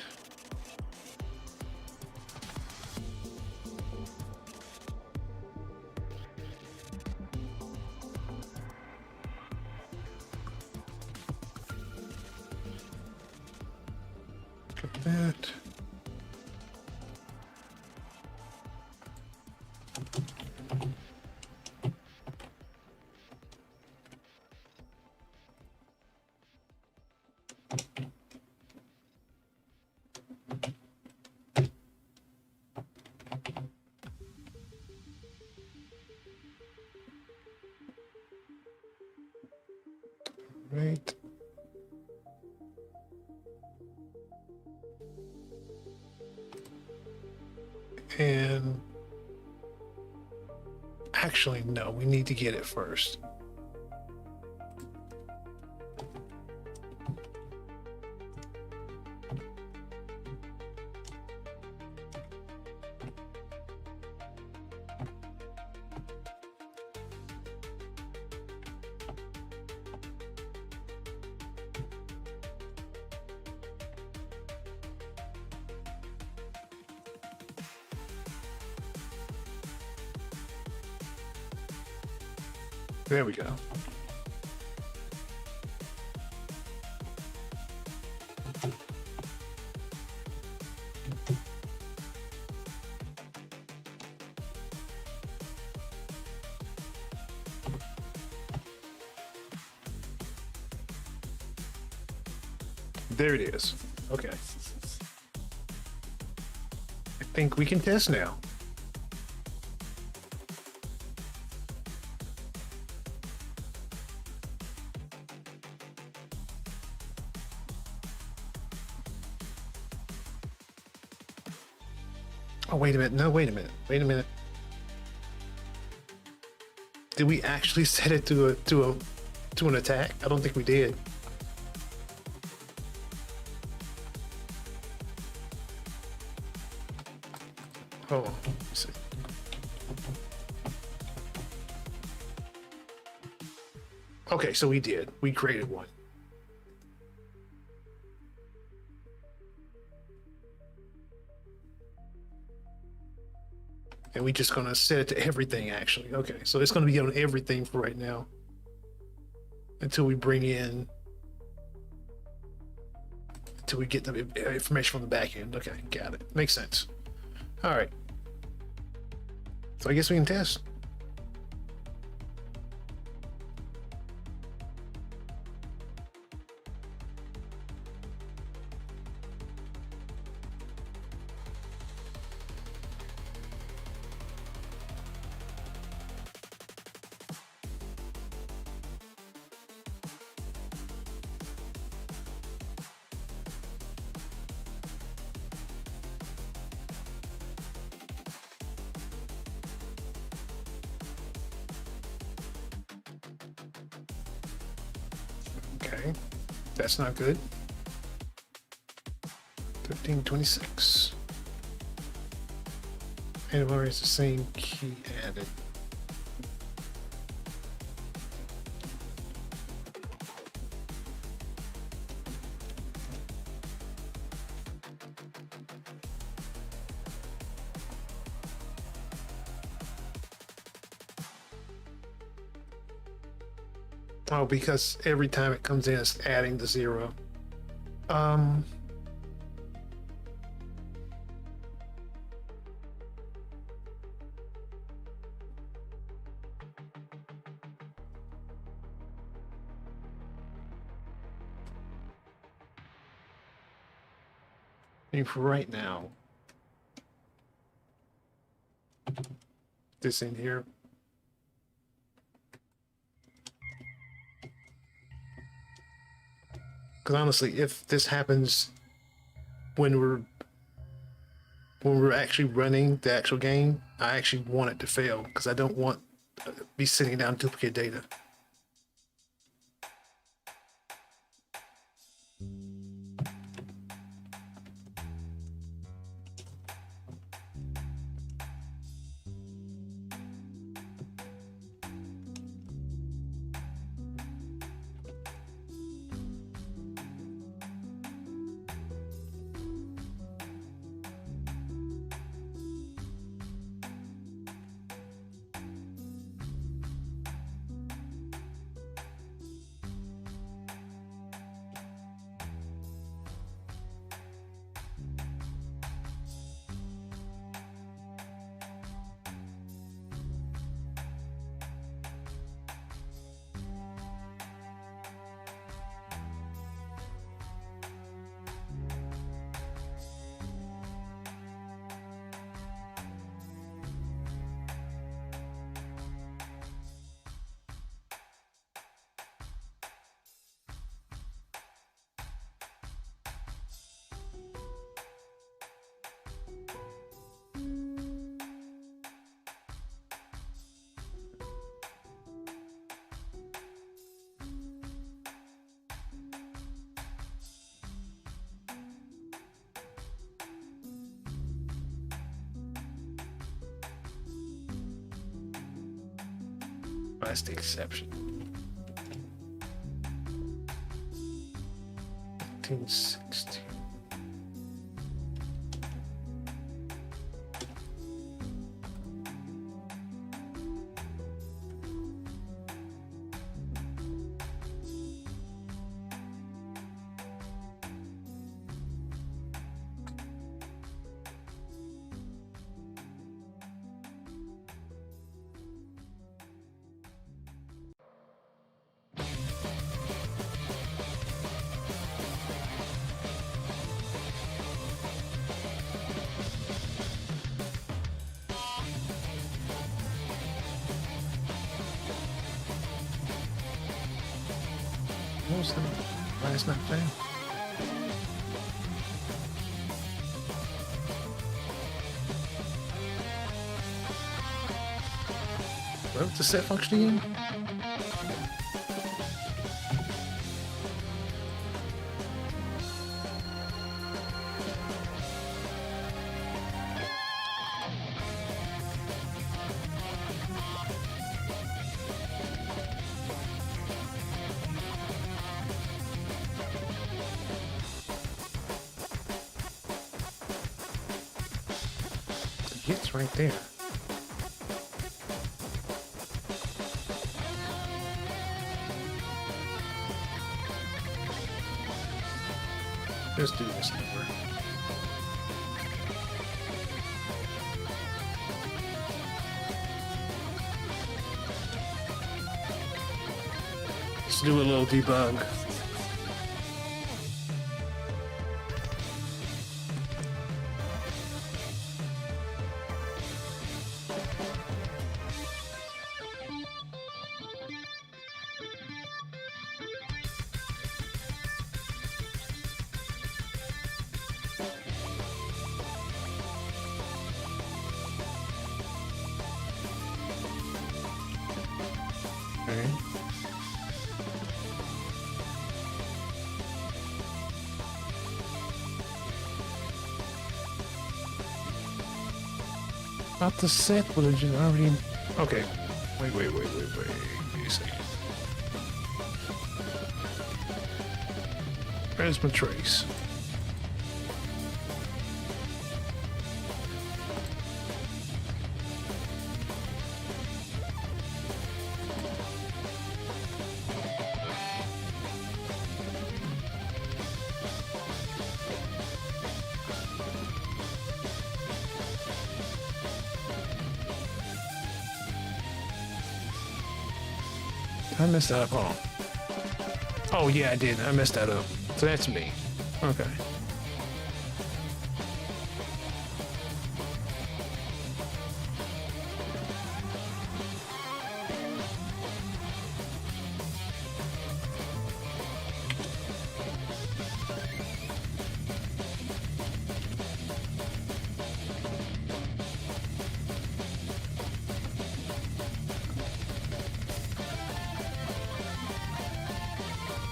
Got that. Right. And actually, no, we need to get it first. There we go. There it is. Okay. I think we can test now. Oh, wait a minute. No, wait a minute. Wait a minute. Did we actually set it to an attack? I don't think we did. Hold on. Let's see. Okay, so we did. We created one. And we're just gonna set it to everything, actually. Okay, so it's gonna be on everything for right now until we bring in, until we get the information from the back end. Okay, got it. Makes sense. All right. So I guess we can test. Okay, that's not good. 1526. Anywhere is the same key added. Oh, because every time it comes in, it's adding the 0. And for right now, this in here. Because honestly, if this happens when we're actually running the actual game, I actually want it to fail because I don't want to be sending down duplicate data. That's the exception. 1960. Why it's not fair? What's the set function again? It's right there. Let's do this number. Let's do a little debug. Okay. About the set, but it just already. Okay. Wait. Wait a second. Where's my trace? I messed that up. Hold on. Oh yeah, I did. I messed that up. So that's me. Okay.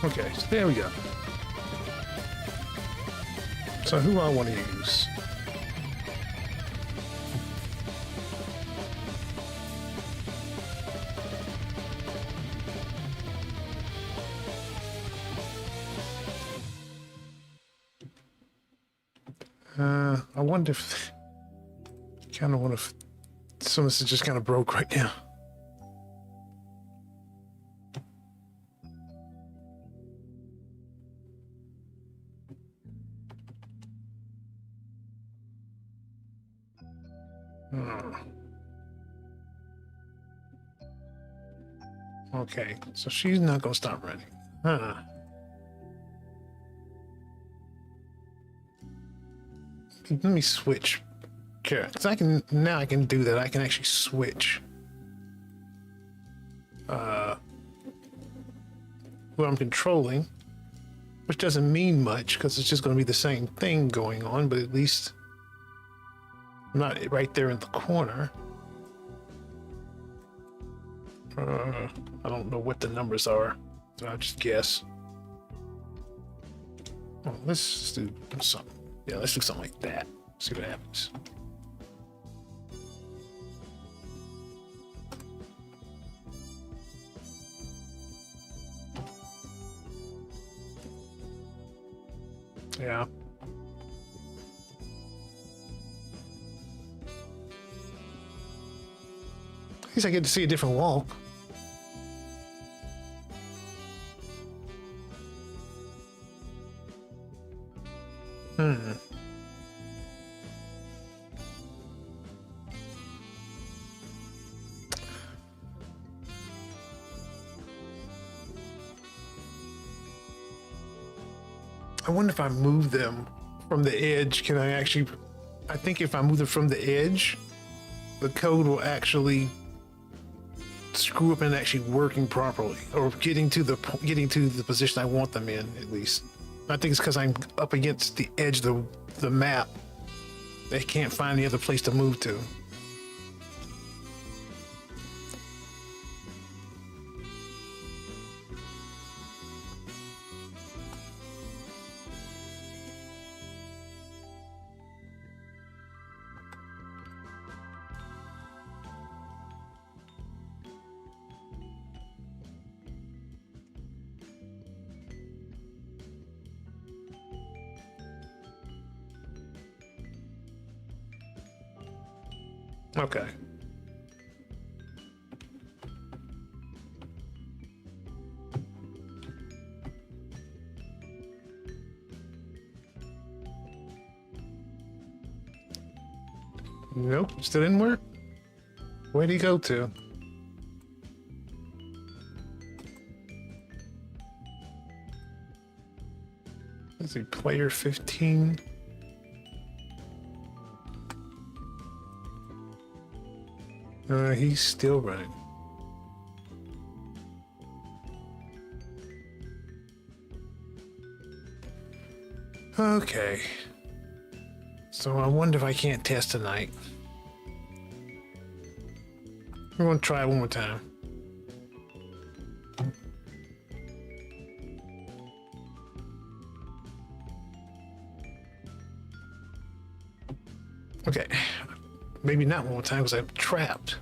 Okay, so there we go. So who I want to use? I wonder if kind of want to. Some of this is just kind of broke right now. Okay, so she's not gonna stop running. Huh. Let me switch characters. I can do that. I can actually switch who I'm controlling, which doesn't mean much because it's just going to be the same thing going on, but at least I'm not right there in the corner. I don't know what the numbers are, so I'll just guess. Oh, let's do something. Yeah, let's do something like that. See what happens. Yeah. At least I get to see a different wall. I wonder if I move them from the edge, can I actually... I think if I move them from the edge, the code will actually screw up and actually working properly, or getting to the position I want them in, at least. I think it's because I'm up against the edge of the map. They can't find any other place to move to. Okay. Nope, still didn't work. Where'd he go to? Let's see, player 15. He's still running. Okay. So I wonder if I can't test tonight. We're gonna try it one more time. Okay. maybe not one more time because I'm trapped.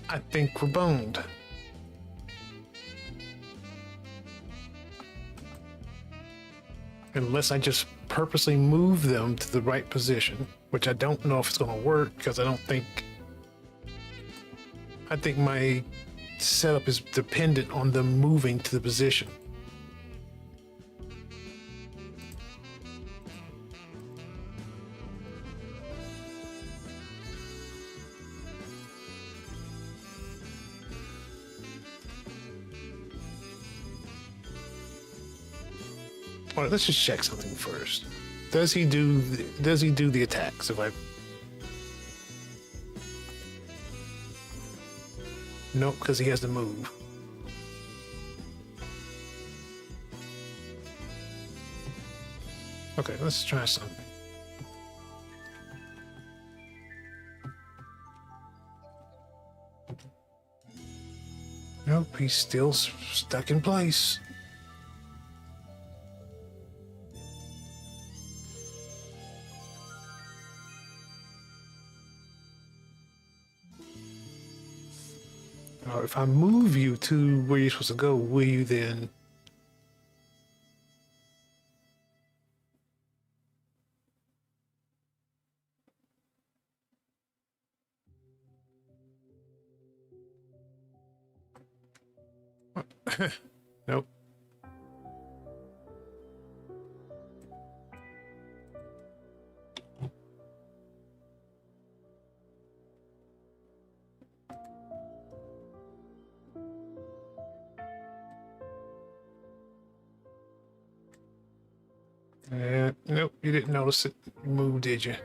I think we're boned. Unless I just purposely move them to the right position, which I don't know if it's going to work because I think my setup is dependent on them moving to the position. All right, let's just check something first. Does he do the attacks? If I nope, because he has to move. Okay, let's try something. Nope, he's still stuck in place. Or if I move you to where you're supposed to go, will you then? Nope. Nope, you didn't notice it move, did you?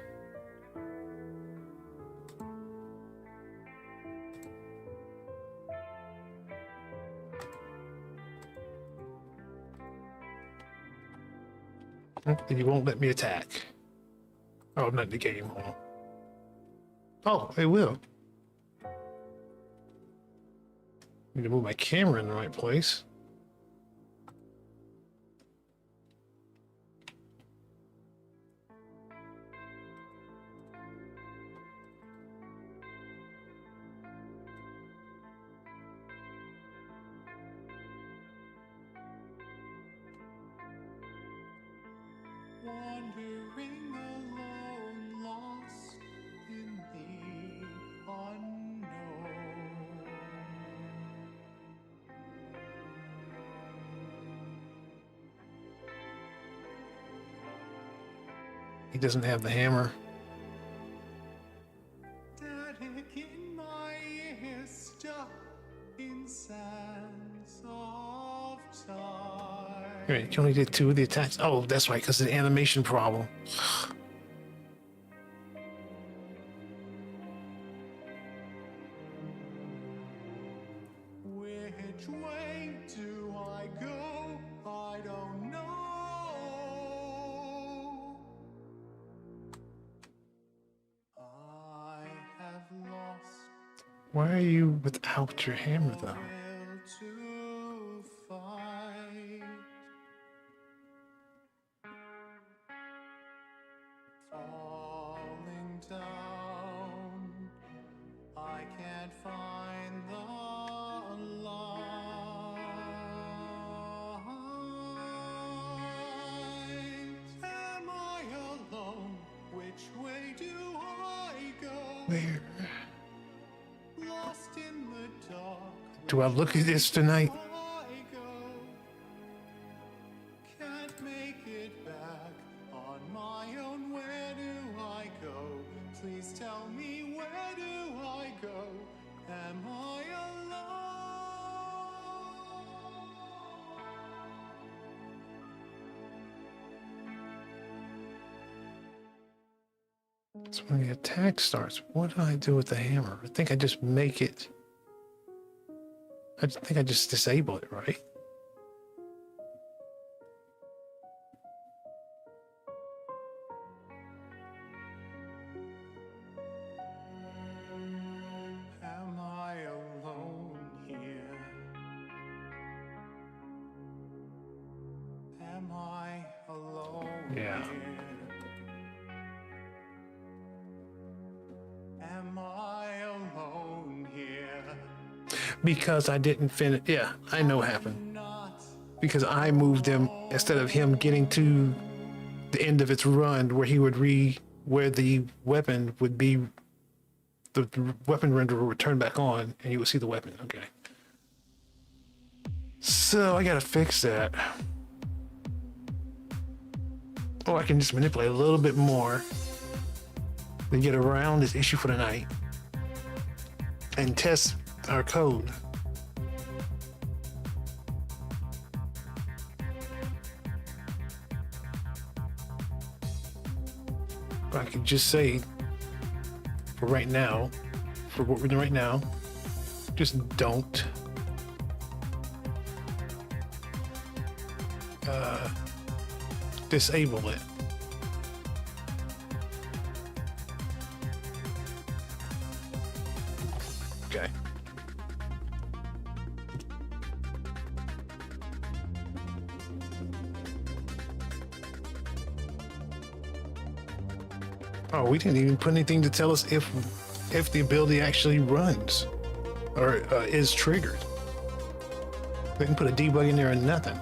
And you won't let me attack. Oh, not the game. Oh, it will. Need to move my camera in the right place. Wandering alone, lost in the unknown. He doesn't have the hammer. Static in my ear, stuck in sands of time. Wait, you only did 2 of the attacks. Oh, that's right, because of the animation problem. Which way do I go? I don't know. I have lost Why are you without your hammer, though? will to fight. Falling down, I can't find the light. Am I alone? Which way do I go? Where? Lost in the dark. Do I look at this tonight? I go. Can't make it back on my own. Where do I go? Please tell me, where do I go? Am I alone? So when the attack starts, what do I do with the hammer? I think I just make it. I think I just disable it, right? Am I alone here? Am I alone Yeah. here? Am I alone here? Because I didn't finish. Yeah, I know what happened. Not Because I moved him instead of him getting to the end of its run where he would where the weapon would be, the weapon renderer would turn back on and you would see the weapon. Okay. So I gotta fix that. Or I can just manipulate a little bit more to get around this issue for the night and test our code. I could just say, for right now, for what we're doing right now, just don't disable it. Okay. Oh, we didn't even put anything to tell us if the ability actually runs or is triggered. We didn't put a debug in there or nothing.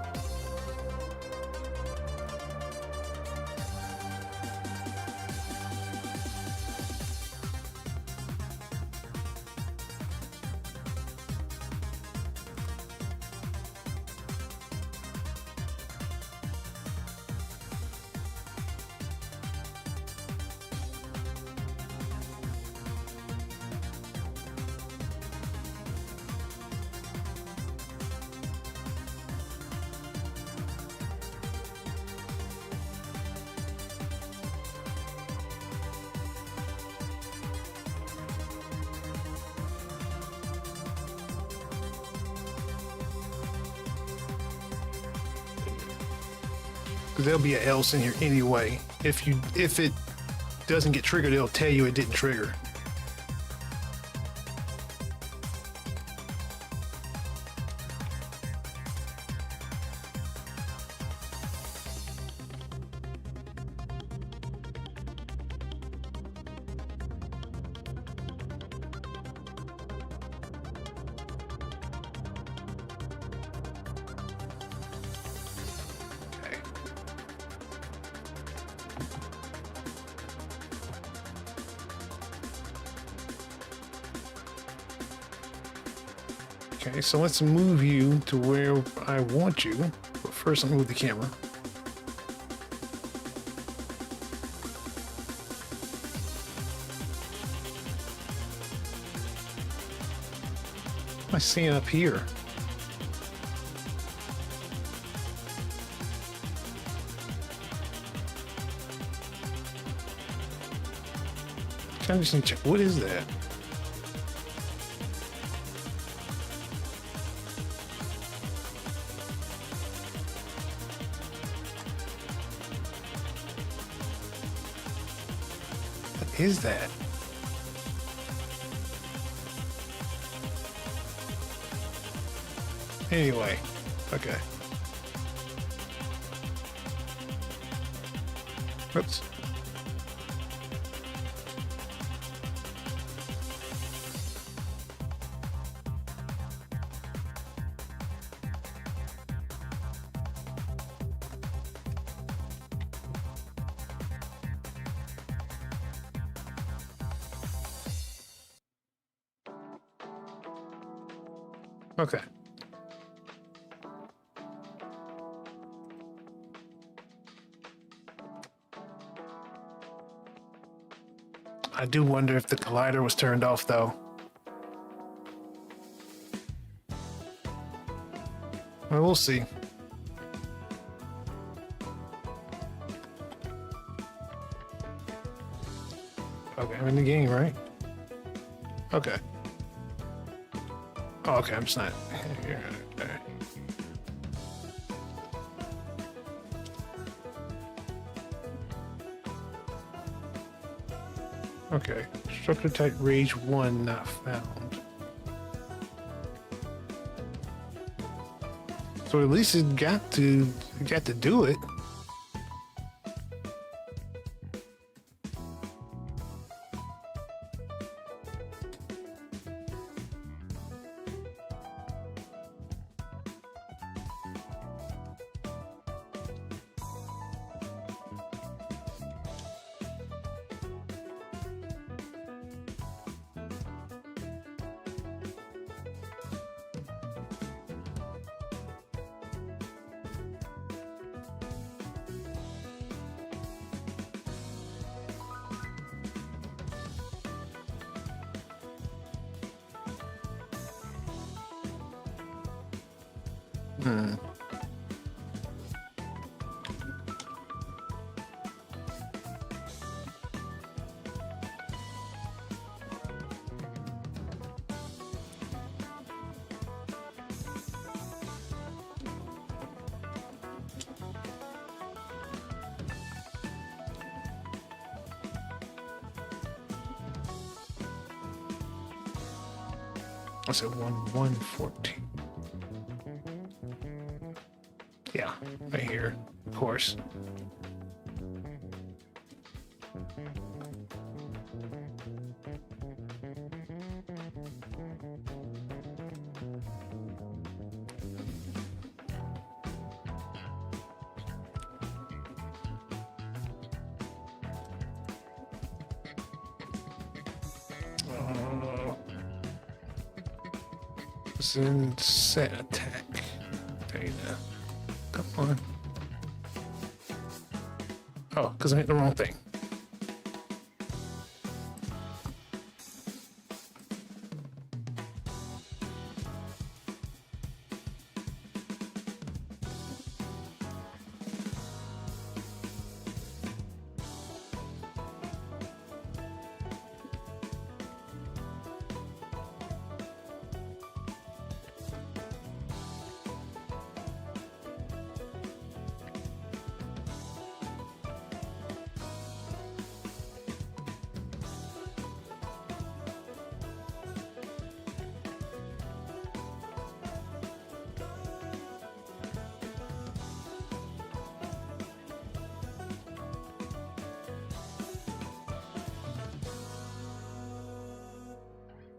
There'll be an else in here anyway. If it doesn't get triggered, it'll tell you it didn't trigger. Okay, so let's move you to where I want you. But first, let me move the camera. What am I seeing up here? I just need to check. What is that? What is that? Anyway, okay. Oops. Okay. I do wonder if the collider was turned off though. Well, we'll see. I'm in the game, right? Okay. Oh, okay, I'm just not here. Okay. Okay. Structure type Rage 1 not found. So at least it got to do it. Hmm. I said 114. Yeah, right here, of course. Then set attack data. Come on. Oh, because I hit the wrong thing.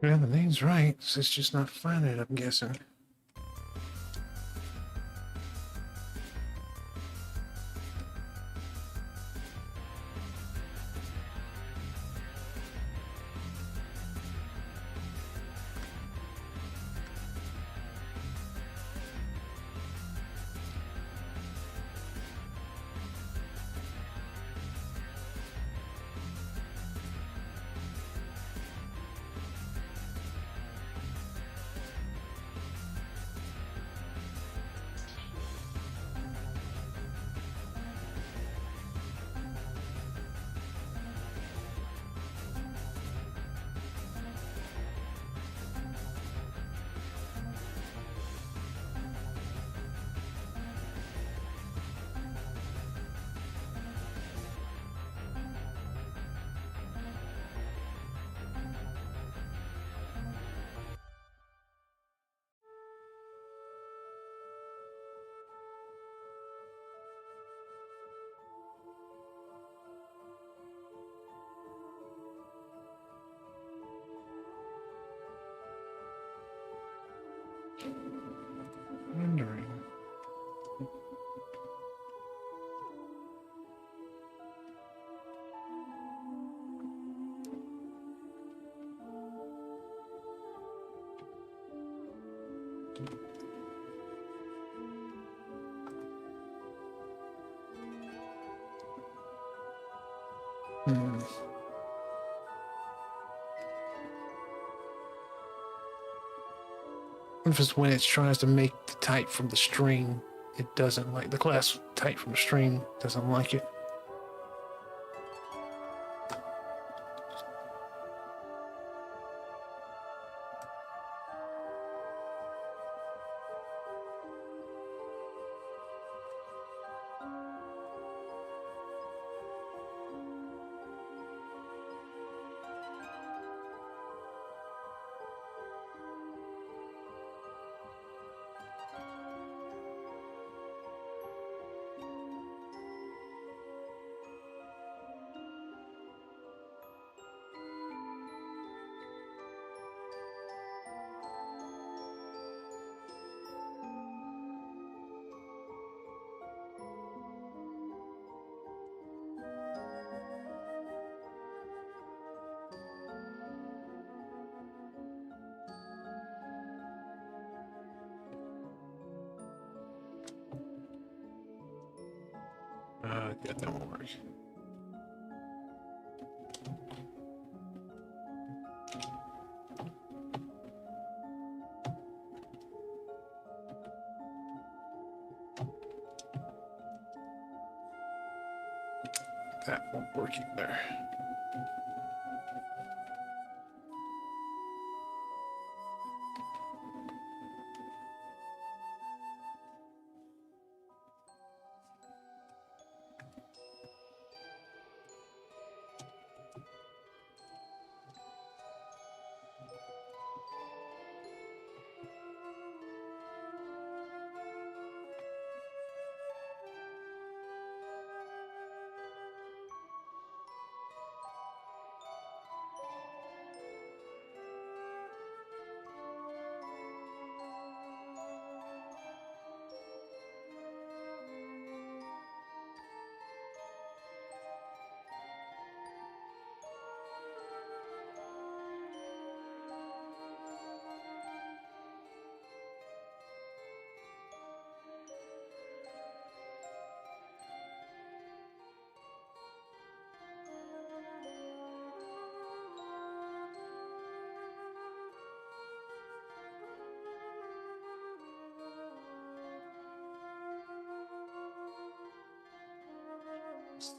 Yeah, the name's right. It's just not finding it, I'm guessing. Wondering. If it's when it tries to make the type from the string, it doesn't like the class type from the string, doesn't like it. Yeah, that won't work. That won't work either.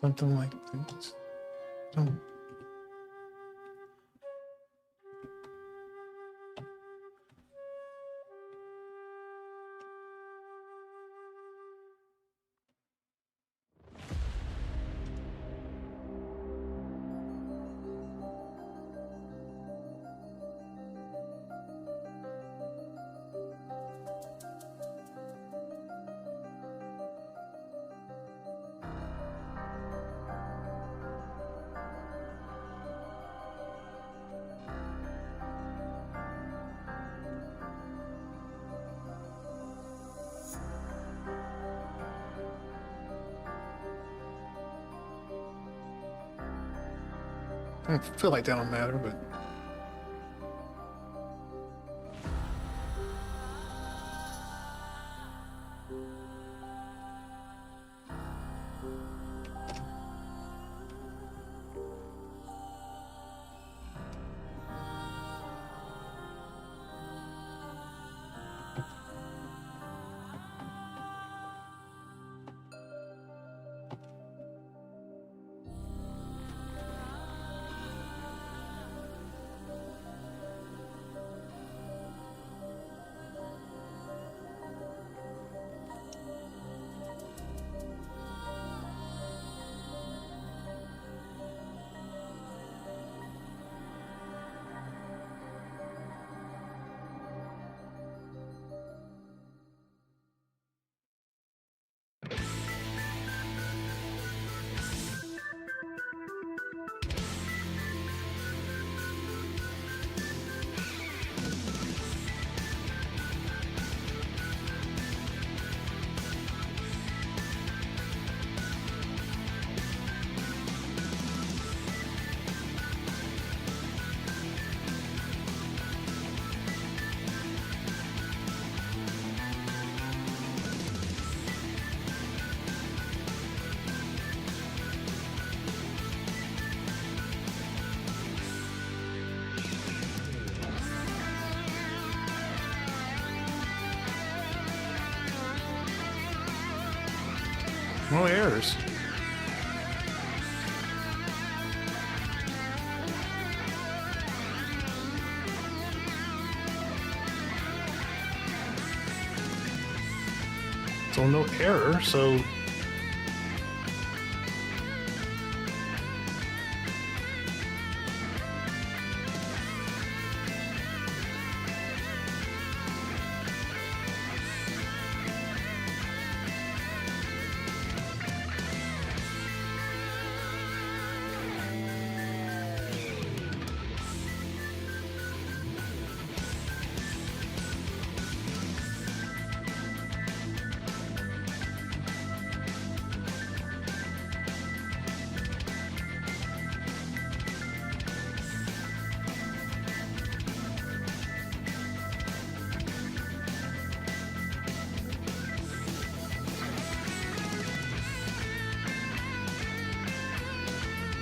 Something like this. Oh. I feel like that don't matter, but no errors. So no error, so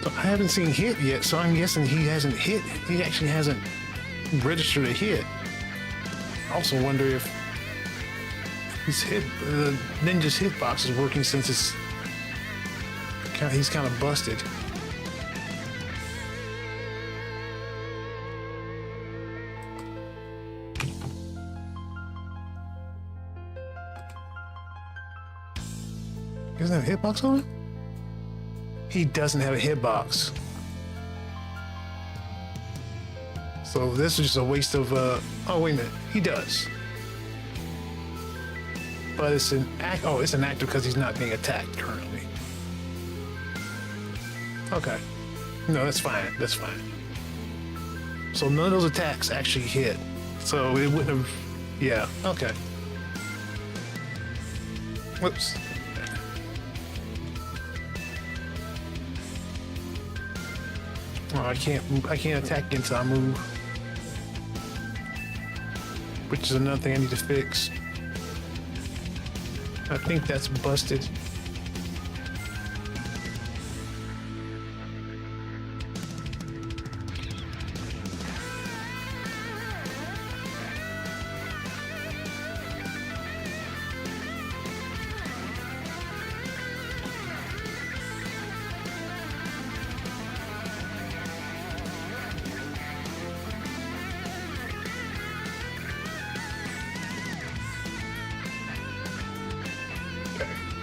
So I haven't seen hit yet, so I'm guessing he hasn't hit. He actually hasn't registered a hit. I also wonder if his hit, Ninja's hitbox is working since he's kind of busted. Doesn't have a hitbox on him? He doesn't have a hitbox. So this is just a waste of, oh wait a minute, he does. But it's an act, oh, it's an active because he's not being attacked currently. Okay. No, that's fine, that's fine. So none of those attacks actually hit. So it wouldn't have, yeah, okay. Whoops. Oh, I can't attack until I move. Which is another thing I need to fix. I think that's busted.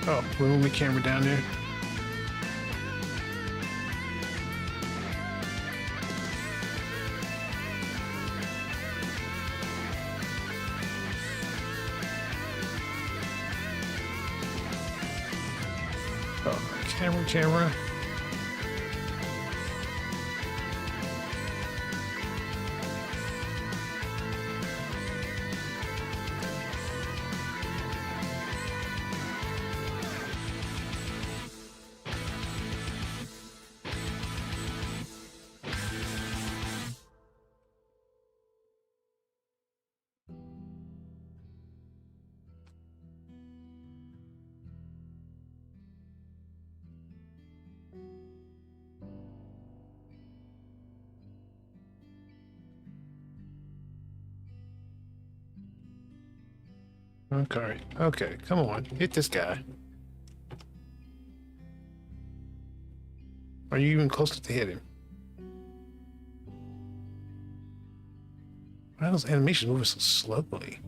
Oh, we'll move the camera down there. Oh, camera. Okay, come on, hit this guy. Are you even close to hit him? Why are those animations moving so slowly?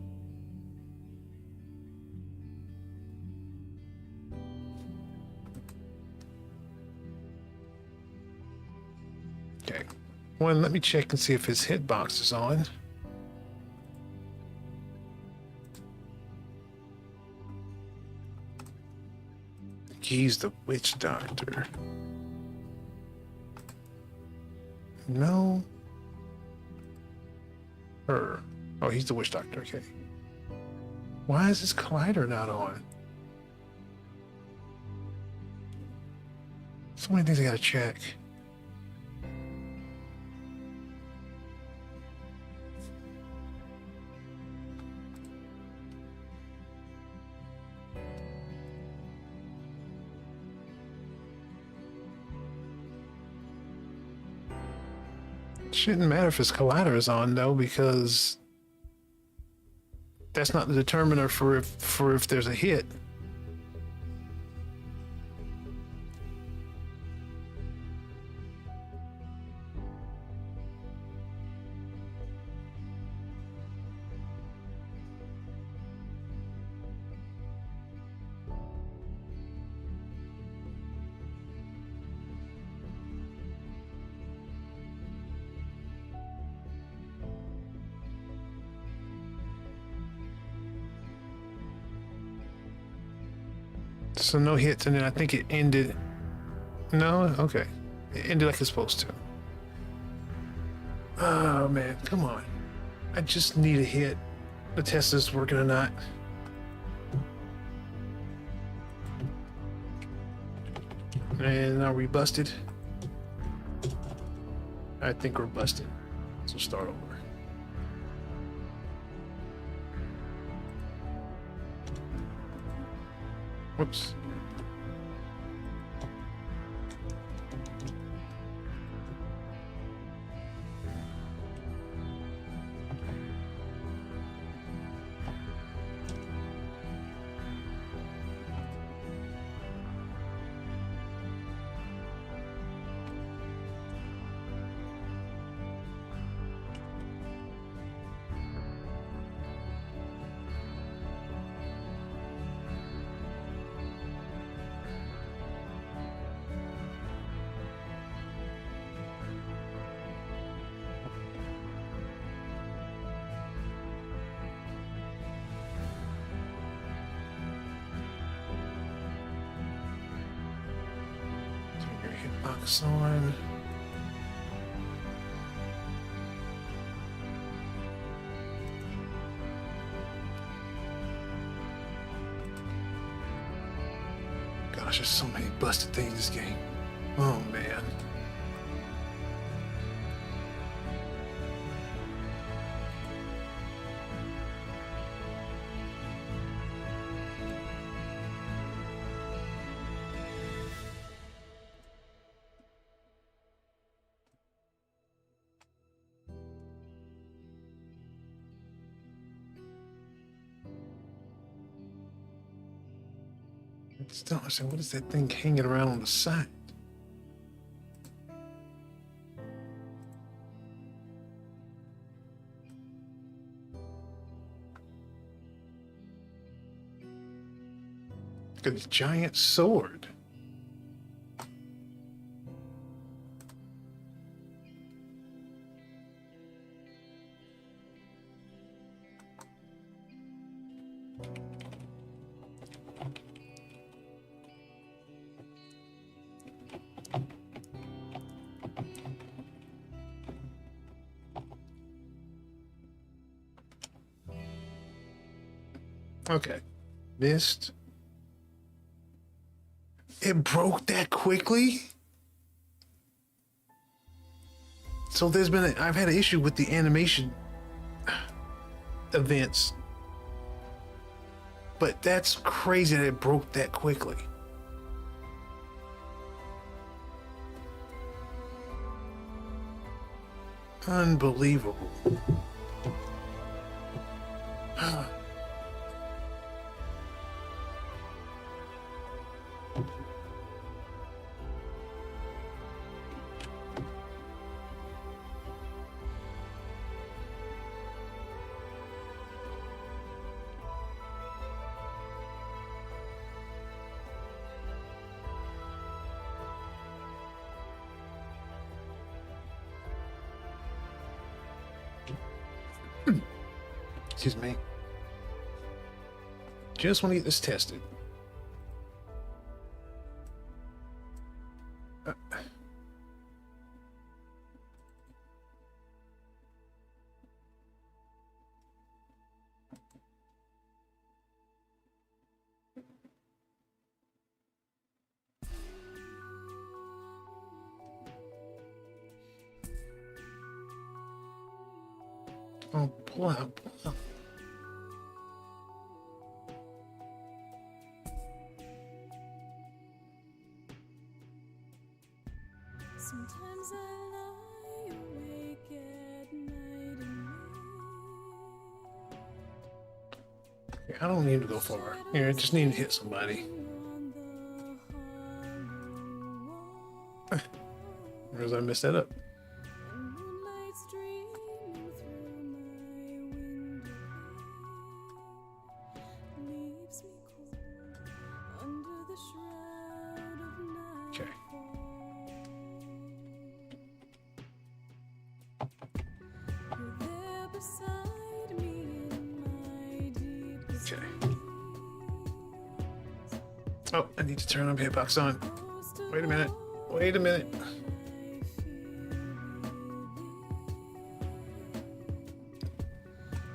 Okay. One, let me check and see if his hitbox is on. He's the witch doctor. No. Her. Oh, he's the witch doctor, okay. Why is this collider not on? So many things I gotta check. Shouldn't matter if his collider is on though, because that's not the determiner for if there's a hit. So no hits, and then I think it ended. No, okay, it ended like it's supposed to. Oh man, come on! I just need a hit to test this working or not. And are we busted? I think we're busted. So start over. Whoops. Hitbox on. Gosh, there's so many busted things in this game. Oh man. Still, I said, what is that thing hanging around on the side? Look at the giant sword. Okay, missed. It broke that quickly? So I've had an issue with the animation events. But that's crazy that it broke that quickly. Unbelievable. Excuse me. Just want to get this tested. Oh, pull out, pull out. Sometimes I lie awake at night and wait. I don't need to go far. Here, I just need to hit somebody. On the hollow wall. Whereas I messed that up. And moonlight streaming through my window leaves me cold under the shroud of night. Okay. You're there beside me in my deepest Okay. dreams. Oh, I need to turn up hitbox on. Most of Wait a minute. Wait a minute. all, I feel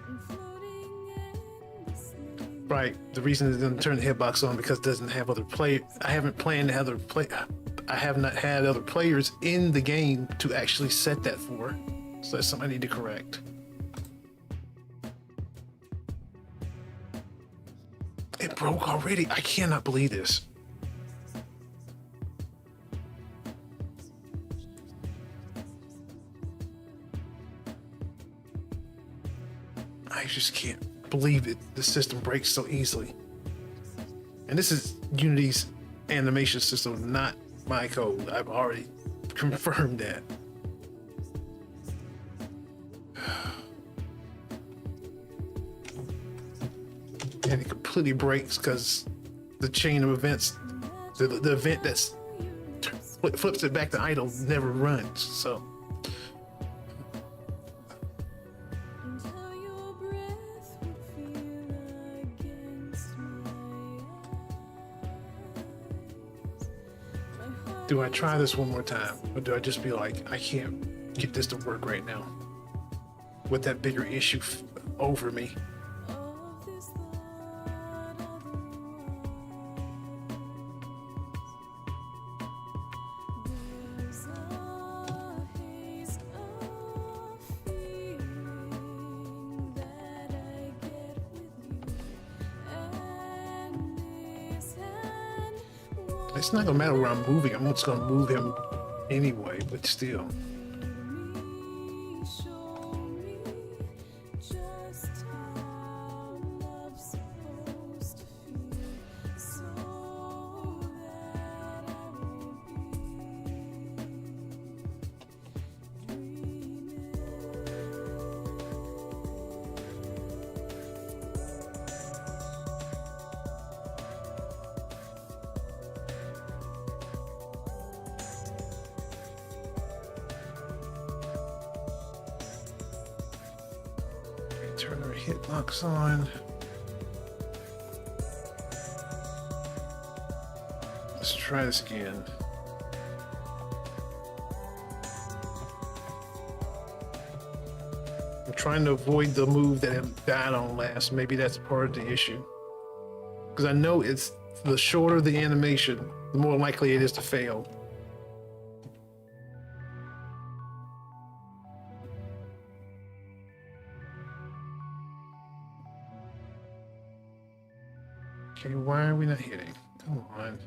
and floating endlessly. Right. The reason it didn't turn the hitbox on because it doesn't have other play. I haven't planned to have other play. I have not had other players in the game to actually set that for. So that's something I need to correct. It broke already. I cannot believe this. I just can't believe it. The system breaks so easily. And this is Unity's animation system, not my code. I've already confirmed that. And it completely breaks because the chain of events, the event that's flips it back to idle never runs. So And how your breath would feel against my eyes. My heart Do I try this one more time? Or do I just be like, I can't get this to work right now? With that bigger issue over me. It's not gonna matter where I'm moving. I'm just gonna move him anyway, but still. Turn our hitbox on. Let's try this again. I'm trying to avoid the move that I died on last. Maybe that's part of the issue. Because I know it's the shorter the animation, the more likely it is to fail. Okay, why are we not hitting? Come on.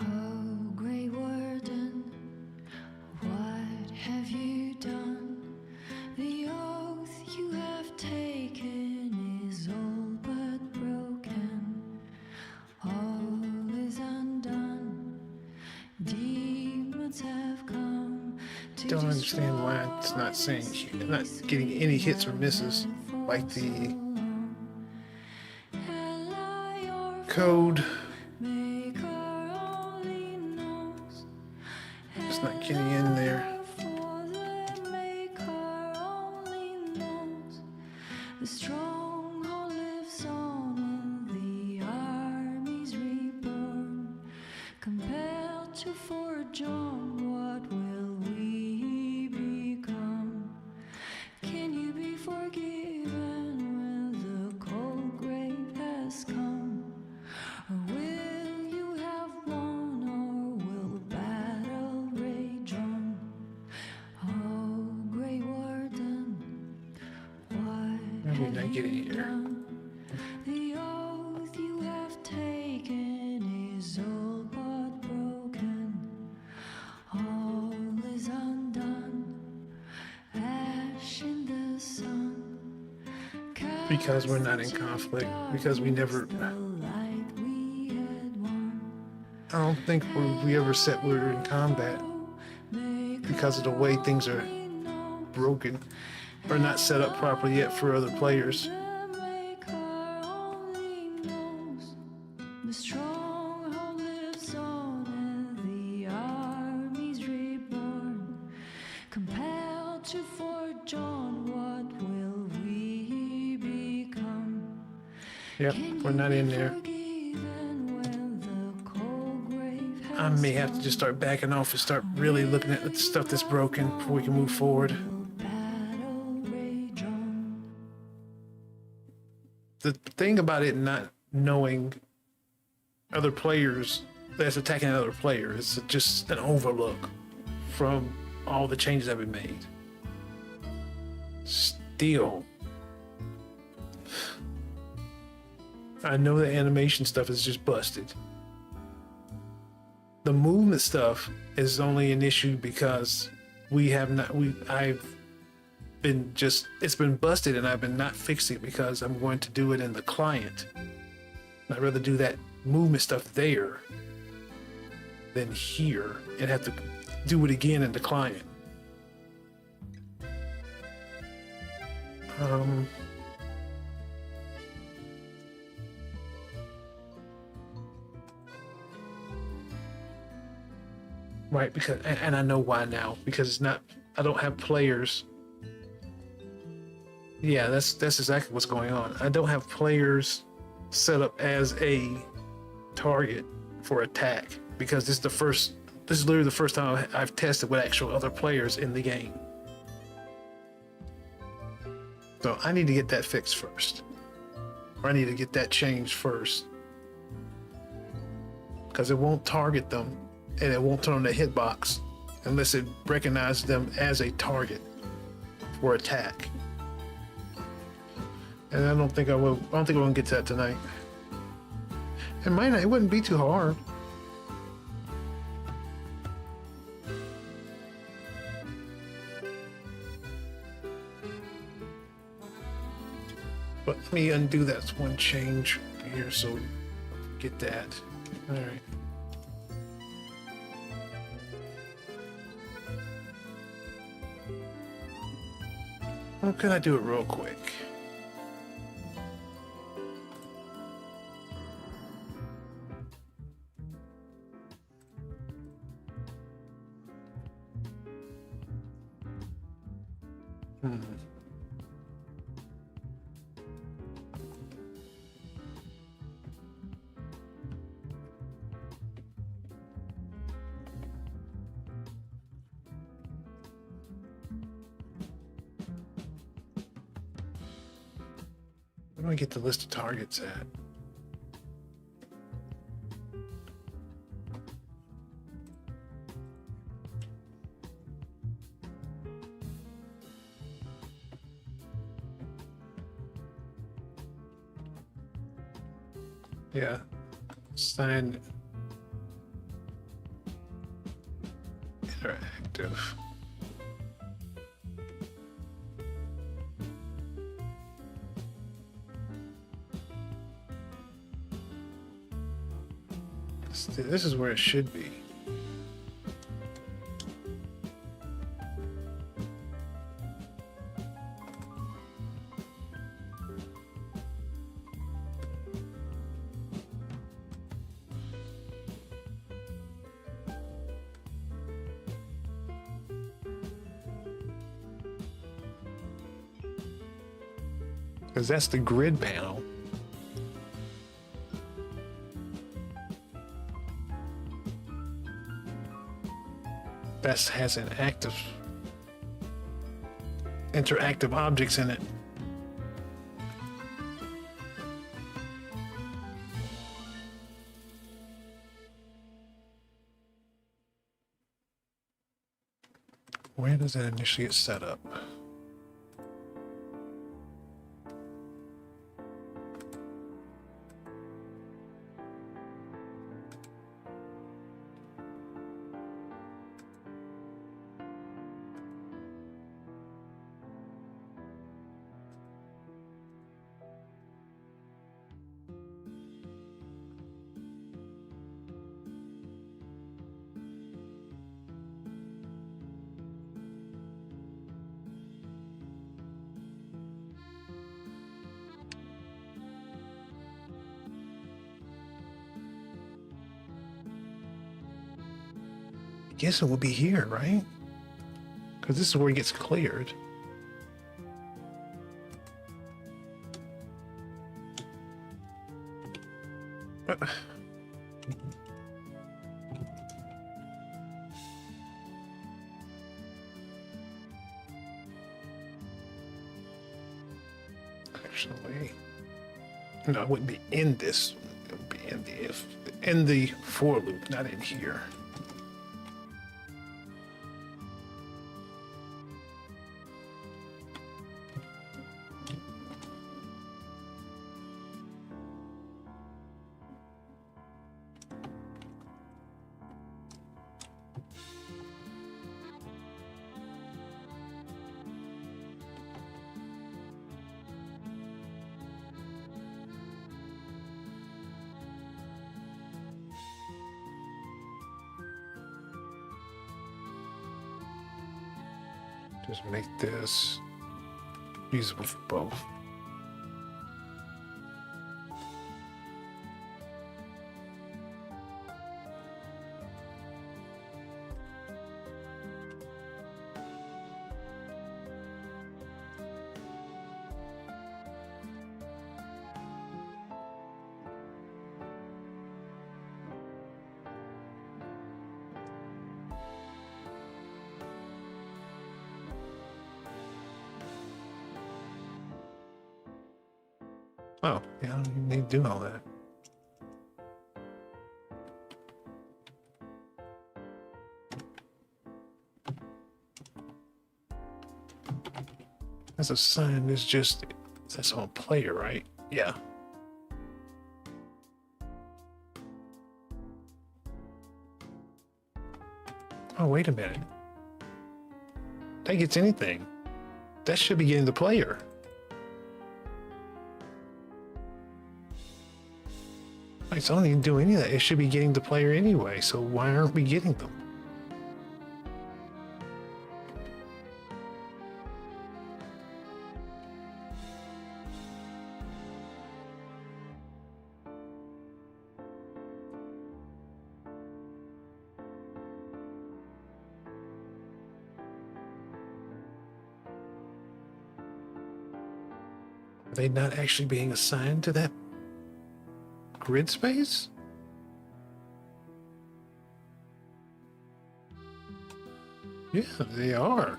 Oh, Grey Warden, what have you done? The oath you have taken is all but broken. All is undone. Demons have come to Don't understand why it's not saying, not getting any hits or misses like the code. It's not getting in there. The stronghold lives on when the army's reborn. Compelled to forge on, what will we become? Can you be forgiven when the cold grave has come? Or will you have won, or will battle rage on? Oh, Grey Warden, what Maybe not getting here. the oath you have taken is all but broken. All is undone. Ash in the sun. Because we're not in conflict. Because we never. The light we had won. I don't think we ever said we were in combat because of the way things are broken or not set up properly yet for other players. The Maker only knows. The stronghold lives on and the army's reborn. Compelled to forge on, what will we become? Yep, we're not in there. I may have to just start backing off and start really looking at the stuff that's broken before we can move forward. The thing about it not knowing other players that's attacking another player is just an overlook from all the changes that have been made. Still, I know the animation stuff is just busted. The movement stuff is only an issue because I've been it's been busted and I've been not fixing it because I'm going to do it in the client. I'd rather do that movement stuff there than here and have to do it again in the client. Right, because and I know why now, because it's not I don't have players. Yeah, that's exactly what's going on. I don't have players set up as a target for attack because this is literally the first time I've tested with actual other players in the game. So I need to get that fixed first. Or I need to get that changed first. Because it won't target them and it won't turn on the hitbox unless it recognizes them as a target for attack. And I don't think I will get to that tonight. It might not, it wouldn't be too hard. But let me undo that one change here so we get that. All right. How can I do it real quick? Where do I get the list of targets at? Yeah, sign interactive. This is where it should be. Because that's the grid panel. That has an active interactive objects in it. Where does that initially get set up? I guess it will be here, right? Because this is where it gets cleared. Actually, no, it wouldn't be in this. It would be in the for loop, not in here. Just make this usable for both. Oh, yeah, you need to do all that. That's a sign. It's just that's on player, right? Yeah. Oh, wait a minute. That gets anything. That should be getting the player. It's not even doing any of that. It should be getting the player anyway. So why aren't we getting them? Are they not actually being assigned to that grid space? Yeah, they are.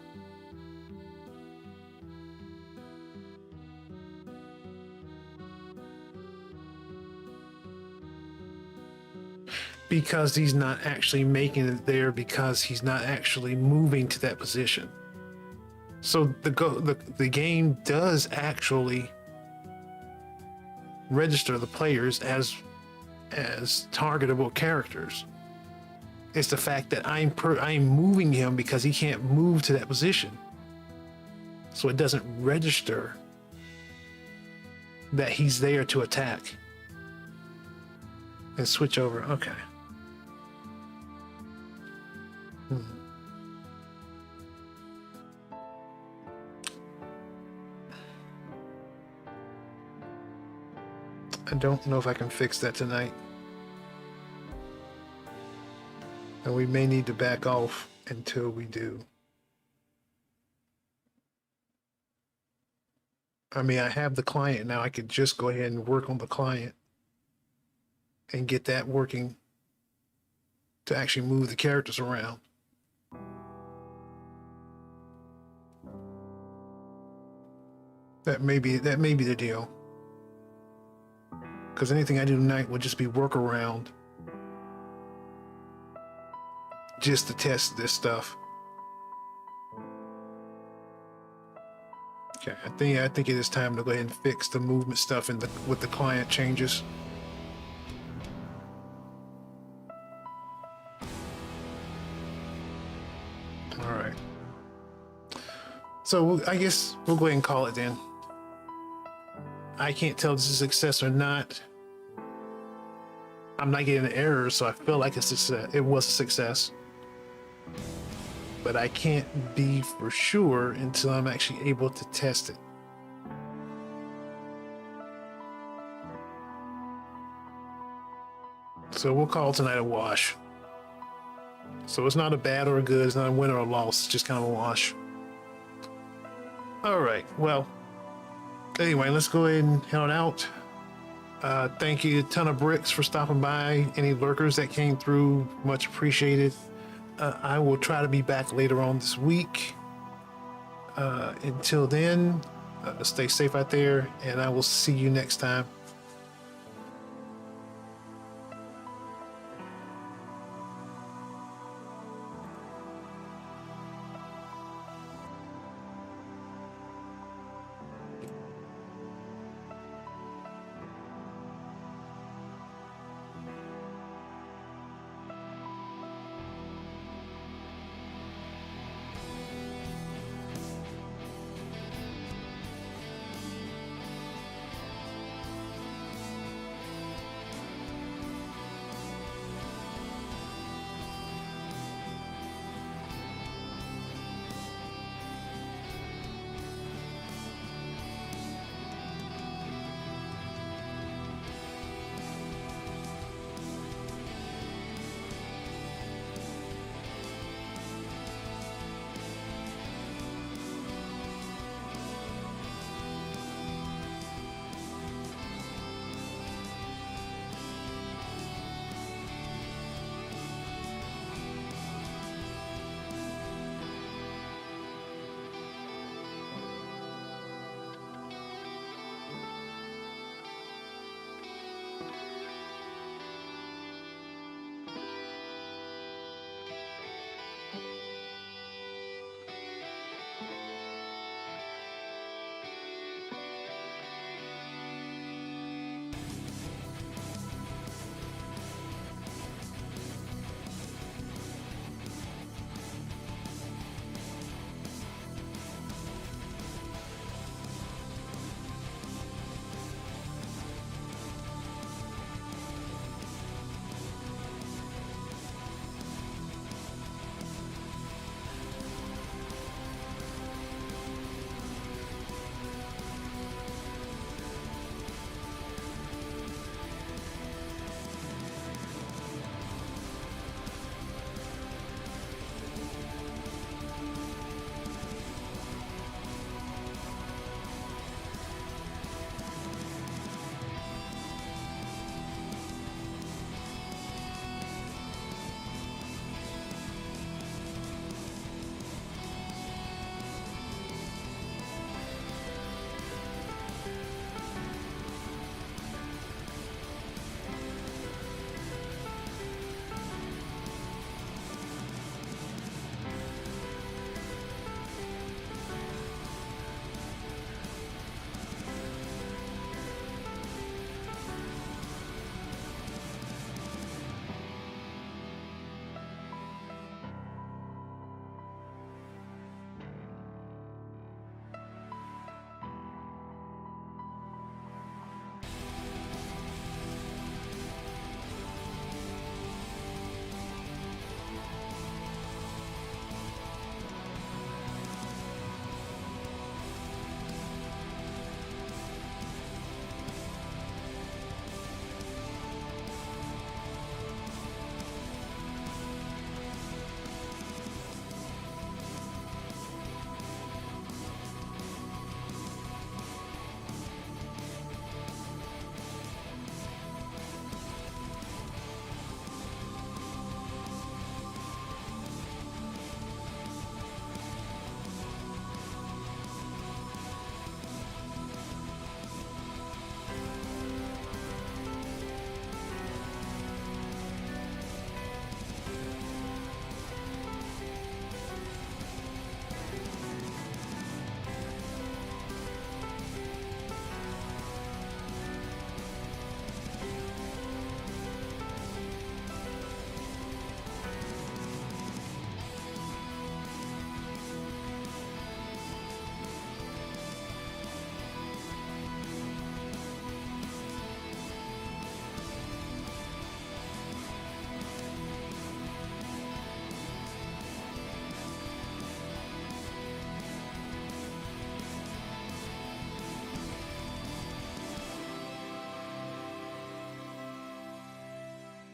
Because he's not actually making it there because he's not actually moving to that position. So the game does actually register the players as targetable characters. It's the fact that I'm moving him because he can't move to that position, so it doesn't register that he's there to attack. And switch over. Okay. I don't know if I can fix that tonight. And we may need to back off until we do. I mean, I have the client now. I could just go ahead and work on the client and get that working to actually move the characters around. That may be the deal. Because anything I do tonight will just be workaround just to test this stuff. Okay, I think it is time to go ahead and fix the movement stuff with the client changes. All right. So I guess we'll go ahead and call it then. I can't tell if this is a success or not. I'm not getting an error, so I feel like it's a success. It was a success. But I can't be for sure until I'm actually able to test it. So we'll call tonight a wash. So it's not a bad or a good, it's not a win or a loss, it's just kind of a wash. All right, well, anyway, let's go ahead and head on out. Thank you, a ton of bricks for stopping by. Any lurkers that came through, much appreciated. I will try to be back later on this week. Until then, stay safe out there, and I will see you next time.